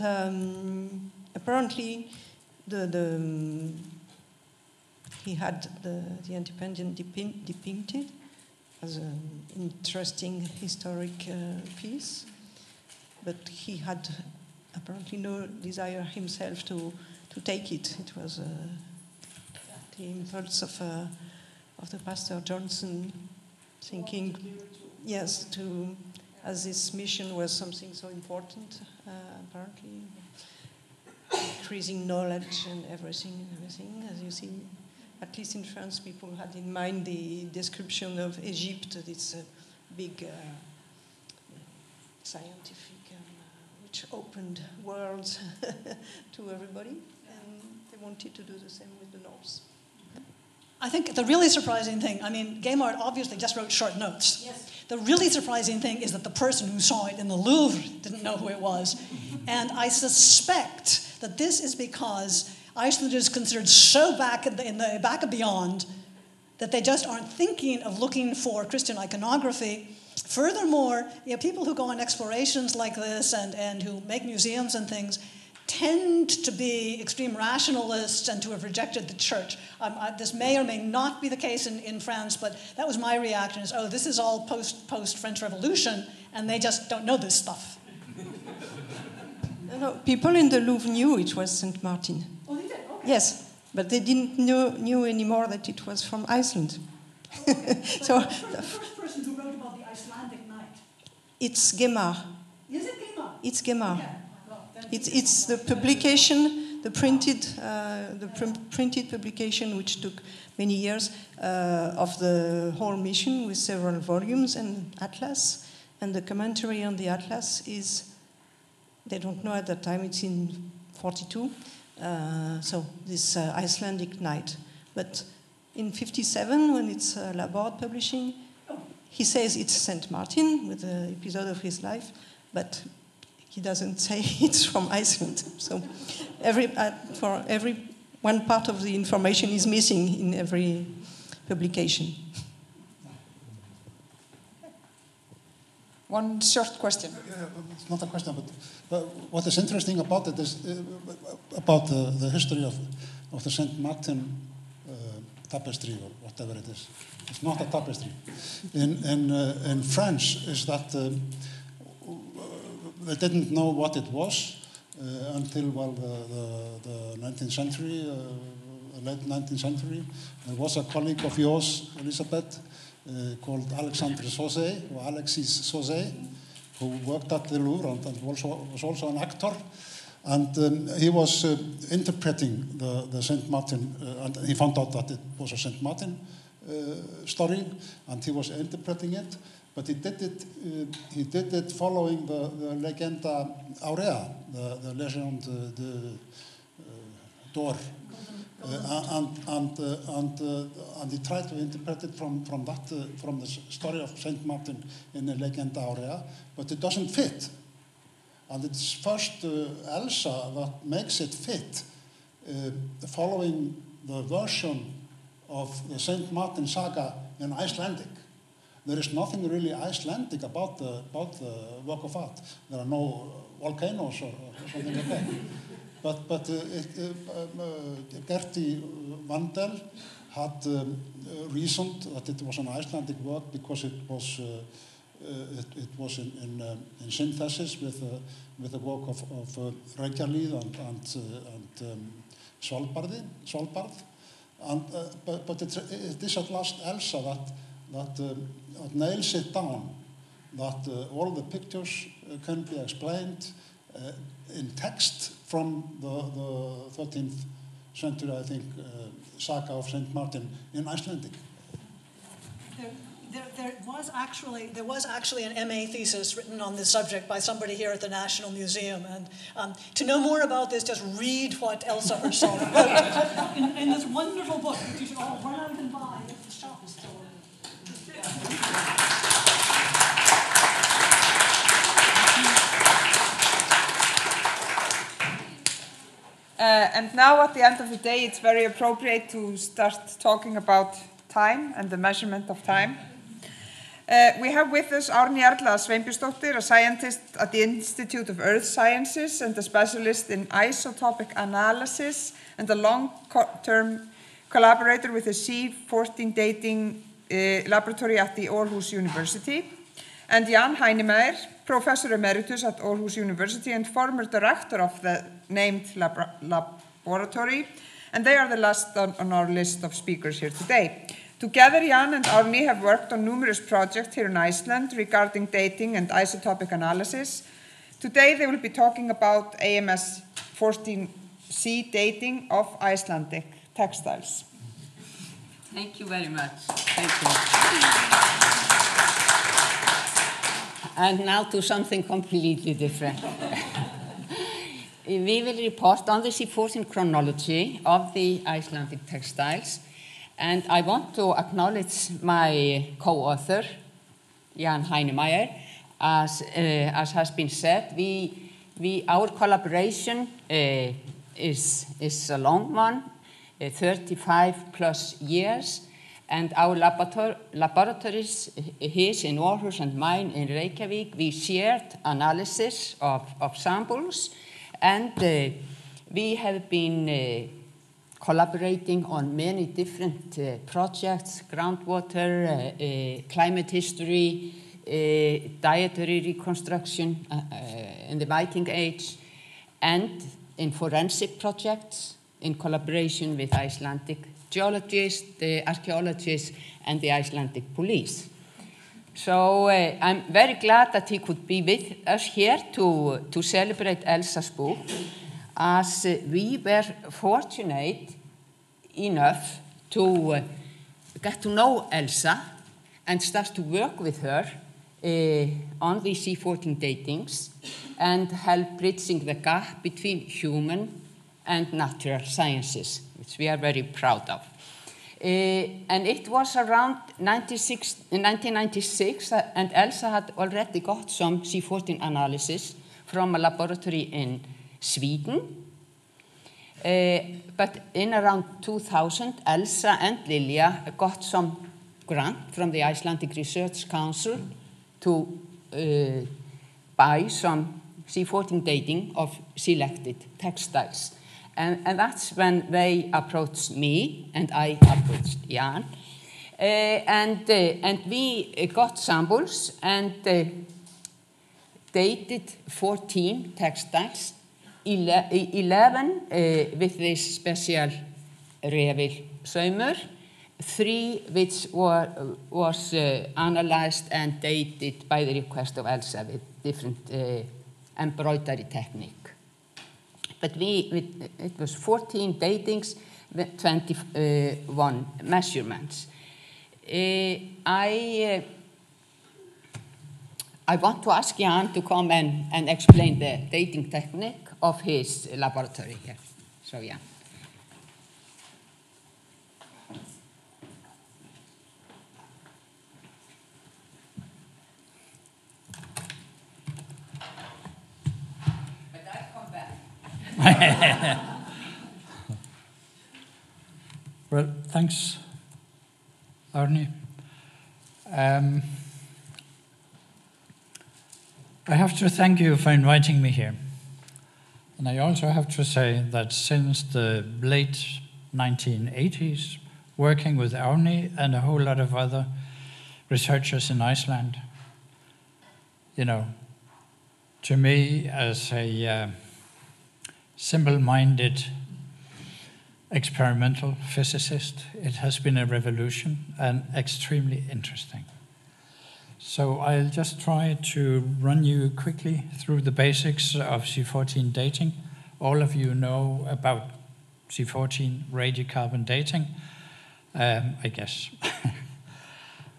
apparently he had the Antependium depicted as an interesting historic piece, but he had apparently no desire himself to take it. It was the impulse of the pastor Johnson, thinking, yes, as this mission was something so important, apparently, increasing knowledge and everything. As you see, at least in France, people had in mind the description of Egypt, this big scientific, which opened worlds to everybody, and they wanted to do the same with the North. I think the really surprising thing, I mean, Gaimard obviously just wrote short notes. Yes. The really surprising thing is that the person who saw it in the Louvre didn't know who it was. And I suspect that this is because Iceland is considered so back in the back of beyond that they just aren't thinking of looking for Christian iconography. Furthermore, people who go on explorations like this and who make museums and things tend to be extreme rationalists and to have rejected the church. This may or may not be the case in France, but that was my reaction, is, this is all post-French Revolution, and they just don't know this stuff. No, people in the Louvre knew it was St. Martin. Oh, they did? Okay. Yes, but they didn't knew anymore that it was from Iceland. So the first person who wrote about the Icelandic night? It's Gaimard. Is it Gaimard? It's Gaimard. Okay. It's the publication, the printed publication, which took many years, of the whole mission with several volumes and atlas. And the commentary on the atlas is, they don't know at that time, it's in 42. So this Icelandic night. But in 57, when it's Laborde publishing, he says it's St. Martin with the episode of his life, but he doesn't say it's from Iceland. So for every one part of the information is missing in every publication. One short question. It's not a question, but what is interesting about it is about the history of the St. Martin tapestry or whatever it is. It's not a tapestry. In French, is that they didn't know what it was until the 19th century, late 19th century. There was a colleague of yours, Elisabeth, called Alexandre Sauzet, or Alexis Sauzet, who worked at the Louvre and was also an actor. And he was interpreting the St. Martin, and he found out that it was a St. Martin story, and he was interpreting it. But he did it following the Legenda Aurea, the legend d'or. And he tried to interpret it from the story of Saint Martin in the Legenda Aurea, but it doesn't fit. And it's first Elsa that makes it fit, following the version of the Saint Martin saga in Icelandic. There is nothing really Icelandic about the work of art. There are no volcanoes or something like that. But Gerti Vandel had reasoned that it was an Icelandic work because it was in synthesis with the work of Reykjavík and Svalbard. But it is at last Elsa that nails it down, that all the pictures can be explained in text from the 13th century, I think, saga of St. Martin in Icelandic. There was actually an MA thesis written on this subject by somebody here at the National Museum, and to know more about this, just read what Elsa herself wrote in this wonderful book that you should all run out and buy if the shop is still open. And now at the end of the day, it's very appropriate to start talking about time and the measurement of time. We have with us Árný Erla Sveinbjörnsdóttir, a scientist at the Institute of Earth Sciences and a specialist in isotopic analysis and a long-term collaborator with the C14 dating laboratory at the Aarhus University. And Jan Heinemeyer, Professor Emeritus at Aarhus University and former director of the named laboratory. And they are the last on our list of speakers here today. Together, Jan and Árný have worked on numerous projects here in Iceland regarding dating and isotopic analysis. Today, they will be talking about AMS 14C dating of Icelandic textiles. Thank you very much. Thank you. And now to something completely different. We will report on the C14 chronology of the Icelandic textiles. And I want to acknowledge my co-author, Jan Heinemeyer. As has been said, our collaboration is a long one, 35 plus years, and our laboratories, his in Aarhus and mine in Reykjavík, we shared analysis of samples, and we have been collaborating on many different projects: groundwater, climate history, dietary reconstruction in the Viking Age, and in forensic projects in collaboration with Icelandic geologists, the archaeologists, and the Icelandic police. So I'm very glad that he could be with us here to celebrate Elsa's book, as we were fortunate enough to get to know Elsa and start to work with her on the C14 datings and help bridging the gap between human and natural sciences, which we are very proud of. And it was around 1996, and Elsa had already got some C14 analysis from a laboratory in Sweden. But in around 2000, Elsa and Lilja got some grant from the Icelandic Research Council to buy some C14 dating of selected textiles. And that's when they approached me, and I approached Jan. And we got samples and dated 14 textiles, 11 with this special revil saumur, 3 which was analyzed and dated by the request of Elsa with different embroidery technique. But it was 14 datings with 21 measurements. I want to ask Jan to come and explain the dating technique of his laboratory here. So, Jan. But I'll come back. Well, thanks, Árný. I have to thank you for inviting me here. And I also have to say that since the late 1980s, working with Árni and a whole lot of other researchers in Iceland. You know, to me, as a simple-minded experimental physicist, it has been a revolution and extremely interesting. So I'll just try to run you quickly through the basics of C14 dating. All of you know about C14 radiocarbon dating, I guess.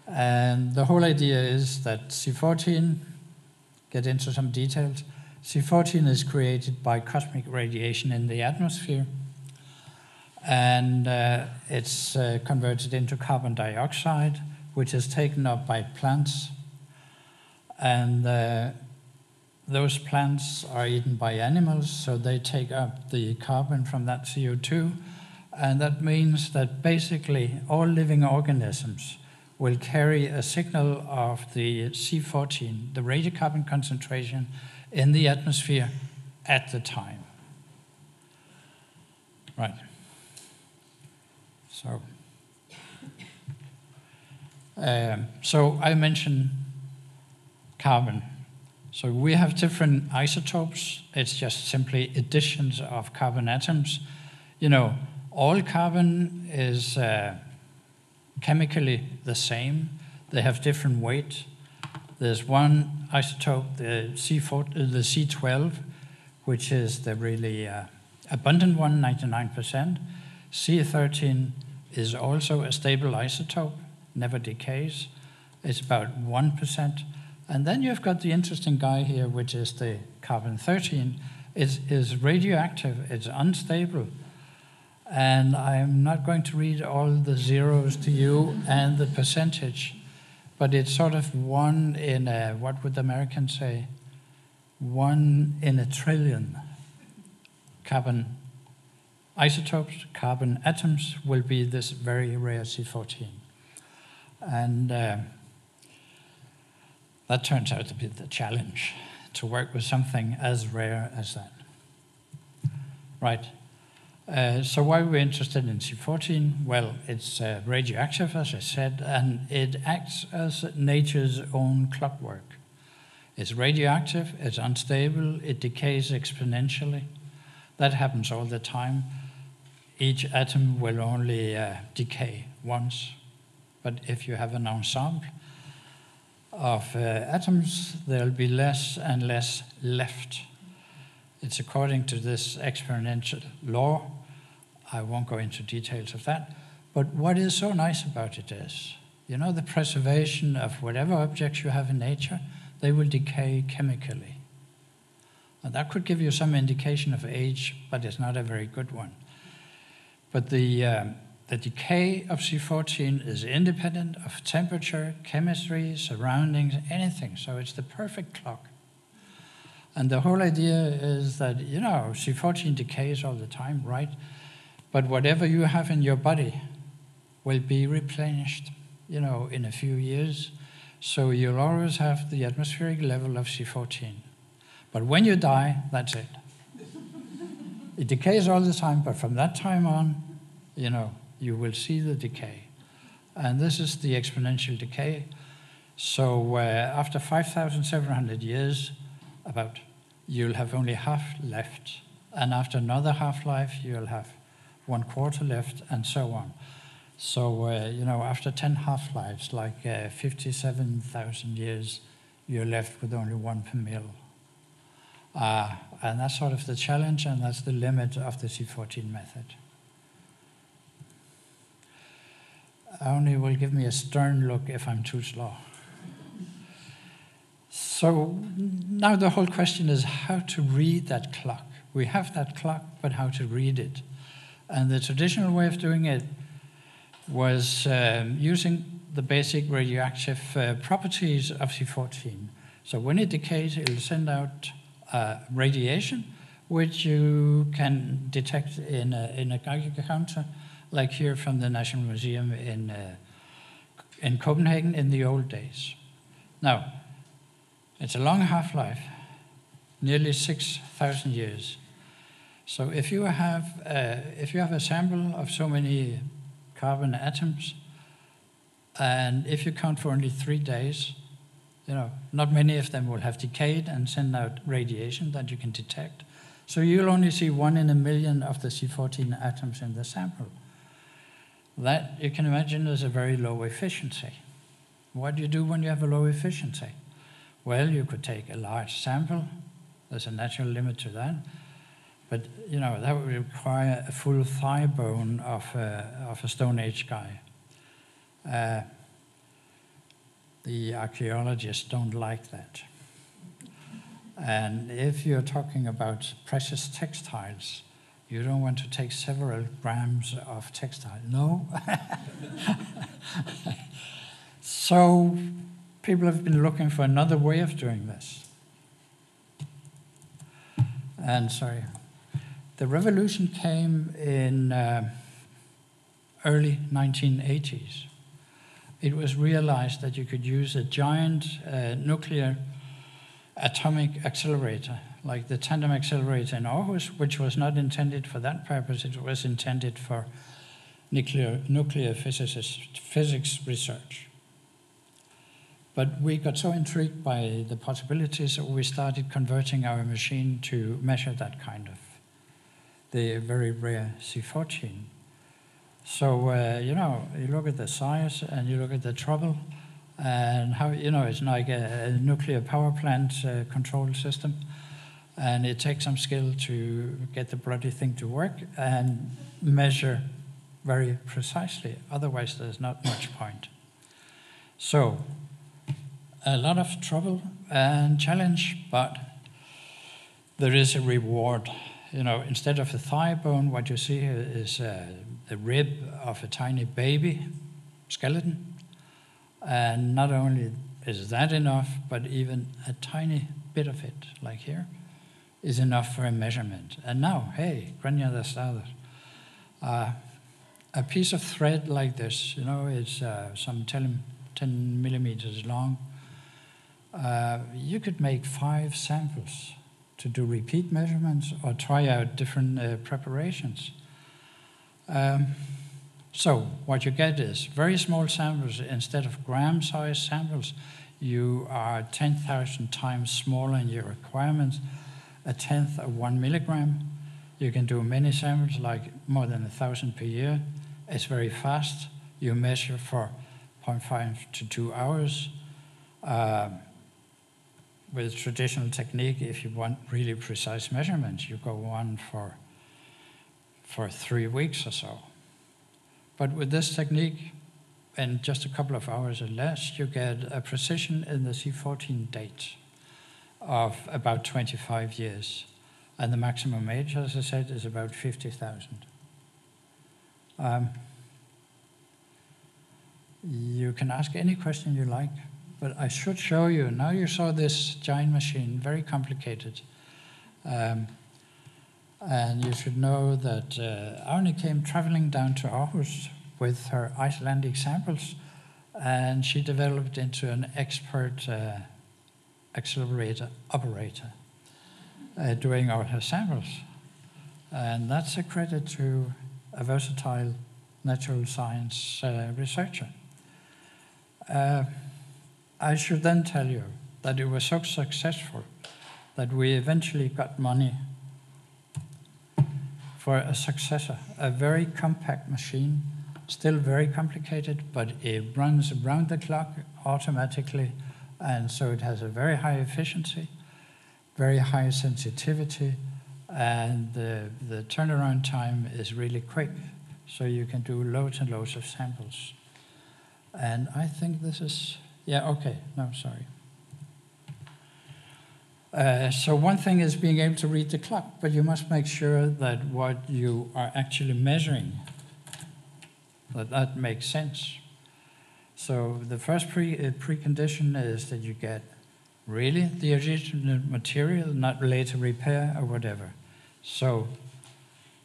And the whole idea is that C14, get into some details, C14 is created by cosmic radiation in the atmosphere, and it's converted into carbon dioxide, which is taken up by plants, and those plants are eaten by animals, so they take up the carbon from that CO2, and that means that basically all living organisms will carry a signal of the C14, the radiocarbon concentration in the atmosphere at the time. Right. So I mentioned carbon. So we have different isotopes. It's just simply additions of carbon atoms. You know, all carbon is chemically the same. They have different weight. There's one isotope, the C12, which is the really abundant one, 99%. C13 is also a stable isotope, never decays. It's about 1%. And then you've got the interesting guy here, which is the carbon-13. It is radioactive, it's unstable. And I'm not going to read all the zeros to you and the percentage, but it's sort of 1 in a, what would the Americans say? 1 in a trillion carbon isotopes, carbon atoms, will be this very rare C14. And that turns out to be the challenge, to work with something as rare as that. Right. So why are we interested in C14? Well, it's radioactive, as I said, and it acts as nature's own clockwork. It's radioactive, it's unstable, it decays exponentially. That happens all the time. Each atom will only decay once. But if you have an ensemble of atoms, there'll be less and less left. It's according to this exponential law. I won't go into details of that. But what is so nice about it is, you know, the preservation of whatever objects you have in nature, they will decay chemically. And that could give you some indication of age, but it's not a very good one. But the decay of C14 is independent of temperature, chemistry, surroundings, anything. So it's the perfect clock. And the whole idea is that, you know, C14 decays all the time, right? But whatever you have in your body will be replenished, you know, in a few years. So you'll always have the atmospheric level of C14. But when you die, that's it. It decays all the time, but from that time on, you know, you will see the decay. And this is the exponential decay. So after 5,700 years, about, you'll have only half left. And after another half-life, you'll have 1/4 left, and so on. So, you know, after 10 half-lives, like 57,000 years, you're left with only 1 per mil. And that's sort of the challenge, and that's the limit of the C14 method. Árni will give me a stern look if I'm too slow. So now the whole question is how to read that clock. We have that clock, but how to read it. And the traditional way of doing it was using the basic radioactive properties of C14. So when it decays, it'll send out radiation, which you can detect in a Geiger counter, like here from the National Museum in Copenhagen in the old days. Now, it's a long half-life, nearly 6,000 years. So if you have a sample of so many carbon atoms. And if you count for only 3 days, not many of them will have decayed and send out radiation that you can detect. So you'll only see 1 in a million of the C14 atoms in the sample. That, you can imagine, is a very low efficiency. What do you do when you have a low efficiency? Well, you could take a large sample. There's a natural limit to that. But, that would require a full thigh bone of a Stone Age guy. The archaeologists don't like that. And if you're talking about precious textiles, you don't want to take several grams of textile. No. So people have been looking for another way of doing this. And the revolution came in early 1980s. It was realized that you could use a giant nuclear atomic accelerator, like the tandem accelerator in Aarhus, which was not intended for that purpose. It was intended for nuclear physics research. But we got so intrigued by the possibilities that we started converting our machine to measure that kind of, the very rare C14. So, you look at the size and you look at the trouble and how, it's like a nuclear power plant control system. And it takes some skill to get the bloody thing to work and measure very precisely. Otherwise, there's not much point. So, a lot of trouble and challenge, but there is a reward. Instead of the thigh bone, what you see here is the rib of a tiny baby skeleton. And not only is that enough, but even a tiny bit of it, like here, is enough for a measurement. And now, hey, Granja staðar. A piece of thread like this, it's some 10 millimeters long. You could make 5 samples to do repeat measurements or try out different preparations. So what you get is very small samples. Instead of gram-sized samples, you are 10,000 times smaller in your requirements, 1/10 of 1 milligram. You can do many samples, like more than 1,000 per year. It's very fast. You measure for 0.5 to 2 hours. With traditional technique, if you want really precise measurements, you go on for 3 weeks or so. But with this technique, in just a couple of hours or less, you get a precision in the C14 date of about 25 years. And the maximum age, as I said, is about 50,000. You can ask any question you like, but I should show you. Now you saw this giant machine, very complicated. And you should know that Arne came traveling down to Aarhus with her Icelandic samples, and she developed into an expert accelerator operator doing all her samples. And that's a credit to a versatile natural science researcher. I should then tell you that it was so successful that we eventually got money for a successor, a very compact machine, still very complicated, but it runs around the clock automatically, and so it has a very high efficiency, very high sensitivity, and the turnaround time is really quick, so you can do loads and loads of samples. And I think this is, sorry. So one thing is being able to read the clock, but you must make sure that what you are actually measuring, that makes sense. So the first precondition is that you get really the original material, not later repair or whatever. So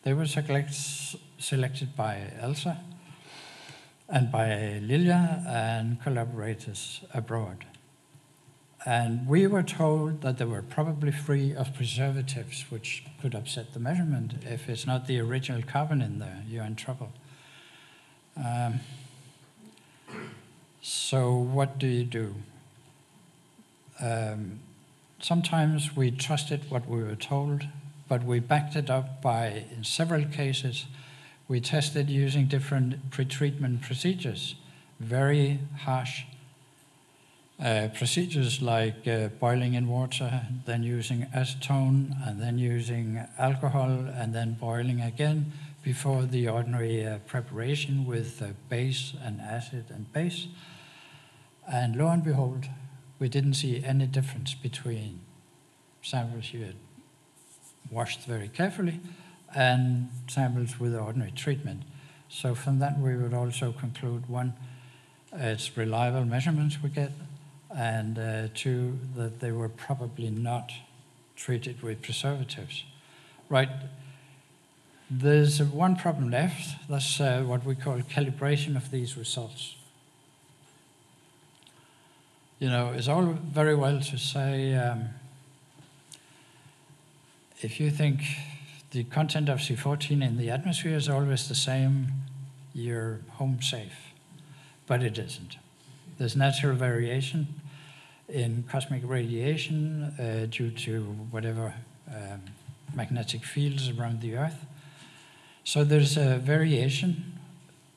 they were selected by Elsa and by Lilja and collaborators abroad. And we were told that they were probably free of preservatives, which could upset the measurement. If it's not the original carbon in there, you're in trouble. So what do? Sometimes we trusted what we were told, but we backed it up by, in several cases, we tested using different pre-treatment procedures, very harsh procedures like boiling in water, then using acetone, and then using alcohol, and then boiling again before the ordinary preparation with base and acid and base. And lo and behold, we didn't see any difference between samples you had washed very carefully and samples with ordinary treatment. So from that we would also conclude, one, it's reliable measurements we get, and two, that they were probably not treated with preservatives. Right, there's one problem left, that's what we call calibration of these results. You know, it's all very well to say, if you think the content of C14 in the atmosphere is always the same, you're home safe. But it isn't. There's natural variation in cosmic radiation due to whatever magnetic fields around the Earth. So there's a variation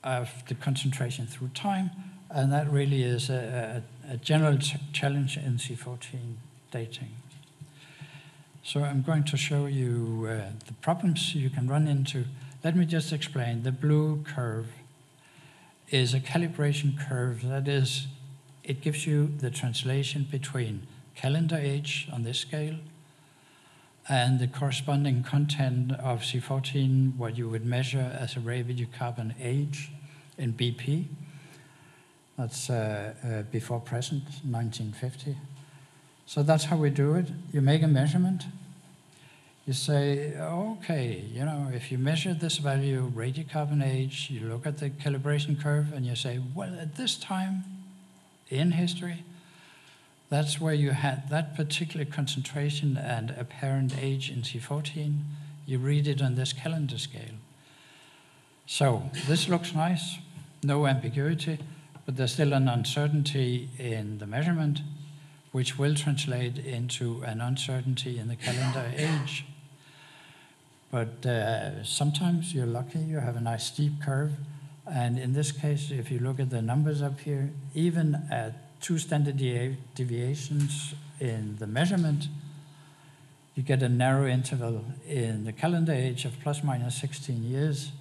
of the concentration through time, and that really is a general challenge in C14 dating. So I'm going to show you the problems you can run into. Let me just explain. The blue curve is a calibration curve. That is, it gives you the translation between calendar age on this scale and the corresponding content of C14, what you would measure as a radiocarbon age in BP. That's before present, 1950. So that's how we do it. You make a measurement. You say, okay, you know, if you measure this value, radiocarbon age, you look at the calibration curve and you say, well, at this time in history, that's where you had that particular concentration and apparent age in C14. You read it on this calendar scale. So this looks nice, no ambiguity, but there's still an uncertainty in the measurement, which will translate into an uncertainty in the calendar age. But sometimes you're lucky, you have a nice steep curve. And in this case, if you look at the numbers up here, even at 2 standard deviations in the measurement, you get a narrow interval in the calendar age of plus minus 16 years,